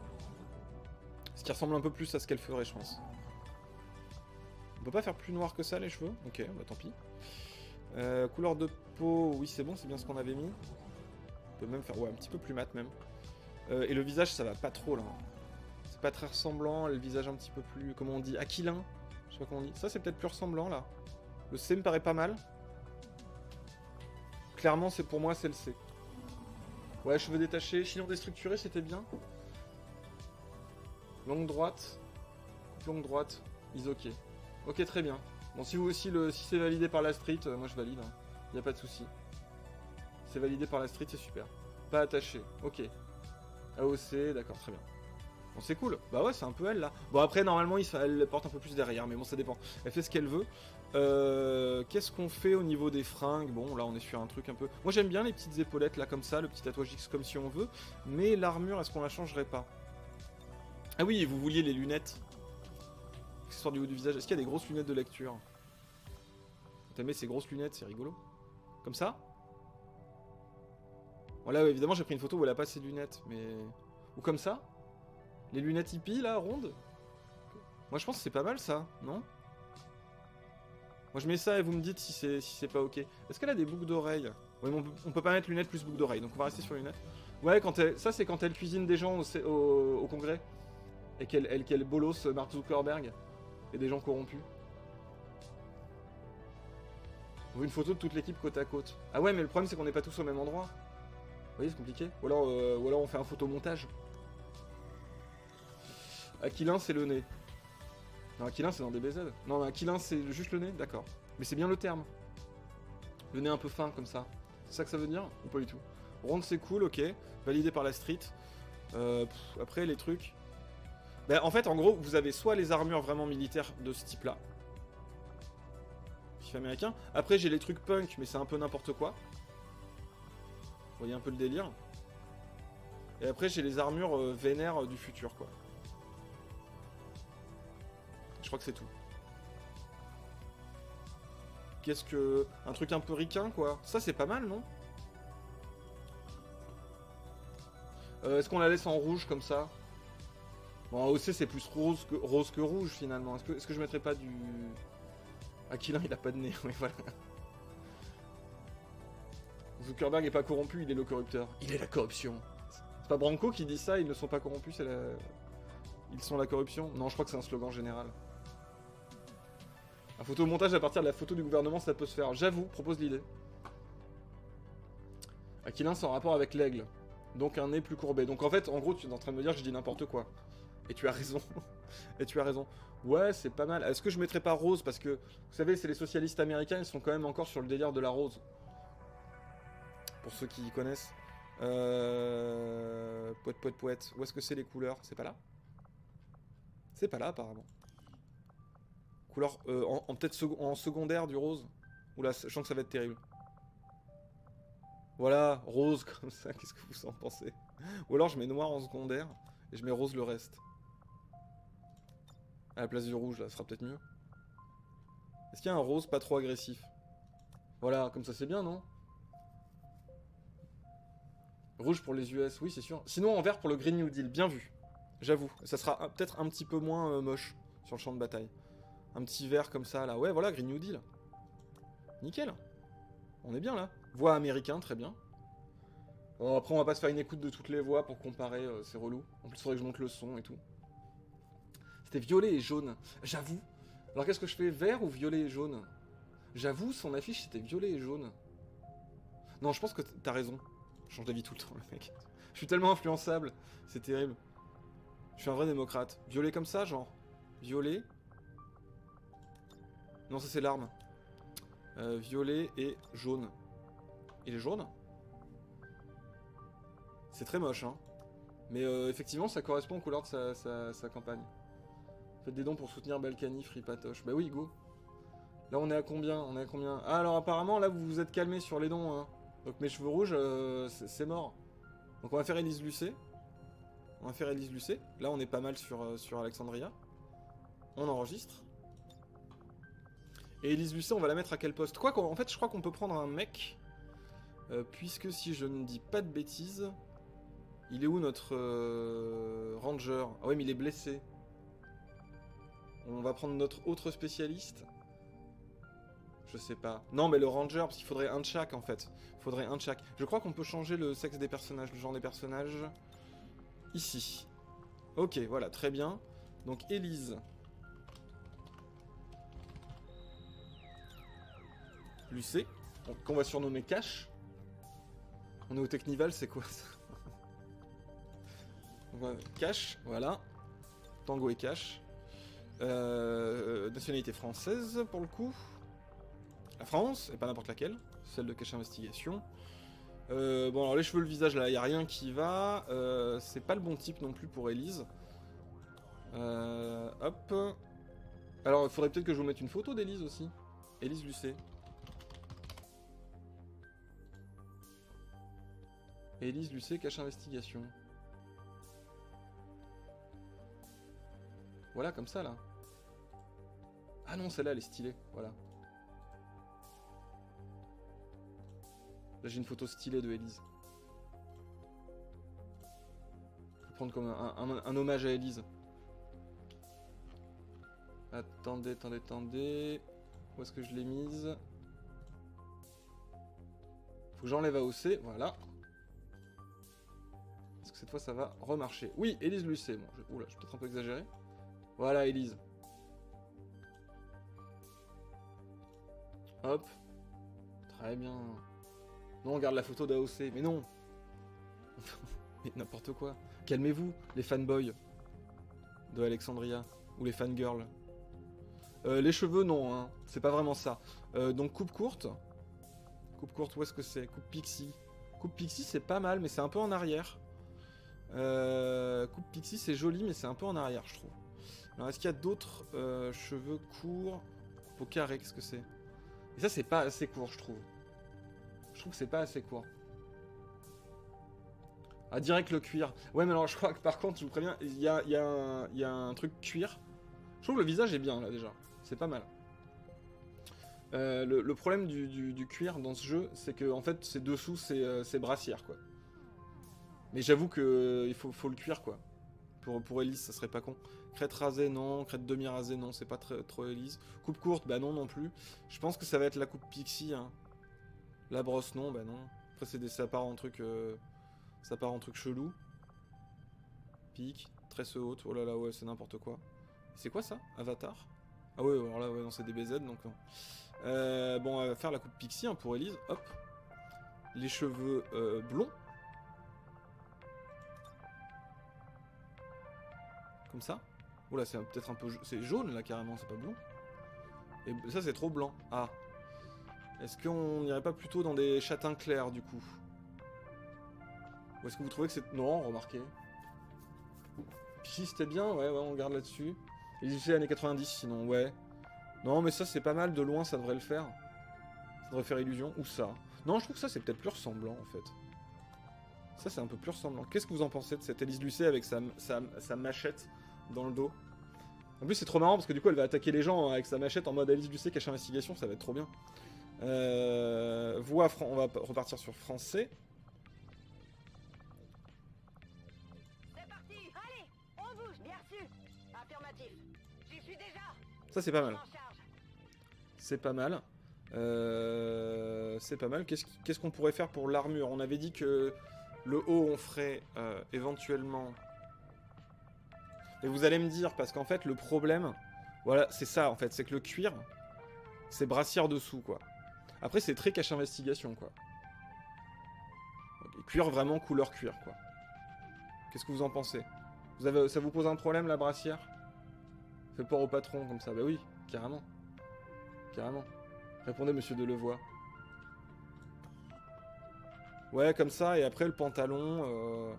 Ce qui ressemble un peu plus à ce qu'elle ferait, je pense. On peut pas faire plus noir que ça, les cheveux? Ok, bah tant pis. Couleur de peau, oui, c'est bon, c'est bien ce qu'on avait mis. On peut même faire, ouais, un petit peu plus mat, même. Et le visage, ça va pas trop, là. C'est pas très ressemblant, le visage un petit peu plus, comment on dit, aquilin. Je sais pas comment on dit. Ça, c'est peut-être plus ressemblant, là. Le C me paraît pas mal. Clairement, c'est pour moi, c'est le C. Ouais, cheveux détachés, chignon déstructuré, c'était bien. Longue droite. Longue droite. Isoké. Ok, très bien. Bon, si vous aussi, si c'est validé par la street, moi je valide. Hein. Y a pas de souci. C'est validé par la street, c'est super. Pas attaché. Ok. AOC, d'accord, très bien. Bon, c'est cool. Bah ouais, c'est un peu elle, là. Bon, après, normalement, elle porte un peu plus derrière, mais bon, ça dépend. Elle fait ce qu'elle veut. Qu'est-ce qu'on fait au niveau des fringues? Bon, là, on est sur un truc un peu... Moi, j'aime bien les petites épaulettes, là, comme ça, le petit tatouage X comme si on veut. Mais l'armure, est-ce qu'on la changerait pas? Ah oui, vous vouliez les lunettes. Accessoire du haut du visage. Est-ce qu'il y a des grosses lunettes de lecture? T'aimais ces grosses lunettes, c'est rigolo. Comme ça? Voilà, évidemment, j'ai pris une photo où elle a pas ses lunettes, mais... Ou comme ça? Les lunettes hippies, là, rondes? Moi, je pense que c'est pas mal, ça, non? Moi, je mets ça et vous me dites si c'est pas ok. Est-ce qu'elle a des boucles d'oreilles? Ouais, mais on peut pas mettre lunettes plus boucles d'oreilles, donc on va rester sur lunettes. Ouais, ça, c'est quand elle cuisine des gens au congrès. Et qu'elle bolosse Mark Zuckerberg. Et des gens corrompus. On veut une photo de toute l'équipe côte à côte. Ah ouais, mais le problème c'est qu'on n'est pas tous au même endroit. Vous voyez, c'est compliqué. Ou alors on fait un photomontage. Aquilin, c'est le nez. Non, Aquilin, c'est dans DBZ. Non, Aquilin, c'est juste le nez, d'accord. Mais c'est bien le terme. Le nez un peu fin, comme ça. C'est ça que ça veut dire? Ou pas du tout? Ronde, c'est cool, ok. Validé par la street. Après, les trucs... Ben, en fait, en gros, vous avez soit les armures vraiment militaires de ce type-là. Pif américain. Après, j'ai les trucs punk, mais c'est un peu n'importe quoi. Vous voyez un peu le délire. Et après, j'ai les armures vénères du futur, quoi. Je crois que c'est tout. Qu'est-ce que... Un truc un peu ricain, quoi. Ça, c'est pas mal, non? Est-ce qu'on la laisse en rouge, comme ça? Bon, AOC, c'est plus rose que rouge, finalement. Est-ce que je mettrais pas du... Aquilin, il a pas de nez, oui, voilà. Zuckerberg est pas corrompu, il est le corrupteur. Il est la corruption. C'est pas Branco qui dit ça, ils ne sont pas corrompus, c'est la... Ils sont la corruption. Non, je crois que c'est un slogan général. Un photomontage à partir de la photo du gouvernement, ça peut se faire. J'avoue, propose l'idée. Aquilin, c'est en rapport avec l'aigle. Donc un nez plus courbé. Donc en fait, en gros, tu es en train de me dire que je dis n'importe quoi. Et tu as raison. Et tu as raison. Ouais, c'est pas mal. Est-ce que je mettrais pas rose? Parce que, vous savez, c'est les socialistes américains, ils sont quand même encore sur le délire de la rose. Pour ceux qui connaissent. Poète, poète, poète. Où est-ce que c'est les couleurs? C'est pas là? C'est pas là, apparemment. Couleur, peut-être en secondaire du rose. Oula, je sens que ça va être terrible. Voilà, rose comme ça, qu'est-ce que vous en pensez? Ou alors je mets noir en secondaire et je mets rose le reste. À la place du rouge, là, ça sera peut-être mieux. Est-ce qu'il y a un rose pas trop agressif? Voilà, comme ça c'est bien, non? Rouge pour les US, oui c'est sûr. Sinon en vert pour le Green New Deal, bien vu. J'avoue, ça sera peut-être un petit peu moins moche sur le champ de bataille. Un petit vert comme ça, là. Ouais, voilà, Green New Deal. Nickel. On est bien, là. Voix américain, très bien. Bon, après, on va pas se faire une écoute de toutes les voix pour comparer, c'est relou. En plus, il faudrait que je monte le son et tout. C'était violet et jaune. J'avoue. Alors, qu'est-ce que je fais? Vert ou violet et jaune? J'avoue, son affiche, c'était violet et jaune. Non, je pense que t'as raison. Je change d'avis tout le temps, le mec. Je suis tellement influençable. C'est terrible. Je suis un vrai démocrate. Violet comme ça, genre. Violet. Non, ça c'est l'arme. Violet et jaune. Il est jaune? C'est très moche, hein. Mais effectivement, ça correspond aux couleurs de sa campagne. Faites des dons pour soutenir Balkany, Free Patoche. Bah oui, go. Là, on est à combien? On est à combien? Ah, alors apparemment, là, vous vous êtes calmé sur les dons, hein. Donc mes cheveux rouges, c'est mort. Donc on va faire Élise Lucet. On va faire Élise Lucet. Là, on est pas mal sur Alexandria. On enregistre. Et Élise Lucet, on va la mettre à quel poste? Quoi qu'en fait, je crois qu'on peut prendre un mec. Puisque si je ne dis pas de bêtises, il est où notre ranger? Ah ouais, mais il est blessé. On va prendre notre autre spécialiste. Je sais pas. Non, mais le ranger, parce qu'il faudrait un de chaque en fait. Il faudrait un de chaque. Je crois qu'on peut changer le sexe des personnages, le genre des personnages. Ici. Ok, voilà, très bien. Donc, Élise. Lucet, qu'on va surnommer Cash. On est au Technival, c'est quoi ça? Cash, voilà. Tango et Cash. Nationalité française, pour le coup. La France, et pas n'importe laquelle. Celle de Cash Investigation. Bon, alors les cheveux, le visage, là, il n'y a rien qui va. C'est pas le bon type non plus pour Élise. Hop. Alors, il faudrait peut-être que je vous mette une photo d'Élise aussi. Élise Lucet. Élise Lucet, Cache Investigation. Voilà, comme ça, là. Ah non, celle-là, elle est stylée. Voilà. Là, j'ai une photo stylée de Élise. Je vais prendre comme un hommage à Élise. Attendez. Où est-ce que je l'ai mise? Faut que j'enlève AOC, voilà. Est-ce que cette fois ça va remarcher? Oui, Élise Lucet. Bon, oula, je suis peut-être un peu exagéré. Voilà, Élise. Hop. Très bien. Non, on garde la photo d'AOC. Mais non. Mais n'importe quoi. Calmez-vous, les fanboys de Alexandria. Ou les fangirls. Les cheveux, non, hein. C'est pas vraiment ça. Donc, coupe courte. Coupe courte, où est-ce que c'est? Coupe pixie. Coupe pixie, c'est pas mal, mais c'est un peu en arrière. Coupe pixie, c'est joli, mais c'est un peu en arrière, je trouve. Alors, est-ce qu'il y a d'autres cheveux courts? Coupe au carré, qu'est-ce que c'est? Et ça, c'est pas assez court, je trouve. Je trouve que c'est pas assez court. Ah, direct le cuir. Ouais, mais alors, je crois que par contre, je vous préviens, il y a un truc cuir. Je trouve que le visage est bien, là, déjà. C'est pas mal. Le problème du cuir dans ce jeu, c'est que, en fait, c'est dessous, c'est brassière, quoi. Mais j'avoue que il faut le cuir, quoi. Pour Élise, ça serait pas con. Crête rasée, non. Crête demi-rasée, non. C'est pas trop Élise. Coupe courte, bah non plus. Je pense que ça va être la coupe pixie, hein. La brosse, non, bah non. Après, ça part en truc... ça part en truc chelou. Pique, tresse haute, oh là là, ouais, c'est n'importe quoi. C'est quoi ça? Avatar? Ah ouais, alors là, ouais, non, c'est des BZ, donc non. Bon, on va faire la coupe pixie hein, pour Elise, hop. Les cheveux blonds. Comme ça. Oh là, c'est peut-être un peu... C'est jaune, là, carrément, c'est pas blond. Et ça, c'est trop blanc. Ah. Est-ce qu'on n'irait pas plutôt dans des châtains clairs, du coup? Ou est-ce que vous trouvez que c'est... Non, remarquez. Pixie, c'était bien, ouais, on garde là-dessus. Elise années 90, sinon, ouais. Non, mais ça, c'est pas mal, de loin, ça devrait le faire. Ça devrait faire illusion. Ou ça. Non, je trouve que ça, c'est peut-être plus ressemblant, en fait. Ça, c'est un peu plus ressemblant. Qu'est-ce que vous en pensez de cette Elise Lucet avec sa machette dans le dos? En plus, c'est trop marrant, parce que du coup, elle va attaquer les gens avec sa machette en mode Elise Lucet cache investigation, ça va être trop bien. Voix, on va repartir sur français. C'est parti, allez, on bouge, bien sûr. Affirmatif, j'y suis déjà. Ça, c'est pas mal. En charge. C'est pas mal. C'est pas mal. Qu'est-ce qu'on pourrait faire pour l'armure? On avait dit que le haut, on ferait éventuellement... Et vous allez me dire, parce qu'en fait, le problème... Voilà, c'est ça, en fait. C'est que le cuir, c'est brassière dessous, quoi. Après, c'est très cache investigation, quoi. Donc, cuir, vraiment couleur cuir, quoi. Qu'est-ce que vous en pensez? Ça vous pose un problème, la brassière? Fait peur au patron, comme ça. Bah oui, carrément. Carrément. Répondez, monsieur Delevoye. Ouais, comme ça, et après, le pantalon...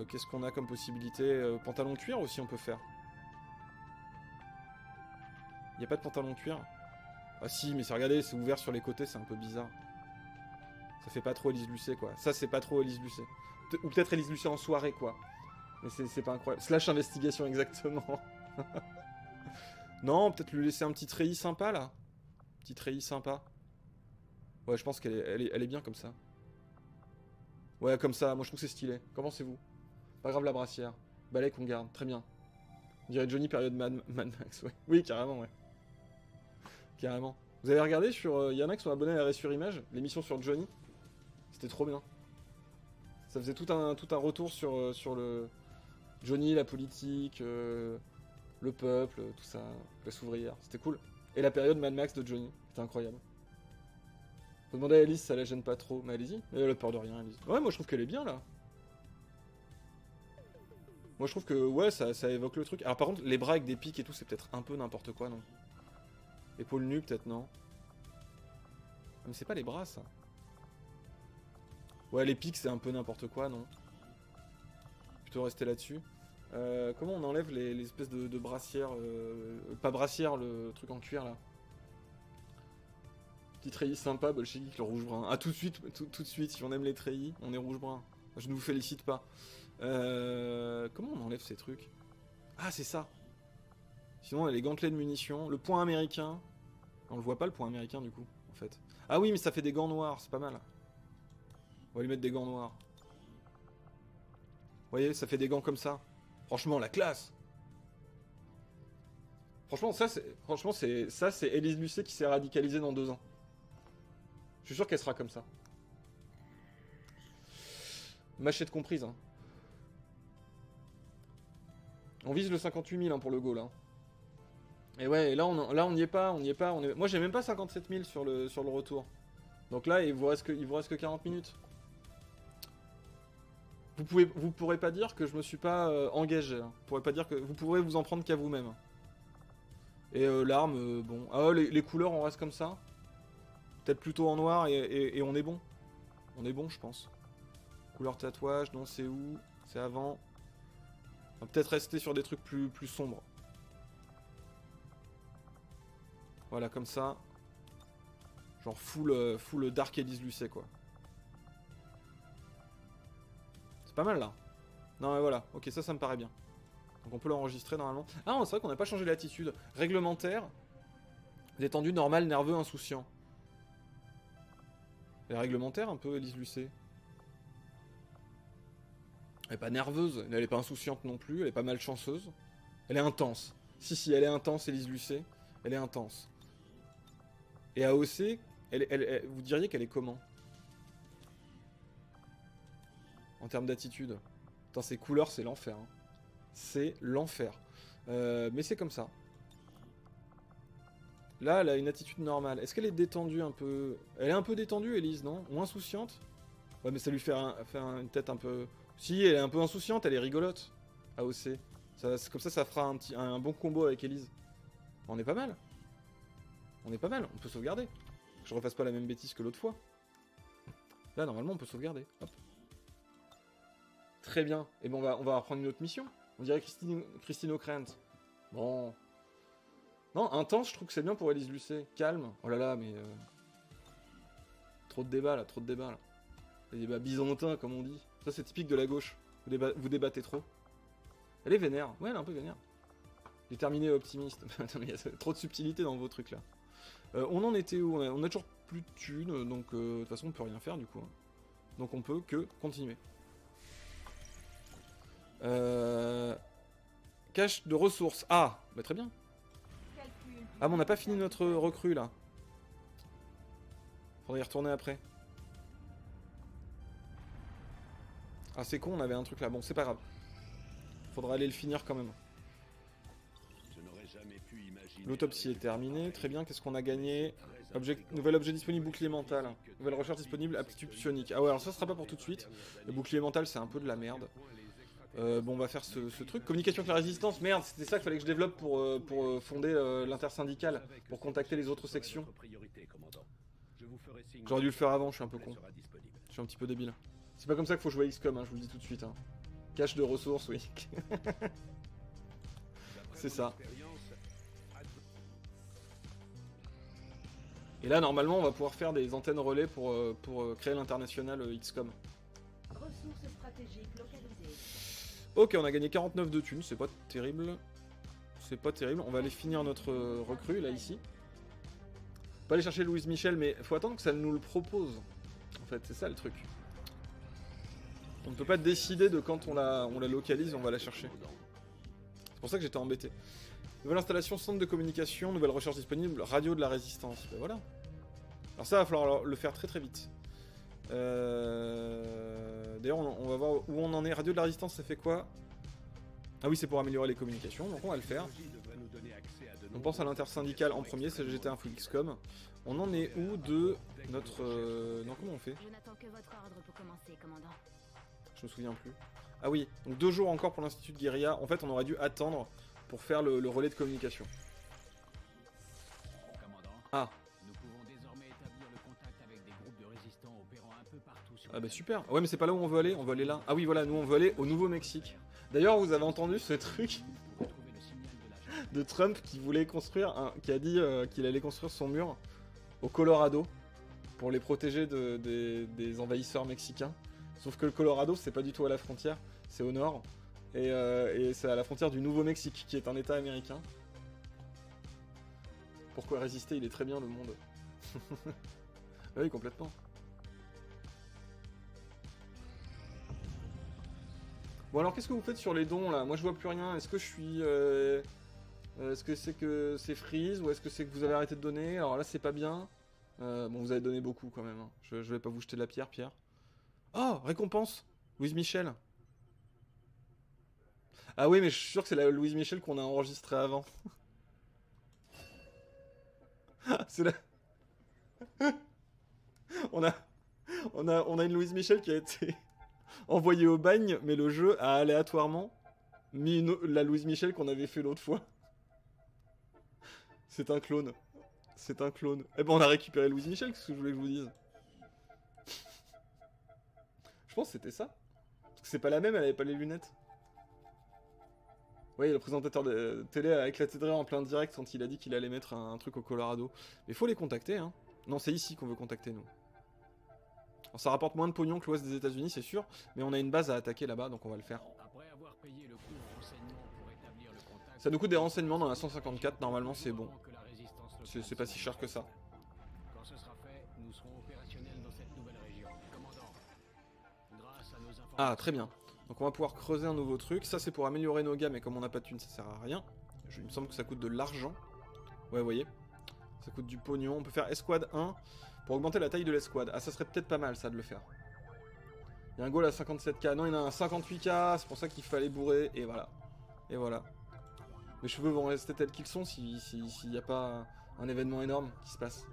qu'est-ce qu'on a comme possibilité? Pantalon cuir aussi, on peut faire. Y a pas de pantalon cuir? Ah si, mais regardez, c'est ouvert sur les côtés, c'est un peu bizarre. Ça fait pas trop Elise Lucet, quoi. Ça, c'est pas trop Elise Lucet. Ou peut-être Elise Lucet en soirée, quoi. Mais c'est pas incroyable. Slash investigation, exactement. Non, peut-être lui laisser un petit treillis sympa, là. Petit treillis sympa. Ouais, je pense qu'elle est bien comme ça. Ouais, comme ça, moi je trouve que c'est stylé. Qu'en pensez-vous? Pas grave la brassière. Balai qu'on garde, très bien. On dirait Johnny période Mad Max, ouais. Oui, carrément, ouais. Carrément. Vous avez regardé sur... y en a qui sont abonnés à RS sur Image, l'émission sur Johnny. C'était trop bien. Ça faisait tout un retour sur le... Johnny, la politique, le peuple, tout ça, classe ouvrière. C'était cool. Et la période Mad Max de Johnny. C'était incroyable. Faut demander à Alice, ça la gêne pas trop. Mais allez-y. Elle a peur de rien, Alice. Ouais, moi je trouve qu'elle est bien, là. Moi je trouve que, ouais, ça évoque le truc. Alors par contre, les bras avec des pics et tout, c'est peut-être un peu n'importe quoi, non? Épaules nues, peut-être, non? Mais c'est pas les bras, ça. Ouais, les pics, c'est un peu n'importe quoi, non? Plutôt rester là-dessus. Comment on enlève les espèces de brassières pas brassières, le truc en cuir, là. Petit treillis sympa, bolchevique, le rouge-brun. Ah, tout de suite, tout de suite, si on aime les treillis, on est rouge-brun. Je ne vous félicite pas. Comment on enlève ces trucs? Ah, c'est ça. Sinon, on a les gantelets de munitions. Le point américain. On le voit pas, le point américain, du coup, en fait. Ah oui, mais ça fait des gants noirs, c'est pas mal. On va lui mettre des gants noirs. Vous voyez, ça fait des gants comme ça. Franchement, la classe. Franchement, c'est Elise Lucet qui s'est radicalisée dans 2 ans. Je suis sûr qu'elle sera comme ça. Machette comprise, hein. On vise le 58 000 hein, pour le goal, hein. Et ouais, et là on n'y est pas, Moi j'ai même pas 57 000 sur le retour. Donc là il vous reste que 40 minutes. Vous pourrez pas dire que je me suis pas engagé. Hein. Vous pourrez vous en prendre qu'à vous-même. Et l'arme, bon. Ah les couleurs on reste comme ça. Peut-être plutôt en noir et on est bon. On est bon je pense. Couleur tatouage, non c'est où? C'est avant. On va peut-être rester sur des trucs plus sombres. Voilà, comme ça. Genre full Dark Elise Lucet, quoi. C'est pas mal, là. Non, mais voilà. Ok, ça me paraît bien. Donc on peut l'enregistrer, normalement. Ah, c'est vrai qu'on n'a pas changé l'attitude. Réglementaire. Détendu, normal, nerveux, insouciant. Elle est réglementaire, un peu, Elise Lucet. Elle est pas nerveuse, elle est pas insouciante non plus, elle est pas malchanceuse. Elle est intense. Si, elle est intense, Elise Lucet. Elle est intense. Et AOC, vous diriez qu'elle est comment? en termes d'attitude. Putain, ces couleurs, c'est l'enfer. Hein. C'est l'enfer. Mais c'est comme ça. Là, elle a une attitude normale. Est-ce qu'elle est détendue un peu? Elle est un peu détendue, Elise, non? Ou insouciante? Ouais, mais ça lui fait une tête un peu... Si, elle est un peu insouciante, elle est rigolote. AOC. Comme ça fera un bon combo avec Elise. On est pas mal. On est pas mal, on peut sauvegarder. Que je refasse pas la même bêtise que l'autre fois. Là, normalement, on peut sauvegarder. Hop. Très bien. Et bon, on va reprendre une autre mission. On dirait Christine O'Krent. Bon... Non, intense, je trouve que c'est bien pour Elise Lucet. Calme. Oh là là, mais... Trop de débats, là, trop de débats, là. Des débats byzantins, comme on dit. Ça, c'est typique de la gauche. Vous débattez trop. Elle est vénère. Ouais, elle est un peu vénère. Déterminée et optimiste. Attends, mais il y a trop de subtilité dans vos trucs, là. On en était où? On a toujours plus de thunes, donc de toute façon, on peut rien faire, du coup. Hein. Donc on peut que continuer. Cache de ressources. Ah, bah très bien. Ah, mais on n'a pas fini notre recrue, là. Faudrait y retourner après. Ah, c'est con, on avait un truc là. Bon, c'est pas grave. Faudra aller le finir quand même. L'autopsie est terminée. Très bien, qu'est-ce qu'on a gagné? Nouvel objet disponible, bouclier mental. Nouvelle recherche disponible, aptitude psionique. Ah ouais, alors ça sera pas pour tout de suite. Le bouclier mental, c'est un peu de la merde. Bon, on va faire ce truc. Communication avec la résistance, merde, c'était ça qu'il fallait que je développe pour fonder l'intersyndicale, pour contacter les autres sections. J'aurais dû le faire avant, je suis un peu con. Je suis un petit peu débile. C'est pas comme ça qu'il faut jouer à XCOM, hein, je vous le dis tout de suite. Hein. Cache de ressources, oui. C'est ça. Et là, normalement, on va pouvoir faire des antennes relais pour créer l'international XCOM. Ressources stratégiques localisées. Ok, on a gagné 49 de thunes, c'est pas terrible. C'est pas terrible. On va aller finir notre recrue, là, ici. On va aller chercher Louise Michel, mais faut attendre que ça nous le propose. En fait, c'est ça le truc. On ne peut pas décider de quand on la localise, on va la chercher. C'est pour ça que j'étais embêté. Nouvelle installation, centre de communication, nouvelle recherche disponible, radio de la résistance. Ben voilà. Alors ça, va falloir le faire très très vite. D'ailleurs, on va voir où on en est. Radio de la résistance, ça fait quoi? Ah oui, c'est pour améliorer les communications, donc on va le faire. On pense à l'intersyndicale en premier, c'est GT Info XCOM. On en est où de notre... Non, comment on fait? Je n'attends que votre ordre pour commencer, commandant. Je me souviens plus. Ah oui, donc 2 jours encore pour l'Institut de Guérilla. En fait, on aurait dû attendre pour faire le relais de communication. Commandant, Ah, nous pouvons désormais établir le contact avec des groupes de résistants opérant un peu partout sur ah bah super. Ouais, mais c'est pas là où on veut aller là. Ah oui, voilà, nous on veut aller au Nouveau-Mexique. D'ailleurs, vous avez entendu ce truc trouver le signal de l'agent. de Trump qui voulait construire, qui a dit qu'il allait construire son mur au Colorado pour les protéger des envahisseurs mexicains. Sauf que le Colorado, c'est pas du tout à la frontière, c'est au nord. Et c'est à la frontière du Nouveau-Mexique, qui est un état américain. Pourquoi résister? Il est très bien, le monde. Ah oui, complètement. Bon, alors, qu'est-ce que vous faites sur les dons, là? Moi, je vois plus rien. Est-ce que je suis... est-ce que c'est freeze, ou est-ce que c'est que vous avez arrêté de donner? Alors là, c'est pas bien. Bon, vous avez donné beaucoup, quand même. Hein. Je vais pas vous jeter de la pierre, Pierre. Oh, récompense! Louise Michel. Ah oui, mais je suis sûr que c'est la Louise Michel qu'on a enregistrée avant. C'est la... on a une Louise Michel qui a été envoyée au bagne, mais le jeu a aléatoirement mis la Louise Michel qu'on avait fait l'autre fois. C'est un clone. C'est un clone. Eh ben on a récupéré Louise Michel, qu'est-ce que je voulais que je vous dise? Je pense que c'était ça. Parce que c'est pas la même, elle avait pas les lunettes. Oui, le présentateur de télé a éclaté de rire en plein direct quand il a dit qu'il allait mettre un truc au Colorado. Mais faut les contacter, hein. Non, c'est ici qu'on veut contacter, nous. Alors, ça rapporte moins de pognon que l'ouest des États-Unis, c'est sûr, mais on a une base à attaquer là-bas, donc on va le faire. Après avoir payé le coût de renseignement pour établir le contact, Ça nous coûte des renseignements dans la 154, normalement c'est bon. que la résistance le C'est pas si cher que ça. Quand ce sera fait, nous serons opérationnels dans cette nouvelle région. Commandant, grâce à nos informations... Ah, très bien. Donc on va pouvoir creuser un nouveau truc. Ça c'est pour améliorer nos gars, mais comme on n'a pas de thunes, ça sert à rien. Il me semble que ça coûte de l'argent. Ouais, vous voyez. Ça coûte du pognon. On peut faire escouade 1 pour augmenter la taille de l'escouade. Ah, ça serait peut-être pas mal ça de le faire. Il y a un goal à 57k. Non, il y en a un à 58k. C'est pour ça qu'il fallait bourrer. Et voilà. Et voilà. Mes cheveux vont rester tels qu'ils sont s'il n'y a pas un événement énorme qui se passe.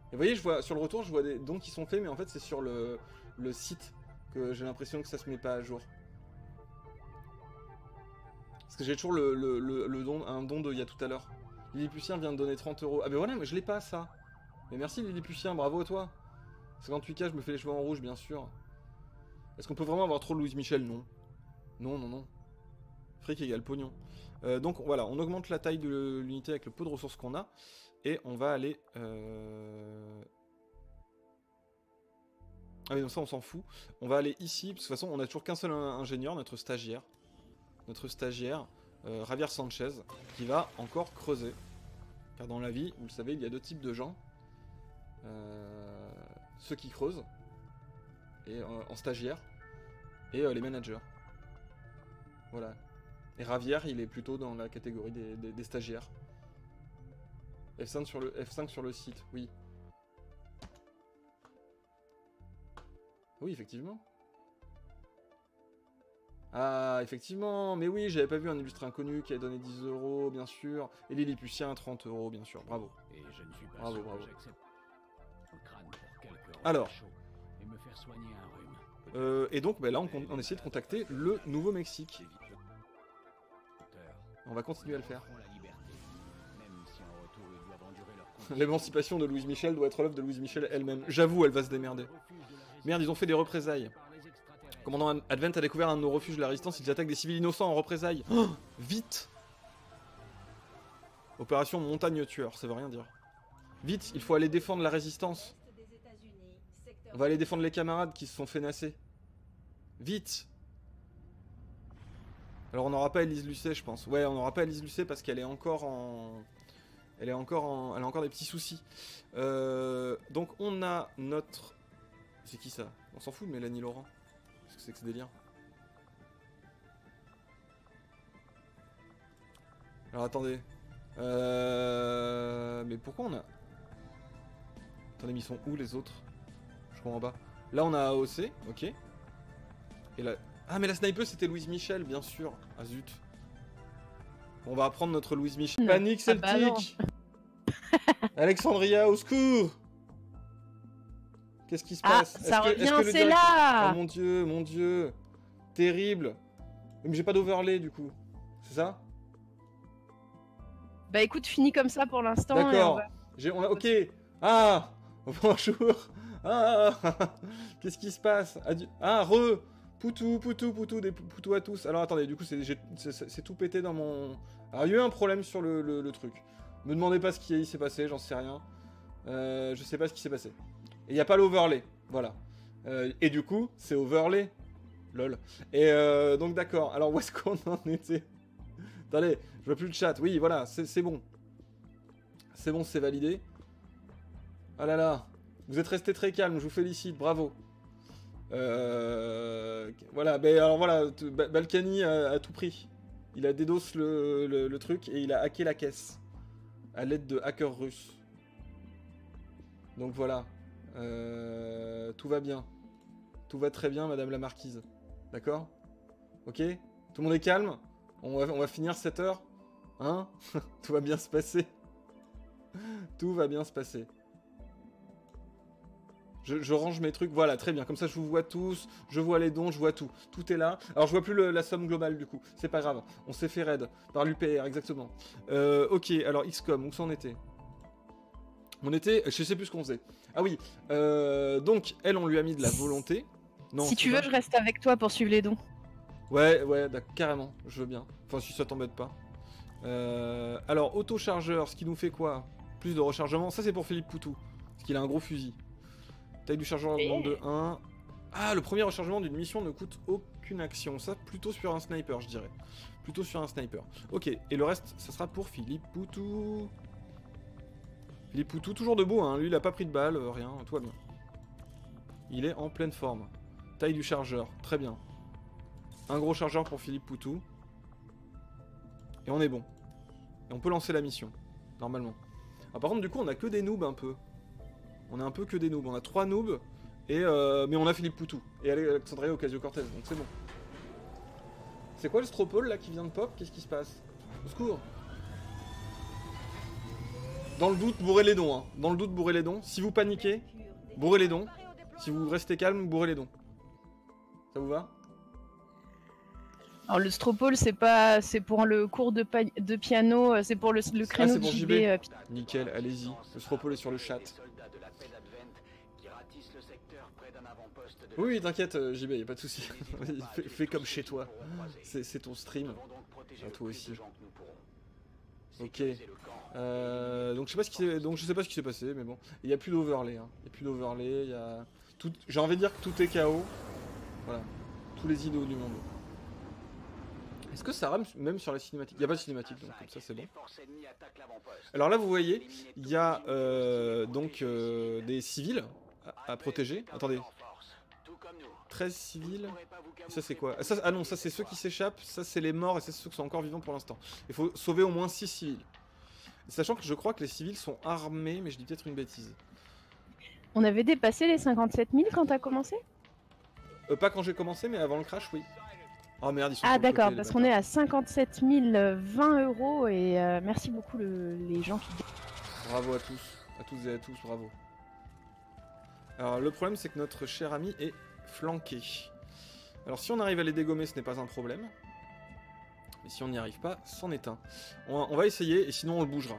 Et vous voyez, je vois, sur le retour, je vois des dons qui sont faits, mais en fait, c'est sur le site que j'ai l'impression que ça se met pas à jour. Parce que j'ai toujours un don de il y a tout à l'heure. Lilliputien vient de donner 30 €. Ah ben voilà, mais je l'ai pas ça. Mais merci Lilliputien, bravo à toi. 58k, je me fais les cheveux en rouge, bien sûr. Est-ce qu'on peut vraiment avoir trop de Louise Michel? Non. Non, non, non. Fric égale pognon. Donc voilà, on augmente la taille de l'unité avec le peu de ressources qu'on a. Et on va aller... Ah oui, donc ça on s'en fout. On va aller ici, parce que de toute façon on a toujours qu'un seul ingénieur, notre stagiaire. Javier Sanchez, qui va encore creuser. Car dans la vie, vous le savez, il y a deux types de gens. Ceux qui creusent, et en stagiaire, et les managers. Voilà. Et Javier, il est plutôt dans la catégorie des stagiaires. F5 sur le site, oui. Oui, effectivement. Ah, effectivement, mais oui, j'avais pas vu un illustre inconnu qui a donné 10 €, bien sûr. Et Lilliputien, 30 €, bien sûr, bravo. Et je ne suis pas Bravo, sûr bravo. que j'accepte le crâne pour quelques repas Alors. chauds et me faire soigner un rhume. Et donc, bah, là, on essaie de contacter le Nouveau-Mexique. On va continuer à le faire. L'émancipation de Louise Michel doit être l'œuvre de Louise Michel elle-même. J'avoue, elle va se démerder. Merde, ils ont fait des représailles. Commandant Advent a découvert un de nos refuges de la résistance, ils attaquent des civils innocents en représailles. Oh, vite! Opération Montagne Tueur, ça veut rien dire. Vite, il faut aller défendre la résistance. On va aller défendre les camarades qui se sont fait nasser. Vite! Alors on n'aura pas Élise Lucet, je pense. Ouais, on n'aura pas Élise Lucet parce qu'elle est encore en... Elle a encore des petits soucis. Donc on a notre... C'est qui ça? On s'en fout de Mélanie Laurent. Qu'est-ce que c'est que ce délire? Alors attendez. Mais pourquoi on a... Attendez, mais ils sont où les autres? Je comprends pas. Là on a AOC, ok. Et là... Ah mais la sniper c'était Louise Michel, bien sûr. Ah zut. On va apprendre notre Louise Michel. Panique Celtic. Alexandria, au secours. Qu'est-ce qui se passe? Ça revient, c'est là. Oh mon dieu. Terrible. Mais j'ai pas d'overlay du coup. C'est ça? Bah écoute, fini comme ça pour l'instant. D'accord. Ok. Ah. Bonjour. Ah. Qu'est-ce qui se passe? Ah, Poutou, des poutous à tous. Alors attendez, du coup c'est tout pété dans mon... Alors il y a eu un problème sur le truc. Me demandez pas ce qui s'est passé, j'en sais rien. Je sais pas ce qui s'est passé. Et il n'y a pas l'overlay, voilà. Et du coup, c'est overlay. Lol. Et donc d'accord, alors où est-ce qu'on en était? Attendez, je vois plus le chat. Oui, voilà, c'est bon. C'est bon, c'est validé. Ah là là, vous êtes resté très calme, je vous félicite, bravo. Voilà, ben alors voilà, Balkany à tout prix. Il a DDoS le truc et il a hacké la caisse. À l'aide de hackers russes. Donc voilà. Tout va bien. Tout va très bien, madame la marquise. D'accord? Ok? Tout le monde est calme? On va finir cette heure? Hein? Tout va bien se passer. Tout va bien se passer. Je range mes trucs, voilà, très bien, comme ça je vous vois tous, je vois les dons, je vois tout, tout est là. Alors je vois plus la somme globale du coup, c'est pas grave, on s'est fait raid, par l'UPR, exactement. Ok, alors XCOM, où ça en était? On était, je sais plus ce qu'on faisait. Ah oui, donc elle on lui a mis de la volonté. Non, si tu veux, je reste avec toi pour suivre les dons. Ouais, carrément, je veux bien, enfin si ça t'embête pas. Alors, auto-chargeur, ce qui nous fait quoi? Plus de rechargement, ça c'est pour Philippe Poutou, parce qu'il a un gros fusil. Taille du chargeur augmente de 1. Ah, le premier rechargement d'une mission ne coûte aucune action. Ça, plutôt sur un sniper, je dirais. Plutôt sur un sniper. Ok, et le reste, ça sera pour Philippe Poutou. Philippe Poutou, toujours debout, hein. Lui, il a pas pris de balle, rien, tout va bien. Il est en pleine forme. Taille du chargeur, très bien. Un gros chargeur pour Philippe Poutou. Et on est bon. Et on peut lancer la mission, normalement. Ah, par contre, du coup, on a que des noobs un peu. On a un peu que des noobs. On a 3 noobs Et mais on a Philippe Poutou et Alexandria Ocasio-Cortez, donc c'est bon. C'est quoi le Stropole là qui vient de pop? Qu'est-ce qui se passe? Au secours. Dans le doute, bourrez les dons. Hein. Dans le doute, bourrez les dons. Si vous paniquez, bourrez les dons. Si vous restez calme, bourrez les dons. Ça vous va? Alors le Stropole, c'est pas, c'est pour le cours de piano, c'est pour le créneau c'est de pour JB. Nickel, allez-y. Le Stropole est sur le chat. Oui, t'inquiète, JB, y a pas de souci. fais comme chez toi. C'est ton stream. À toi aussi. Ok. Donc je sais pas ce qui s'est passé, mais bon. Il y a plus d'overlay. Hein. Il y a plus d'overlay. Il y a tout. J'ai envie de dire que tout est KO. Voilà. Tous les idiots du monde. Est-ce que ça rame même sur la cinématique? Il n'y a pas de cinématique, donc comme ça c'est bon. Alors là, vous voyez, il y a des civils à protéger. Attendez. 13 civils. Et ça c'est quoi? Ah non, ça c'est ceux qui s'échappent, ça c'est les morts et c'est ceux qui sont encore vivants pour l'instant. Il faut sauver au moins 6 civils. Sachant que je crois que les civils sont armés, mais je dis peut-être une bêtise. On avait dépassé les 57 000 quand t'as commencé? Pas quand j'ai commencé, mais avant le crash, oui. Oh merde, ils sont Ah d'accord, côté, parce les qu'on est à 57 020 € et merci beaucoup les gens qui... Bravo à tous et à tous, bravo. Alors le problème c'est que notre cher ami est flanqué. Alors si on arrive à les dégommer, ce n'est pas un problème. Mais si on n'y arrive pas, c'en est un. On va essayer et sinon on le bougera.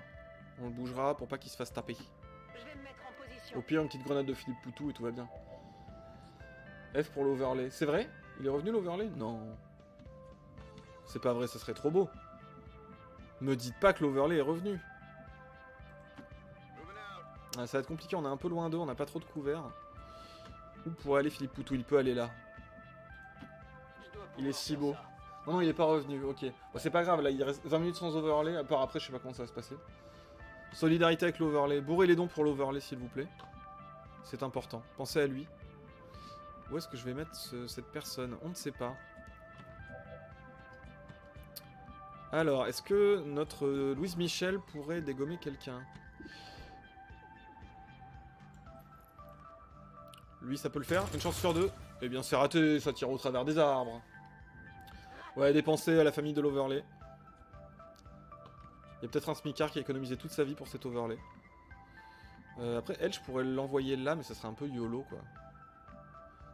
On le bougera pour pas qu'il se fasse taper. Je vais me mettre en position. Au pire, une petite grenade de Philippe Poutou et tout va bien. F pour l'overlay. C'est vrai? Il est revenu l'overlay? Non. C'est pas vrai, ça serait trop beau. Me dites pas que l'overlay est revenu. Ah, ça va être compliqué, on est un peu loin d'eux, on n'a pas trop de couverts. Où pourrait aller Philippe Poutou? Il peut aller là. Il est si beau. Non, il est pas revenu, ok. Bon, c'est pas grave, là, il reste 20 minutes sans overlay, à part après, je sais pas comment ça va se passer. Solidarité avec l'overlay. Bourrez les dons pour l'overlay, s'il vous plaît. C'est important. Pensez à lui. Où est-ce que je vais mettre cette personne? On ne sait pas. Alors, est-ce que notre Louise Michel pourrait dégommer quelqu'un? Lui, ça peut le faire. Une chance sur deux. Eh bien, c'est raté. Ça tire au travers des arbres. Ouais, dépenser à la famille de l'overlay. Il y a peut-être un smicard qui a économisé toute sa vie pour cet overlay. Après, elle, je pourrais l'envoyer là, mais ça serait un peu YOLO, quoi.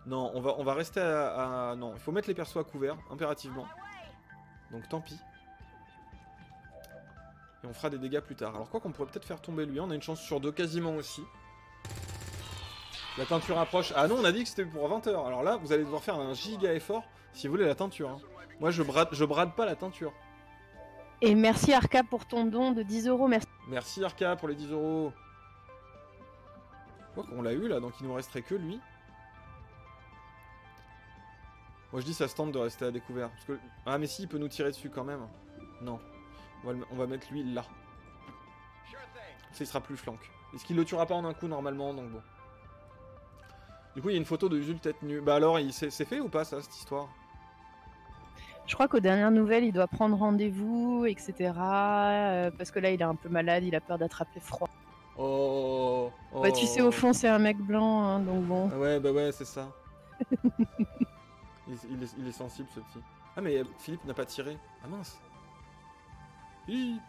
Non, on va rester à... Non, il faut mettre les persos à couvert, impérativement. Donc tant pis. Et on fera des dégâts plus tard. Alors quoi qu'on pourrait peut-être faire tomber lui, on a une chance sur deux quasiment aussi. La teinture approche. Ah non, on a dit que c'était pour 20 h. Alors là, vous allez devoir faire un giga effort si vous voulez la teinture. Hein. Moi, je brade pas la teinture. Et merci Arca pour ton don de 10 €, merci. Merci Arca pour les 10 €. Quoi qu'on l'a eu là, donc il nous resterait que lui. Moi je dis ça se tente de rester à découvert. Parce que... Ah mais si, il peut nous tirer dessus quand même. Non. On va mettre lui là. Ça il sera plus flank. Est-ce qu'il le tuera pas en un coup normalement, donc bon. Du coup il y a une photo de Usul tête nue. Bah alors, c'est fait ou pas ça, cette histoire? Je crois qu'aux dernières nouvelles, il doit prendre rendez-vous, etc. Parce que là, il est un peu malade, il a peur d'attraper froid. Oh, oh. Bah, tu sais, au fond, c'est un mec blanc, hein, donc bon. Ah ouais, bah ouais, c'est ça. il est sensible, ce petit. Ah, mais Philippe n'a pas tiré. Ah mince. Hi.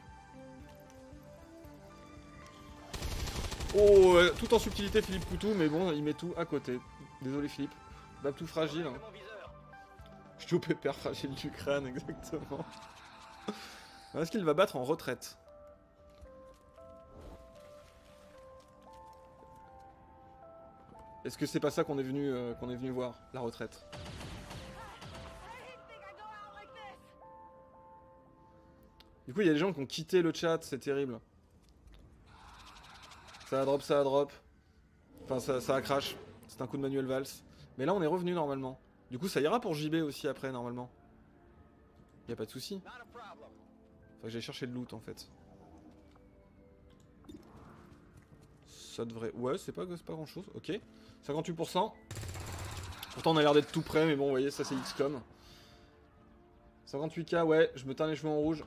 Oh, tout en subtilité, Philippe Poutou, mais bon, il met tout à côté. Désolé, Philippe. Bah, tout fragile. Hein. Je suis au pépère fragile du crâne, exactement. Est-ce qu'il va battre en retraite? Est-ce que c'est pas ça qu'on est venu voir, la retraite? Du coup, il y a des gens qui ont quitté le chat, c'est terrible. Ça a drop, ça a drop. Enfin, ça a crash. C'est un coup de Manuel Valls. Mais là, on est revenu normalement. Du coup, ça ira pour JB aussi après, normalement. Y a pas de souci. Faut que j'aille chercher le loot en fait. Ça devrait... Ouais, c'est pas grand chose. Ok. 58%. Pourtant, on a l'air d'être tout près, mais bon, vous voyez, ça c'est XCOM. 58k, ouais, je me teins les cheveux en rouge.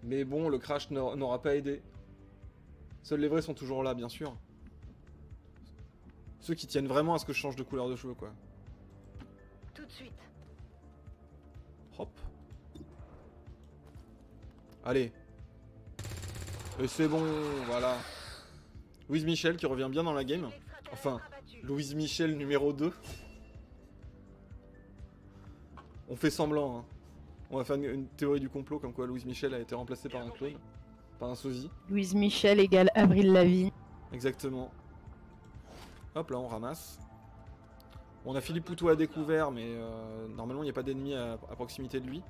Mais bon, le crash n'aura pas aidé. Seuls les vrais sont toujours là, bien sûr. Ceux qui tiennent vraiment à ce que je change de couleur de cheveux, quoi. Tout de suite. Hop. Allez. Et c'est bon, voilà. Louise Michel qui revient bien dans la game. Enfin, Louise Michel numéro 2. On fait semblant, hein. On va faire une théorie du complot comme quoi Louise Michel a été remplacée par un clone. Par un sosie. Louise Michel égale Avril Lavigne. Exactement. Hop là, on ramasse. Bon, on a Philippe Poutou à découvert, mais normalement il n'y a pas d'ennemis à proximité de lui.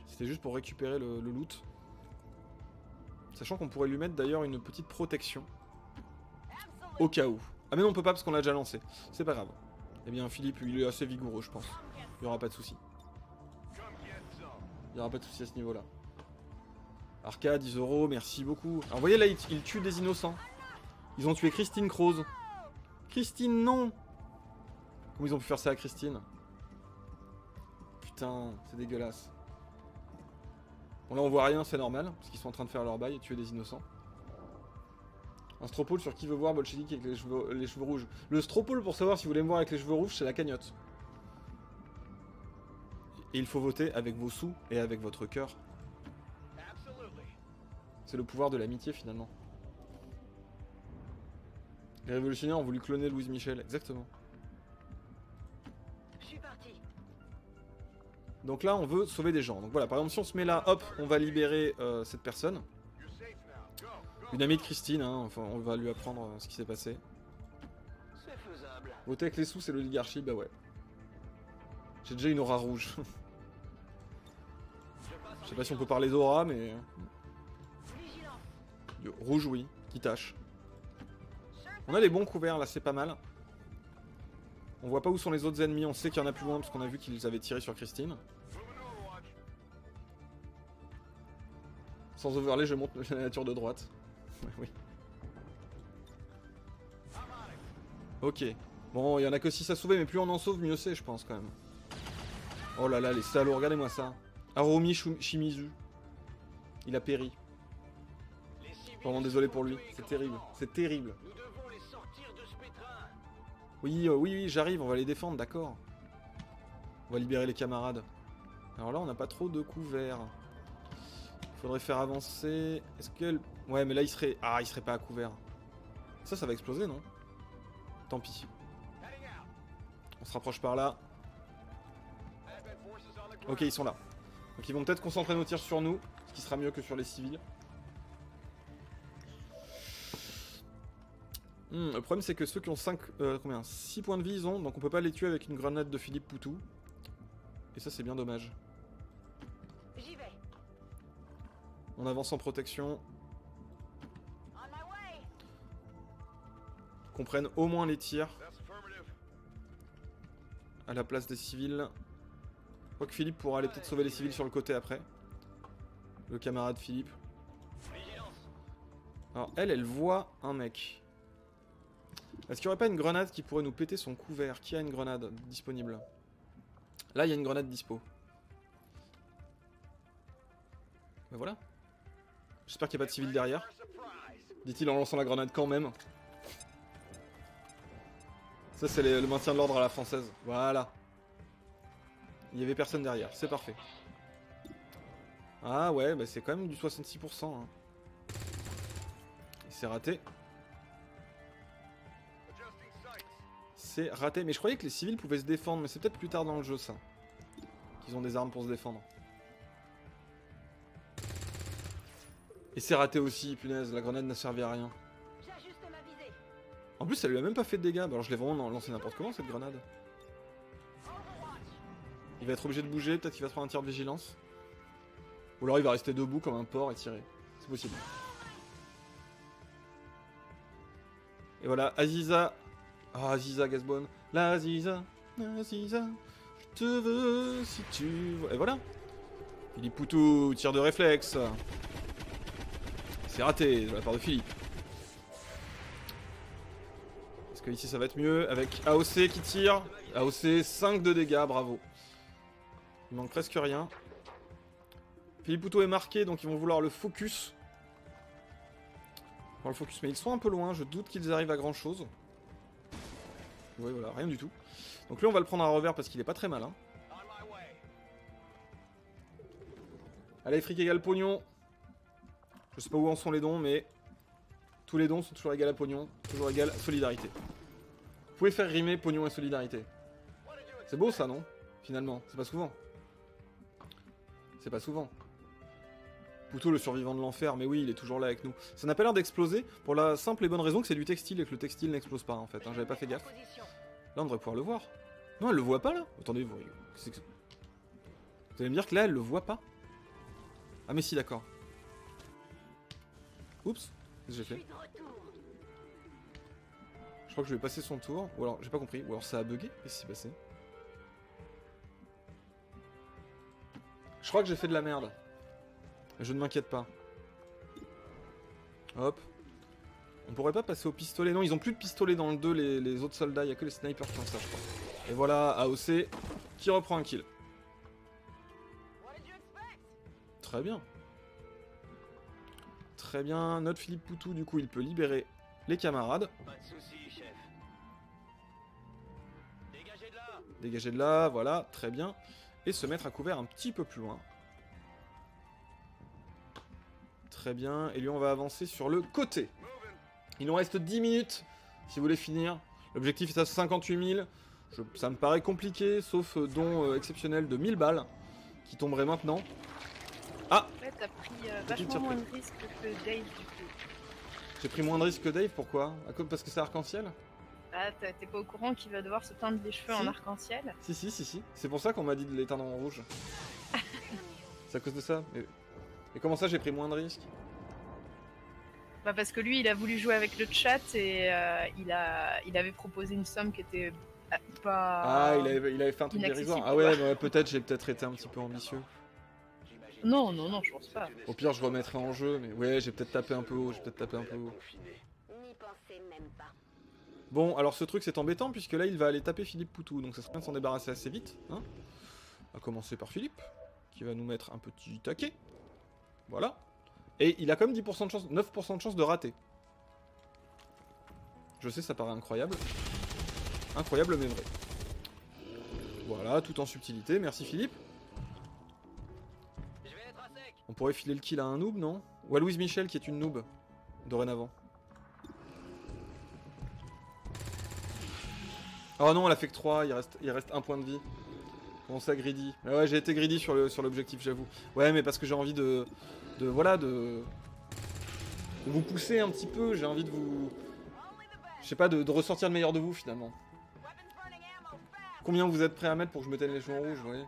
C'était juste pour récupérer le loot. Sachant qu'on pourrait lui mettre d'ailleurs une petite protection. Au cas où. Ah mais non, on peut pas parce qu'on l'a déjà lancé. C'est pas grave. Eh bien Philippe, il est assez vigoureux, je pense. Il n'y aura pas de soucis. Il n'y aura pas de soucis à ce niveau-là. Arca, 10 €, merci beaucoup. Alors vous voyez là, ils tuent des innocents. Ils ont tué Christine Croze. Christine, non! Comment ils ont pu faire ça à Christine? Putain, c'est dégueulasse. Bon là on voit rien, c'est normal, parce qu'ils sont en train de faire leur bail et tuer des innocents. Un stropole sur qui veut voir Bolchevique avec les cheveux rouges. Le stropole pour savoir si vous voulez me voir avec les cheveux rouges, c'est la cagnotte. Et il faut voter avec vos sous et avec votre cœur. C'est le pouvoir de l'amitié finalement. Les révolutionnaires ont voulu cloner Louise Michel, exactement. Je suis parti. Donc là on veut sauver des gens. Donc voilà, par exemple si on se met là, hop, on va libérer cette personne. Une amie de Christine, hein, enfin on va lui apprendre ce qui s'est passé. C'est faisable. Voter avec les sous c'est l'oligarchie, bah ouais. J'ai déjà une aura rouge. Je sais pas si on peut parler d'aura mais... Rouge oui, qui tâche. On a les bons couverts là, c'est pas mal. On voit pas où sont les autres ennemis, on sait qu'il y en a plus loin parce qu'on a vu qu'ils avaient tiré sur Christine. Sans overlay, je monte la nature de droite. Oui. Ok. Bon, il y en a que 6 à sauver, mais plus on en sauve, mieux c'est, je pense quand même. Oh là là, les salauds, regardez-moi ça. Harumi Shimizu. Il a péri. Vraiment désolé pour lui, c'est terrible, c'est terrible. Nous devons les sortir de ce pétrin. Oui, oui, j'arrive, on va les défendre, d'accord. On va libérer les camarades. Alors là, on n'a pas trop de couverts. Il faudrait faire avancer... Est-ce qu'elle... Ouais, mais là, il serait... Ah, il serait pas à couvert. Ça va exploser, non? Tant pis. On se rapproche par là. Ok, ils sont là. Donc ils vont peut-être concentrer nos tirs sur nous, ce qui sera mieux que sur les civils. Le problème c'est que ceux qui ont 6 points de vie ils ont, donc on peut pas les tuer avec une grenade de Philippe Poutou. Et ça c'est bien dommage. J'y vais. On avance en protection. On my way. Qu'on prenne au moins les tirs. À la place des civils. Je crois que Philippe pourra aller peut-être sauver les civils sur le côté après. Le camarade Philippe. Alors elle voit un mec. Est-ce qu'il n'y aurait pas une grenade qui pourrait nous péter son couvert? Qui a une grenade disponible? Là, il y a une grenade dispo. Ben voilà. J'espère qu'il n'y a pas de civil derrière. Dit-il en lançant la grenade quand même. Ça, c'est le maintien de l'ordre à la française. Voilà. Il n'y avait personne derrière. C'est parfait. Ah ouais, bah c'est quand même du 66%. Hein. C'est raté. C'est raté, mais je croyais que les civils pouvaient se défendre, mais c'est peut-être plus tard dans le jeu ça. Qu'ils ont des armes pour se défendre. Et c'est raté aussi, punaise, la grenade n'a servi à rien. J'ajuste ma visée. En plus, ça lui a même pas fait de dégâts, alors je l'ai vraiment lancé n'importe comment cette grenade. Il va être obligé de bouger, peut-être qu'il va se prendre un tir de vigilance. Ou alors il va rester debout comme un porc et tirer. C'est possible. Et voilà, Aziza. Ah, Aziza Gasbonne. La Aziza, Aziza, je te veux si tu veux. Et voilà. Philippe Poutou, tir de réflexe. C'est raté de la part de Philippe. Est-ce que ici ça va être mieux avec AOC qui tire. AOC, 5 de dégâts, bravo. Il manque presque rien. Philippe Poutou est marqué, donc ils vont vouloir le focus. Le focus, mais ils sont un peu loin, je doute qu'ils arrivent à grand chose. Ouais, voilà, rien du tout. Donc lui, on va le prendre à revers parce qu'il est pas très malin. Allez, fric égale pognon. Je sais pas où en sont les dons, mais tous les dons sont toujours égales à pognon, toujours égales à solidarité. Vous pouvez faire rimer pognon et solidarité. C'est beau ça, non? Finalement, c'est pas souvent. C'est pas souvent. Poutou, le survivant de l'enfer, mais oui, il est toujours là avec nous. Ça n'a pas l'air d'exploser, pour la simple et bonne raison que c'est du textile et que le textile n'explose pas en fait. Hein, j'avais pas fait gaffe. Là, on devrait pouvoir le voir. Non, elle le voit pas là. Attendez, vous allez me dire que là, elle le voit pas? Ah mais si, d'accord. Oups, qu'est-ce que j'ai fait? Je crois que je vais passer son tour. Ou alors, j'ai pas compris. Ou alors ça a bugué. Qu'est-ce qui s'est passé? Je crois que j'ai fait de la merde. Je ne m'inquiète pas. Hop. On pourrait pas passer au pistolet. Non, ils ont plus de pistolet dans le 2, les autres soldats. Il y a que les snipers qui ont ça, je crois. Et voilà, AOC qui reprend un kill. Très bien. Très bien. Notre Philippe Poutou, du coup, il peut libérer les camarades. Pas de soucis, chef. Dégagez de là. Dégager de là, voilà, très bien. Et se mettre à couvert un petit peu plus loin. Très bien. Et lui, on va avancer sur le côté. Il nous reste 10 minutes, si vous voulez finir. L'objectif est à 58 000. Ça me paraît compliqué, sauf don exceptionnel de 1000 balles, qui tomberait maintenant. Ah! Ouais, t'as pris vachement moins de risques que Dave, du coup. J'ai pris moins de risques que Dave, pourquoi? Parce que c'est arc-en-ciel? Ah, t'es pas au courant qu'il va devoir se teindre les cheveux Si. en arc-en-ciel? Si. C'est pour ça qu'on m'a dit de l'éteindre en rouge. C'est à cause de ça. Mais comment ça, j'ai pris moins de risques? Bah parce que lui, il a voulu jouer avec le chat et il avait proposé une somme qui était pas... Ah, il avait fait un truc dérisoire. Ah ouais, bah, peut-être, j'ai peut-être été un petit peu ambitieux. Non, je pense pas. Au pire, je remettrai en jeu, mais ouais, j'ai peut-être tapé un peu haut, N'y pensez même pas. Bon, alors ce truc, c'est embêtant, puisque là, il va aller taper Philippe Poutou, donc ça serait bien de s'en débarrasser assez vite, hein. On va commencer par Philippe, qui va nous mettre un petit taquet. Voilà. Et il a quand même 10% de chance, 9% de chance de rater. Je sais, ça paraît incroyable. Incroyable, mais vrai. Voilà, tout en subtilité, merci Philippe. On pourrait filer le kill à un noob, non? Ou à Louise Michel, qui est une noob, dorénavant. Oh non, elle a fait que 3, il reste un point de vie. Comment ça, greedy? Ah ouais, j'ai été greedy sur l'objectif, j'avoue. Ouais, mais parce que j'ai envie de vous pousser un petit peu, j'ai envie de vous... Je sais pas, de ressortir le meilleur de vous, finalement. Combien vous êtes prêts à mettre pour que je me teigne les cheveux en rouge, vous voyez?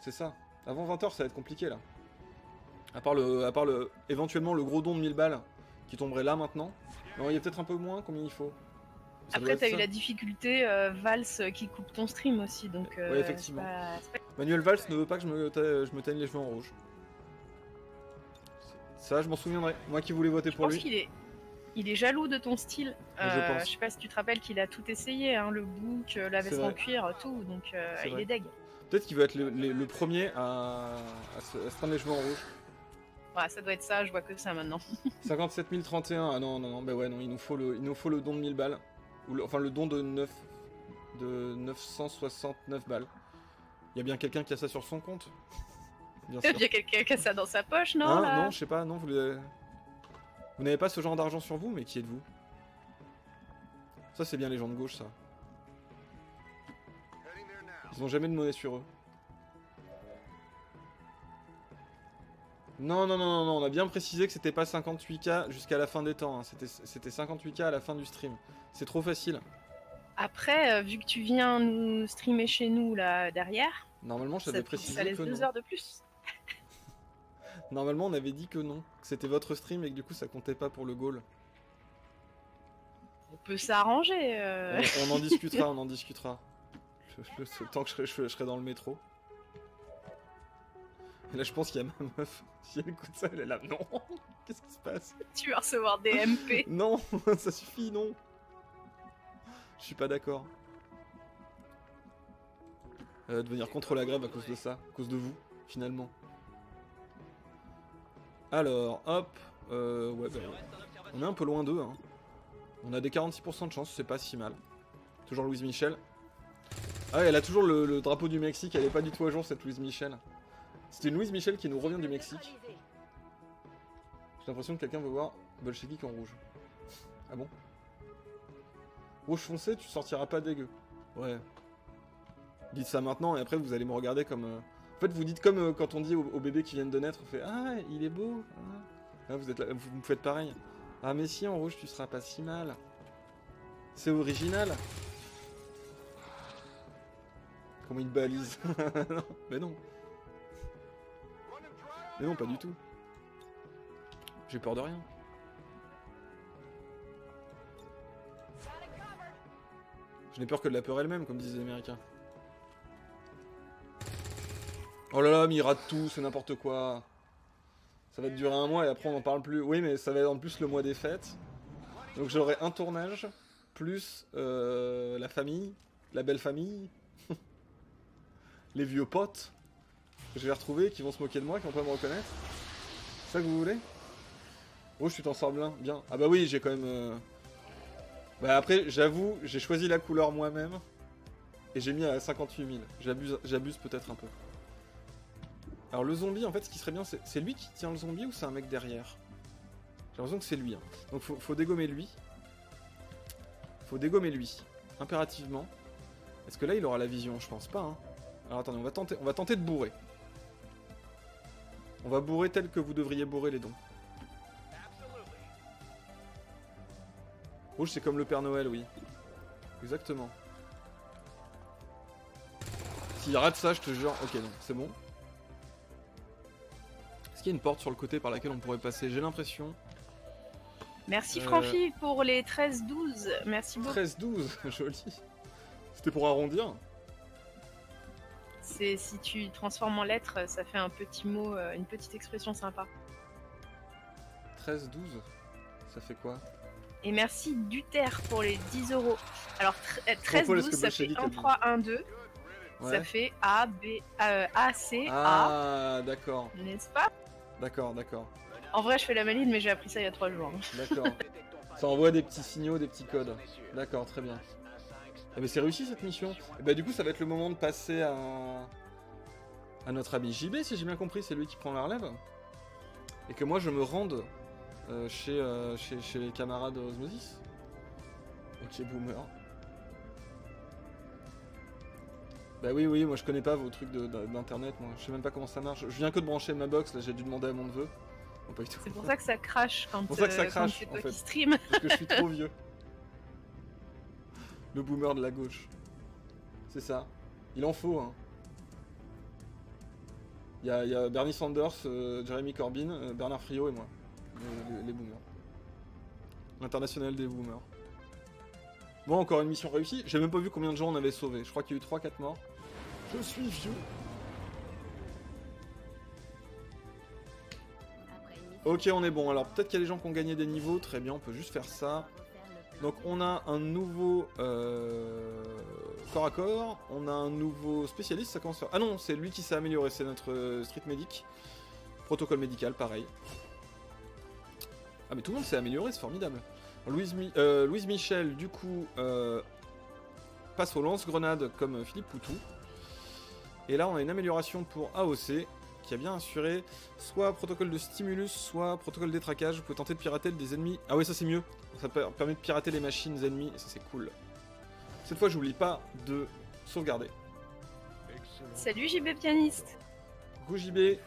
C'est ça. Avant 20h, ça va être compliqué, là. À part éventuellement le gros don de 1000 balles, qui tomberait là, maintenant. Non, il y a peut-être un peu moins, combien il faut? Ça doit Après, être t'as eu ça. la difficulté Vals qui coupe ton stream aussi, donc... Ouais, effectivement. c'est pas- Manuel Valls ne veut pas que je me teigne les cheveux en rouge. Ça, je m'en souviendrai. Moi qui voulais voter Je pour pense lui. qu'il est jaloux de ton style. Je pense. Je sais pas si tu te rappelles qu'il a tout essayé, hein, le book, la veste C'est en vrai. cuir, tout, donc C'est il vrai. est deg. Peut-être qu'il veut être le premier à se teindre les cheveux en rouge. Ouais, ça doit être ça, je vois que ça maintenant. 57 031. Ah non, bah ouais, non, il nous faut le don de 1000 balles. Enfin, le don de 969 balles. Il y a bien quelqu'un qui a ça sur son compte? Bien sûr. Il y a quelqu'un qui a ça dans sa poche, non Hein, là non, je sais pas, non, vous n'avez pas ce genre d'argent sur vous, mais qui êtes-vous? Ça, c'est bien les gens de gauche, ça. Ils ont jamais de monnaie sur eux. Non, on a bien précisé que c'était pas 58K jusqu'à la fin des temps, hein. C'était 58K à la fin du stream. C'est trop facile. Après, vu que tu viens nous streamer chez nous là derrière, Normalement, je ça, t'avais ça précisé laisse que 2 non. heures de plus. Normalement, on avait dit que non, que c'était votre stream et que du coup, ça comptait pas pour le goal. On peut s'arranger. On en discutera, on en discutera. Tant que je serai dans le métro. Et là, je pense qu'il y a ma meuf. Si elle écoute ça, elle est là. Non. Qu'est-ce qui se passe? Tu vas recevoir des MP. Non, ça suffit, non. Je suis pas d'accord. Elle va devenir contre la grève à cause de ça, à cause de vous, finalement. Alors, hop. Ouais, bah, on est un peu loin d'eux, hein. On a des 46% de chance, c'est pas si mal. Toujours Louise Michel. Ah ouais, elle a toujours le drapeau du Mexique, elle est pas du tout à jour cette Louise Michel. C'est une Louise Michel qui nous revient du Mexique. J'ai l'impression que quelqu'un veut voir Bolchevique en rouge. Ah bon? Rouge foncé, tu sortiras pas dégueu. Ouais. Dites ça maintenant et après vous allez me regarder comme... En fait vous dites comme quand on dit aux bébés qui viennent de naître, on fait ah il est beau. Ah. Là, vous êtes là, vous me faites pareil. Ah mais si en rouge tu seras pas si mal. C'est original. Comment il balise? Non, mais non. Mais non, pas du tout. J'ai peur de rien. Je n'ai peur que de la peur elle-même, comme disent les Américains. Oh là là, mais il rate tout, c'est n'importe quoi. Ça va durer un mois et après on n'en parle plus. Oui, mais ça va être en plus le mois des fêtes. Donc j'aurai un tournage, plus la famille, la belle famille, les vieux potes que je vais retrouver, qui vont se moquer de moi, qui vont pas me reconnaître. C'est ça que vous voulez? Oh, je suis t'en sors bien. Ah bah oui, j'ai quand même... Bah après, j'avoue, j'ai choisi la couleur moi-même. Et j'ai mis à 58 000. J'abuse peut-être un peu. Alors le zombie, en fait, ce qui serait bien, c'est lui qui tient le zombie ou c'est un mec derrière? J'ai l'impression que c'est lui. Hein. Donc faut dégommer lui. Faut dégommer lui. Impérativement. Est-ce que là, il aura la vision? Je pense pas. Hein. Alors attendez, on va tenter de bourrer. On va bourrer tel que vous devriez bourrer les dons. Rouge, c'est comme le Père Noël, oui. Exactement. S'il rate ça, je te jure... Ok, non, c'est bon. Est-ce qu'il y a une porte sur le côté par laquelle on pourrait passer? J'ai l'impression. Merci Franchi pour les 13-12. Merci beaucoup. 13-12, joli. C'était pour arrondir. C'est si tu transformes en lettres, ça fait un petit mot, une petite expression sympa. 13-12, ça fait quoi? Et merci Duterre pour les 10 €. Alors 13-12, ça fait 1-3-1-2. Ouais. Ça fait A, B, A, C, A. Ah, d'accord. N'est-ce pas? D'accord. En vrai, je fais la maline, mais j'ai appris ça il y a 3 jours. D'accord. Ça envoie des petits signaux, des petits codes. D'accord, très bien. Eh ben c'est réussi cette mission. Et bah du coup, ça va être le moment de passer à notre ami JB, si j'ai bien compris, c'est lui qui prend la relève. Et que moi, je me rende chez les camarades Osmosis. Ok, boomer. Bah oui, moi je connais pas vos trucs d'internet, moi. Je sais même pas comment ça marche. Je viens que de brancher ma box, là j'ai dû demander à mon neveu. Bon, pas du tout. C'est pour ça que ça crache quand, pour ça que ça crache, c'est toi en fait. qui stream. Parce que je suis trop vieux. Le boomer de la gauche. C'est ça. Il en faut, hein. Il y a Bernie Sanders, Jeremy Corbyn, Bernard Friot et moi. Les boomers. L'international des boomers. Bon, encore une mission réussie. J'ai même pas vu combien de gens on avait sauvé. Je crois qu'il y a eu 3-4 morts. Je suis vieux. Ok, on est bon. Alors peut-être qu'il y a des gens qui ont gagné des niveaux. Très bien, on peut juste faire ça. Donc on a un nouveau corps à corps. On a un nouveau spécialiste. Ça commence à faire... Ah non, c'est lui qui s'est amélioré. C'est notre street medic. Protocole médical, pareil. Ah mais tout le monde s'est amélioré, c'est formidable. Louise Michel, du coup, passe au lance-grenade comme Philippe Poutou. Et là, on a une amélioration pour AOC, qui a bien assuré soit protocole de stimulus, soit protocole d'étraquage. Vous pouvez tenter de pirater des ennemis. Ah oui, ça c'est mieux. Ça permet de pirater les machines ennemies, et ça c'est cool. Cette fois, j'oublie pas de sauvegarder. Salut JB pianiste. Coucou JB.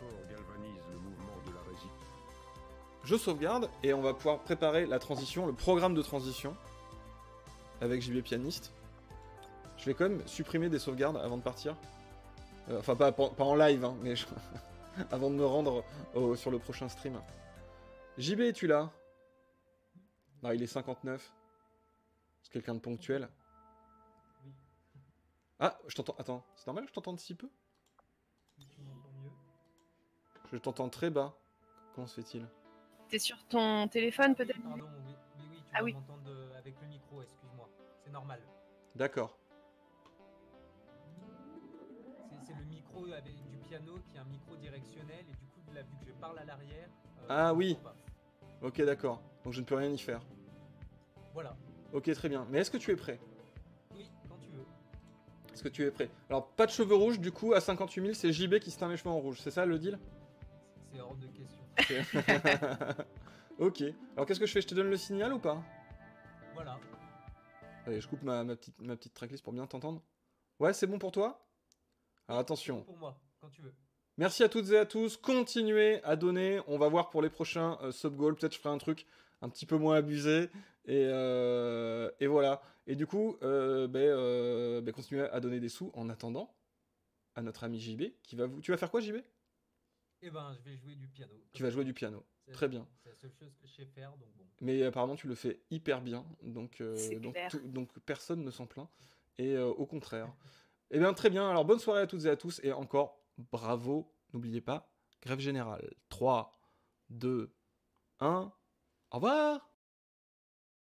Je sauvegarde et on va pouvoir préparer la transition, le programme de transition avec JB pianiste. Je vais quand même supprimer des sauvegardes avant de partir. Enfin pas en live, hein, mais avant de me rendre sur le prochain stream. JB, es-tu là? Non, il est 59. C'est quelqu'un de ponctuel. Ah, je t'entends... Attends, c'est normal que je t'entende si peu? Je t'entends très bas. Comment se fait-il? T'es sur ton téléphone peut-être? Pardon, oui, tu ah vas oui. m'entendre avec le micro, excuse-moi. C'est normal. D'accord. C'est le micro du piano qui est un micro directionnel et du coup, là, vu que je parle à l'arrière... ah oui. Ok, d'accord. Donc je ne peux rien y faire. Voilà. Ok, très bien. Mais est-ce que tu es prêt? Oui. Est-ce que tu es prêt? Alors, pas de cheveux rouges, du coup, à 58 000, c'est JB qui se teint les cheveux en rouge. C'est ça le deal? C'est hors de question. Ok. Alors, qu'est-ce que je fais? Je te donne le signal ou pas? Voilà. Allez, je coupe ma petite tracklist pour bien t'entendre. Ouais, c'est bon pour toi? Alors, attention. Pour moi, quand tu veux. Merci à toutes et à tous. Continuez à donner. On va voir pour les prochains sub-goals. Peut-être je ferai un truc un petit peu moins abusé. Et voilà. Et du coup, continuez à donner des sous en attendant à notre ami JB qui va vous... Tu vas faire quoi, JB? Eh ben, je vais jouer du piano. Tu vas jouer du piano. Très bien. C'est la seule chose que je sais faire, donc bon. Mais apparemment, tu le fais hyper bien. Donc personne ne s'en plaint. Et au contraire. Eh bien, très bien. Alors, bonne soirée à toutes et à tous. Et encore, bravo. N'oubliez pas, grève générale. 3, 2, 1. Au revoir.